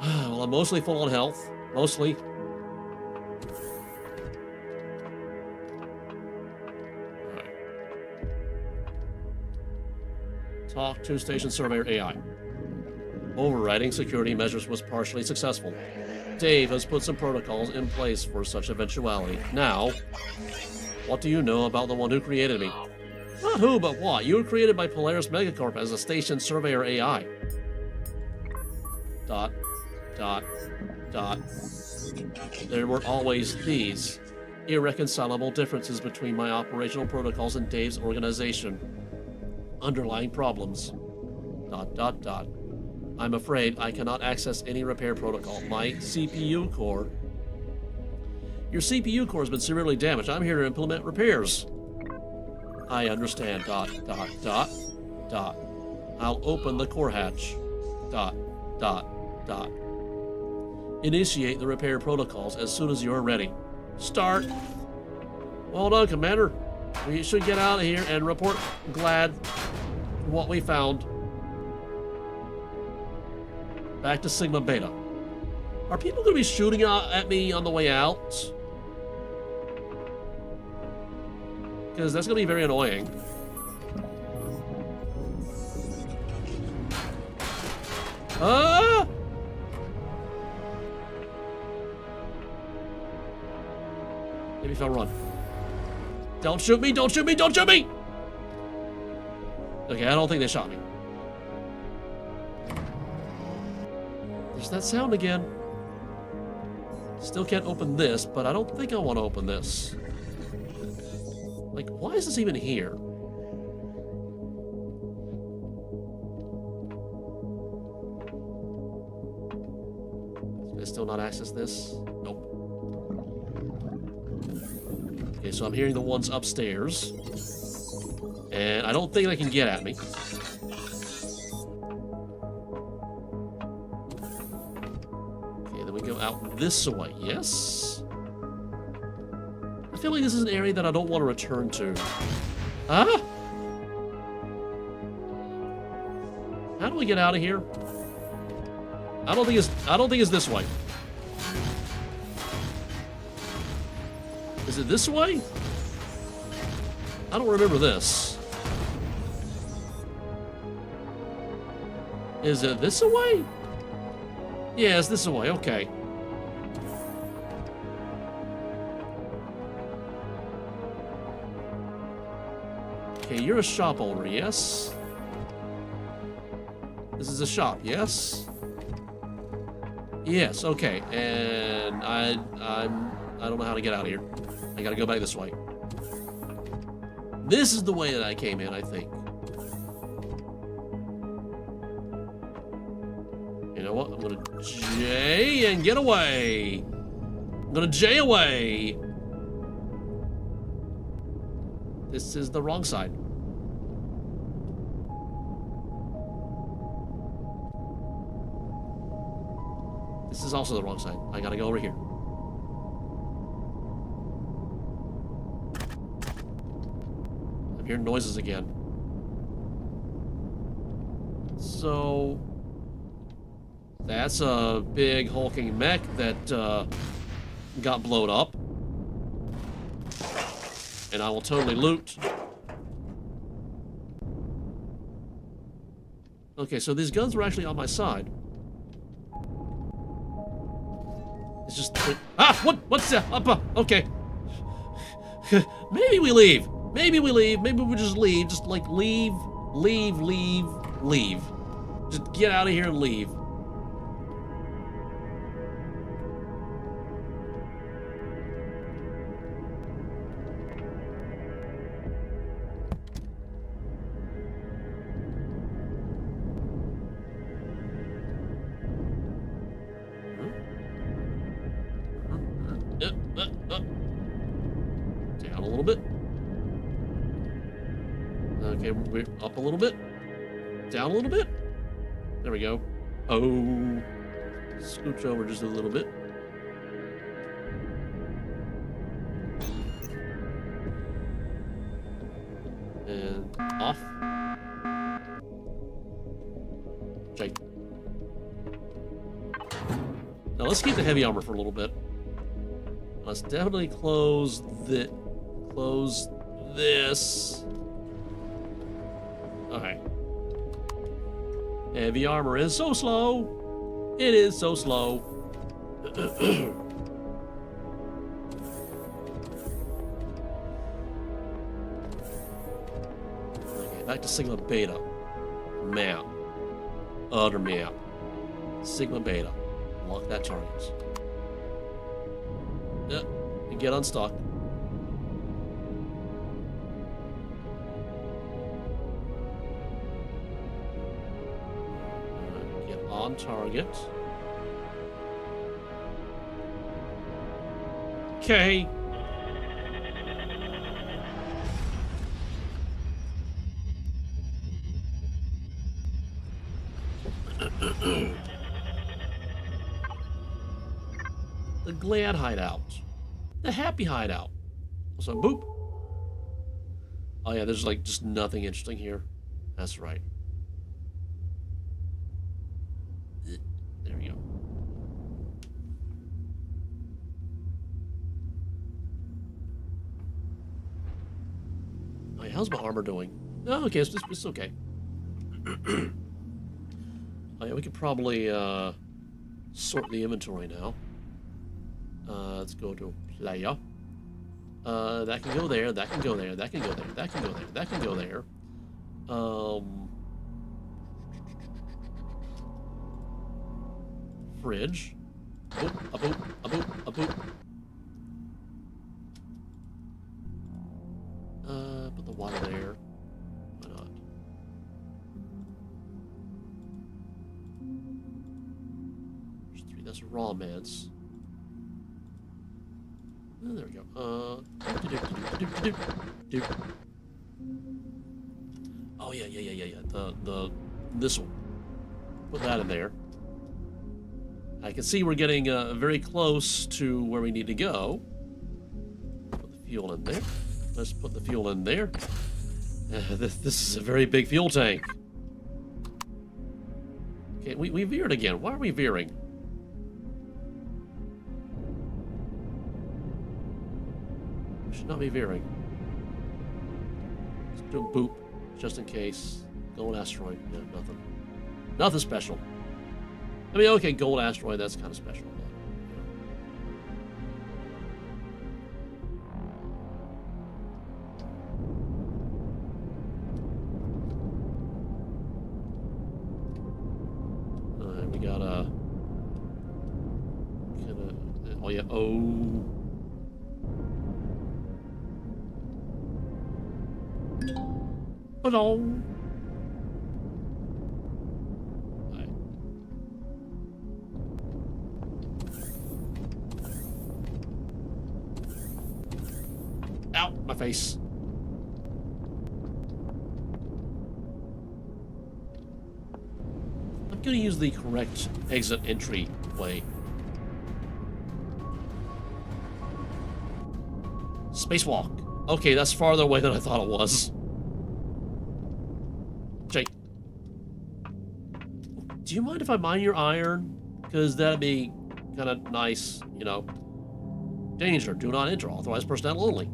Well, I'm mostly full on health. Mostly. Alright. Talk to Station Surveyor AI. Overriding security measures was partially successful. Dave has put some protocols in place for such eventuality. Now, what do you know about the one who created me? Not who, but what. You were created by Polaris Megacorp as a Station Surveyor AI. Dot. There were always these irreconcilable differences between my operational protocols and Dave's organization. Underlying problems. I'm afraid I cannot access any repair protocol. My CPU core... Your CPU core has been severely damaged. I'm here to implement repairs. I understand. I'll open the core hatch. Initiate the repair protocols as soon as you're ready. Start. Well done, Commander. We should get out of here and report GlaD what we found. Back to Sigma Beta. Are people going to be shooting at me on the way out? Because that's going to be very annoying. Ah! Maybe if I run. Don't shoot me, don't shoot me, don't shoot me! Okay, I don't think they shot me. There's that sound again. Still can't open this, but I don't think I want to open this. Like, why is this even here? Can I still not access this? Nope. Okay, so I'm hearing the ones upstairs. And I don't think they can get at me. Okay, then we go out this way. Yes? I feel like this is an area that I don't want to return to. Ah! How do we get out of here? I don't think it's this way. Is it this way? I don't remember this. Is it this way? Yeah, it's this way. Okay. Okay, you're a shop owner, yes? This is a shop, yes? Yes, okay. And I don't know how to get out of here. I gotta go back this way. This is the way that I came in, I think. You know what? I'm gonna J and get away. I'm gonna J away. This is the wrong side. This is also the wrong side. I gotta go over here. I'm hearing noises again. So... That's a big hulking mech that got blown up. And I will totally loot. Okay, so these guns were actually on my side. It's just... Ah! What's that? Okay. Maybe we leave. Maybe we leave. Maybe we just leave. Just, like, leave. Just get out of here and leave. Down a little bit. Okay, we're up a little bit. Down a little bit. There we go. Oh. Scooch over just a little bit. And off. Jake. Now let's keep the heavy armor for a little bit. Let's definitely close this. Alright. Heavy armor is so slow. It is so slow. Okay, back to Sigma Beta. Map. Other map. Sigma Beta. Lock that target. Yep. And get unstuck. Get on target. Okay. The GlaD hideout. The happy hideout. So boop. Oh yeah, there's like just nothing interesting here. That's right. There we go. Oh yeah, how's my armor doing? Oh, okay, it's okay. Oh yeah, we could probably sort the inventory now. Let's go to player. That can go there, that can go there, that can go there, that can go there, that can go there. Fridge. Boop, a boop, a boop, a boop. Put the water there. Why not? There's 3, that's raw meds. Oh, there we go. Oh yeah. This one. Put that in there. I can see we're getting very close to where we need to go. Put the fuel in there. Let's put the fuel in there. This is a very big fuel tank. Okay, we veered again. Why are we veering? Should not be veering. Let's do a boop, just in case. Gold asteroid. Yeah, nothing. Nothing special. I mean, okay, gold asteroid, that's kind of special. Alright, we got a... Oh, yeah, oh... Hello. Hi. Ow, my face. I'm gonna use the correct exit entry way. Spacewalk. Okay, that's farther away than I thought it was. Jake. do you mind if I mine your iron? Because that'd be kind of nice, you know. Danger, do not enter, authorized personnel only.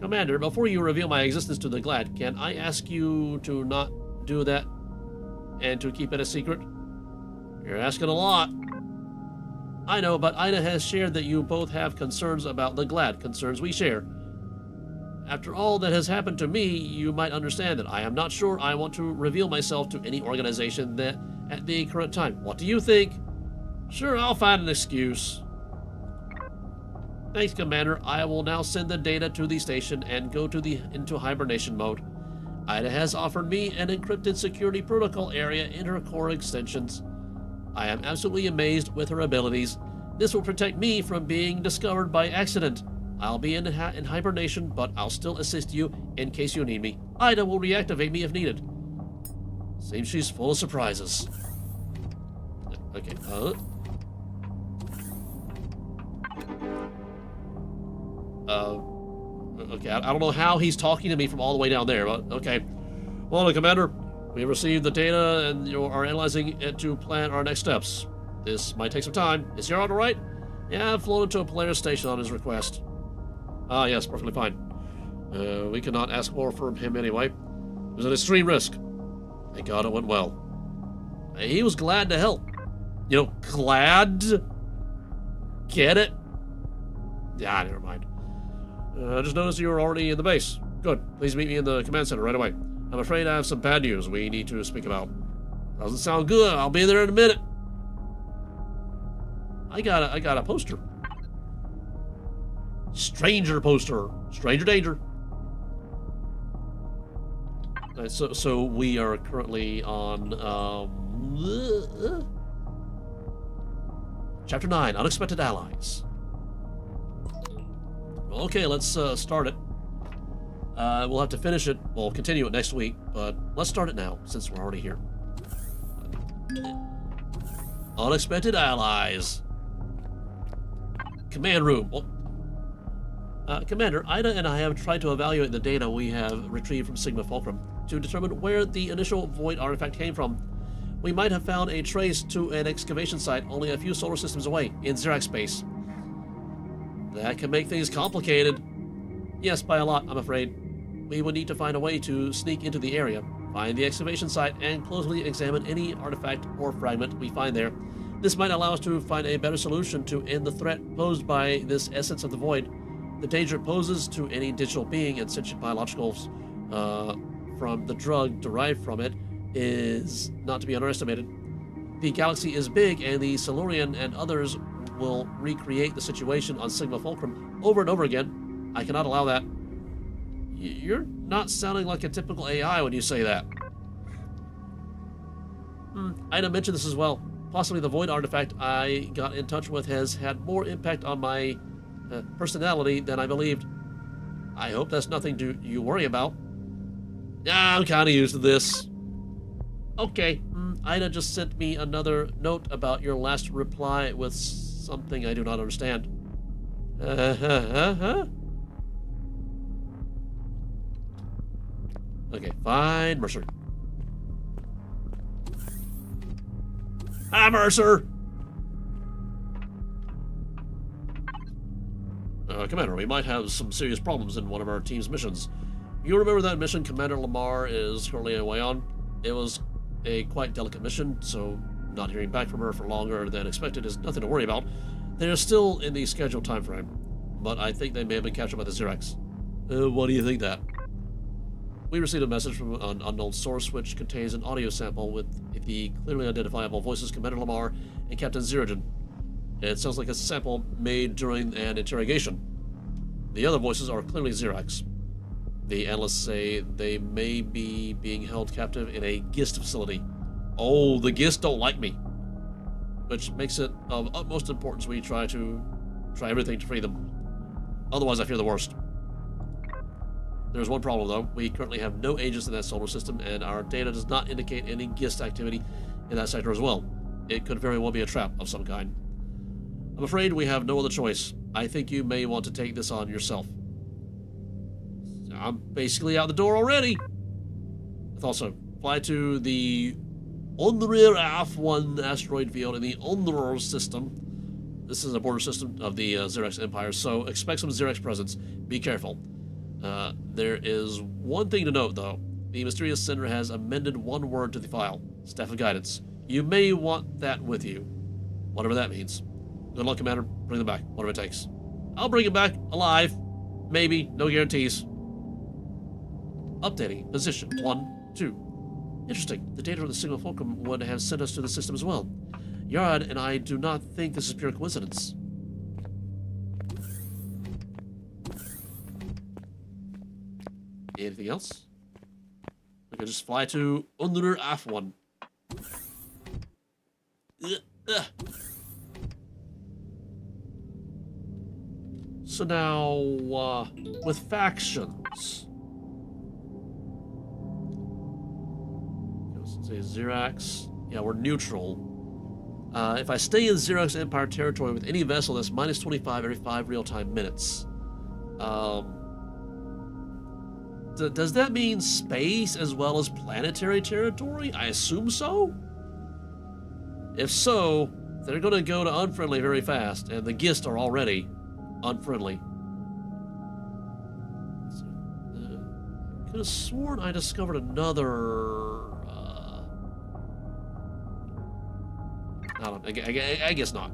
Commander, before you reveal my existence to the GlaD, can I ask you to not do that and to keep it a secret? You're asking a lot. I know, but Ida has shared that you both have concerns about the GlaD, concerns we share. After all that has happened to me, you might understand that I am not sure I want to reveal myself to any organization that at the current time. What do you think? Sure, I'll find an excuse. Thanks, Commander. I will now send the data to the station and go into hibernation mode. Ida has offered me an encrypted security protocol area in her core extensions. I am absolutely amazed with her abilities. This will protect me from being discovered by accident. I'll be in hibernation, but I'll still assist you in case you need me. Ida will reactivate me if needed. Seems she's full of surprises. Okay, okay, I don't know how he's talking to me from all the way down there, but okay. Well, Commander, we received the data and you are analyzing it to plan our next steps. This might take some time. Is Gerard all right? Yeah, I've flown into a Polaris station on his request. Ah, yes, perfectly fine. We cannot ask more from him anyway. It was an extreme risk. Thank God it went well. He was glad to help. You know, glad? Get it? Yeah, never mind. I just noticed you were already in the base. Good. Please meet me in the command center right away. I'm afraid I have some bad news we need to speak about. Doesn't sound good. I'll be there in a minute. I got a poster. Stranger poster. Stranger danger. Right, so we are currently on Chapter 9, Unexpected Allies. Okay, let's start it. We'll have to finish it. We'll continue it next week, but let's start it now, since we're already here. Unexpected Allies. Command room. Commander, Ida and I have tried to evaluate the data we have retrieved from Sigma Fulcrum to determine where the initial void artifact came from. We might have found a trace to an excavation site only a few solar systems away, in Xerax space. That can make things complicated. Yes, by a lot, I'm afraid. We would need to find a way to sneak into the area, find the excavation site, and closely examine any artifact or fragment we find there. This might allow us to find a better solution to end the threat posed by this essence of the void. The danger it poses to any digital being and sentient biologicals from the drug derived from it is not to be underestimated. The galaxy is big, and the Silurian and others will recreate the situation on Sigma Fulcrum over and over again. I cannot allow that. You're not sounding like a typical AI when you say that. Ida mentioned this as well. Possibly the void artifact I got in touch with has had more impact on my personality than I believed. I hope that's nothing you worry about. I'm kind of used to this. Okay, Ida just sent me another note about your last reply with something I do not understand. Okay, fine, Mercer. Hi, Mercer! Commander, we might have some serious problems in one of our team's missions. You remember that mission Commander Lamar is currently away on? It was a quite delicate mission, so not hearing back from her for longer than expected is nothing to worry about. They're still in the scheduled time frame, but I think they may have been captured by the Xerax. What do you think that? We received a message from an unknown source which contains an audio sample with the clearly identifiable voices Commander Lamar and Captain Zeragen. It sounds like a sample made during an interrogation. The other voices are clearly Xerax. The analysts say they may be being held captive in a GIST facility. Oh, the GIST don't like me. Which makes it of utmost importance we try everything to free them. Otherwise, I fear the worst. There's one problem, though. We currently have no agents in that solar system, and our data does not indicate any GIST activity in that sector as well. It could very well be a trap of some kind. I'm afraid we have no other choice. I think you may want to take this on yourself. I'm basically out the door already. I thought so. Fly to the Onrir F1 asteroid field in the Onrir system. This is a border system of the Xerax Empire, so expect some Xerax presence. Be careful. There is one thing to note, though. The mysterious sender has amended one word to the file. Staff of Guidance. You may want that with you. Whatever that means. Good luck, Commander. Bring them back. Whatever it takes. I'll bring them back alive. Maybe. No guarantees. Updating. Position. 1, 2. Interesting. The data of the signal fulcrum would have sent us to the system as well. Yard and I do not think this is pure coincidence. Anything else? We can just fly to Under F1. So now, with factions. Let's say Xerax. Yeah, we're neutral. If I stay in Xerax Empire territory with any vessel, that's minus 25 every 5 real-time minutes. Does that mean space as well as planetary territory? I assume so. If so, they're going to go to unfriendly very fast, and the Gist are already unfriendly. Could have sworn I discovered another. I guess not.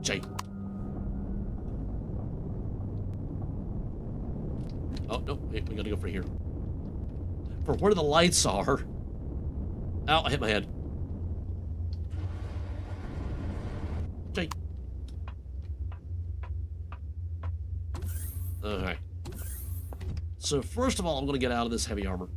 Jay. Oh, no, wait, we gotta go for here. For where the lights are. Ow, I hit my head. Jay. Alright. So first of all, I'm gonna get out of this heavy armor.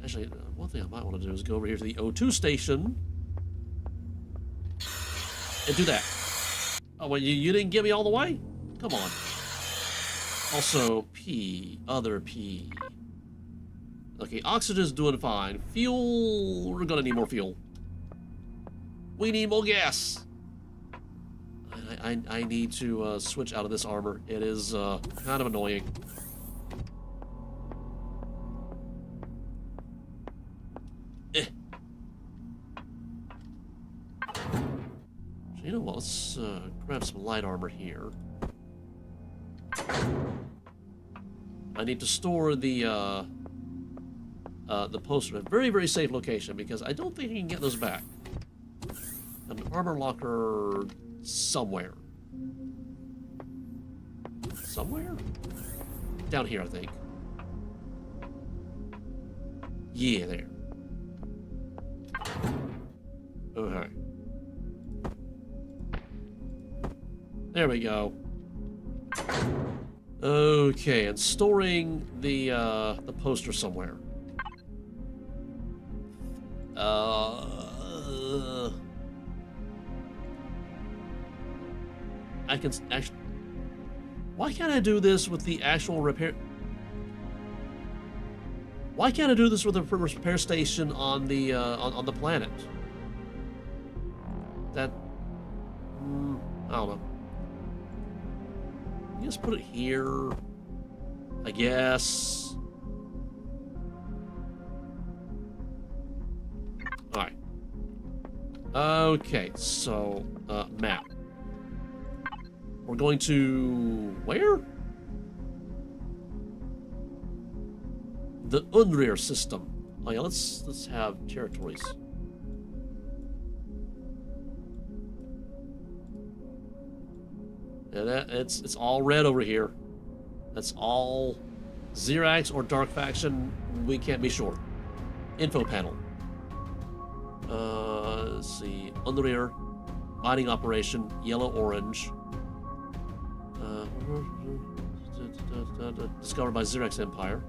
Actually, one thing I might want to do is go over here to the O2 station and do that. Oh, well, you didn't get me all the way? Come on. Also, P. Other P. Okay, oxygen's doing fine. Fuel, we're gonna need more fuel. We need more gas. I need to switch out of this armor. It is kind of annoying. You know what, let's grab some light armor here. I need to store the poster in a very, very safe location because I don't think you can get those back. An armor locker somewhere. Somewhere? Down here, I think. Yeah, there. Okay. There we go. Okay, and storing the poster somewhere. I can actually. Why can't I do this with the actual repair? Why can't I do this with the repair station on the planet? That I don't know. Just put it here, I guess. All right. Okay, so map. We're going to where? The Unrear system. Oh yeah, let's have territories. And it's all red over here. That's all Xerax or Dark Faction. We can't be sure. Info panel. Let's see. Unrear. Mining operation. Yellow, orange. Discovered by Xerax Empire.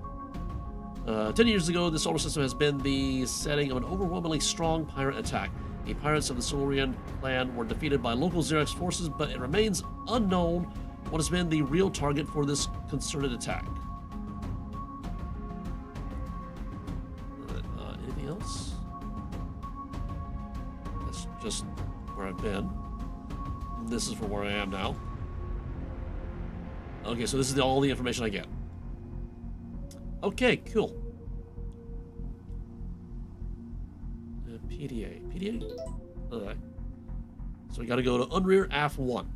10 years ago, the solar system has been the setting of an overwhelmingly strong pirate attack. The pirates of the Silurian clan were defeated by local Xerax forces, but it remains unknown what has been the real target for this concerted attack. Anything else? just where I've been. This is for where I am now. Okay, so this is all the information I get. Okay, cool. PDA. PDA? Alright. So we gotta go to Unrear AF 1.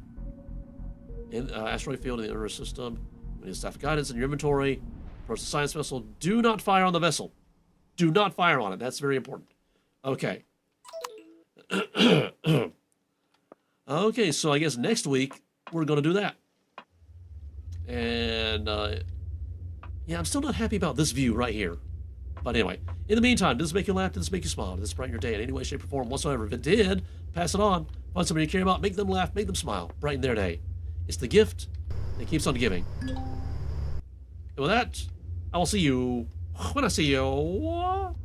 In asteroid field in the inner system. We need staff guidance in your inventory. Approach the science vessel. Do not fire on the vessel. Do not fire on it. That's very important. Okay. Okay, so I guess next week we're gonna do that. And yeah, I'm still not happy about this view right here. But anyway, in the meantime, does this make you laugh? Does this make you smile? Does this brighten your day in any way, shape, or form whatsoever? If it did, pass it on. Find somebody you care about, make them laugh, make them smile, brighten their day. It's the gift that keeps on giving. And with that, I will see you when I see you.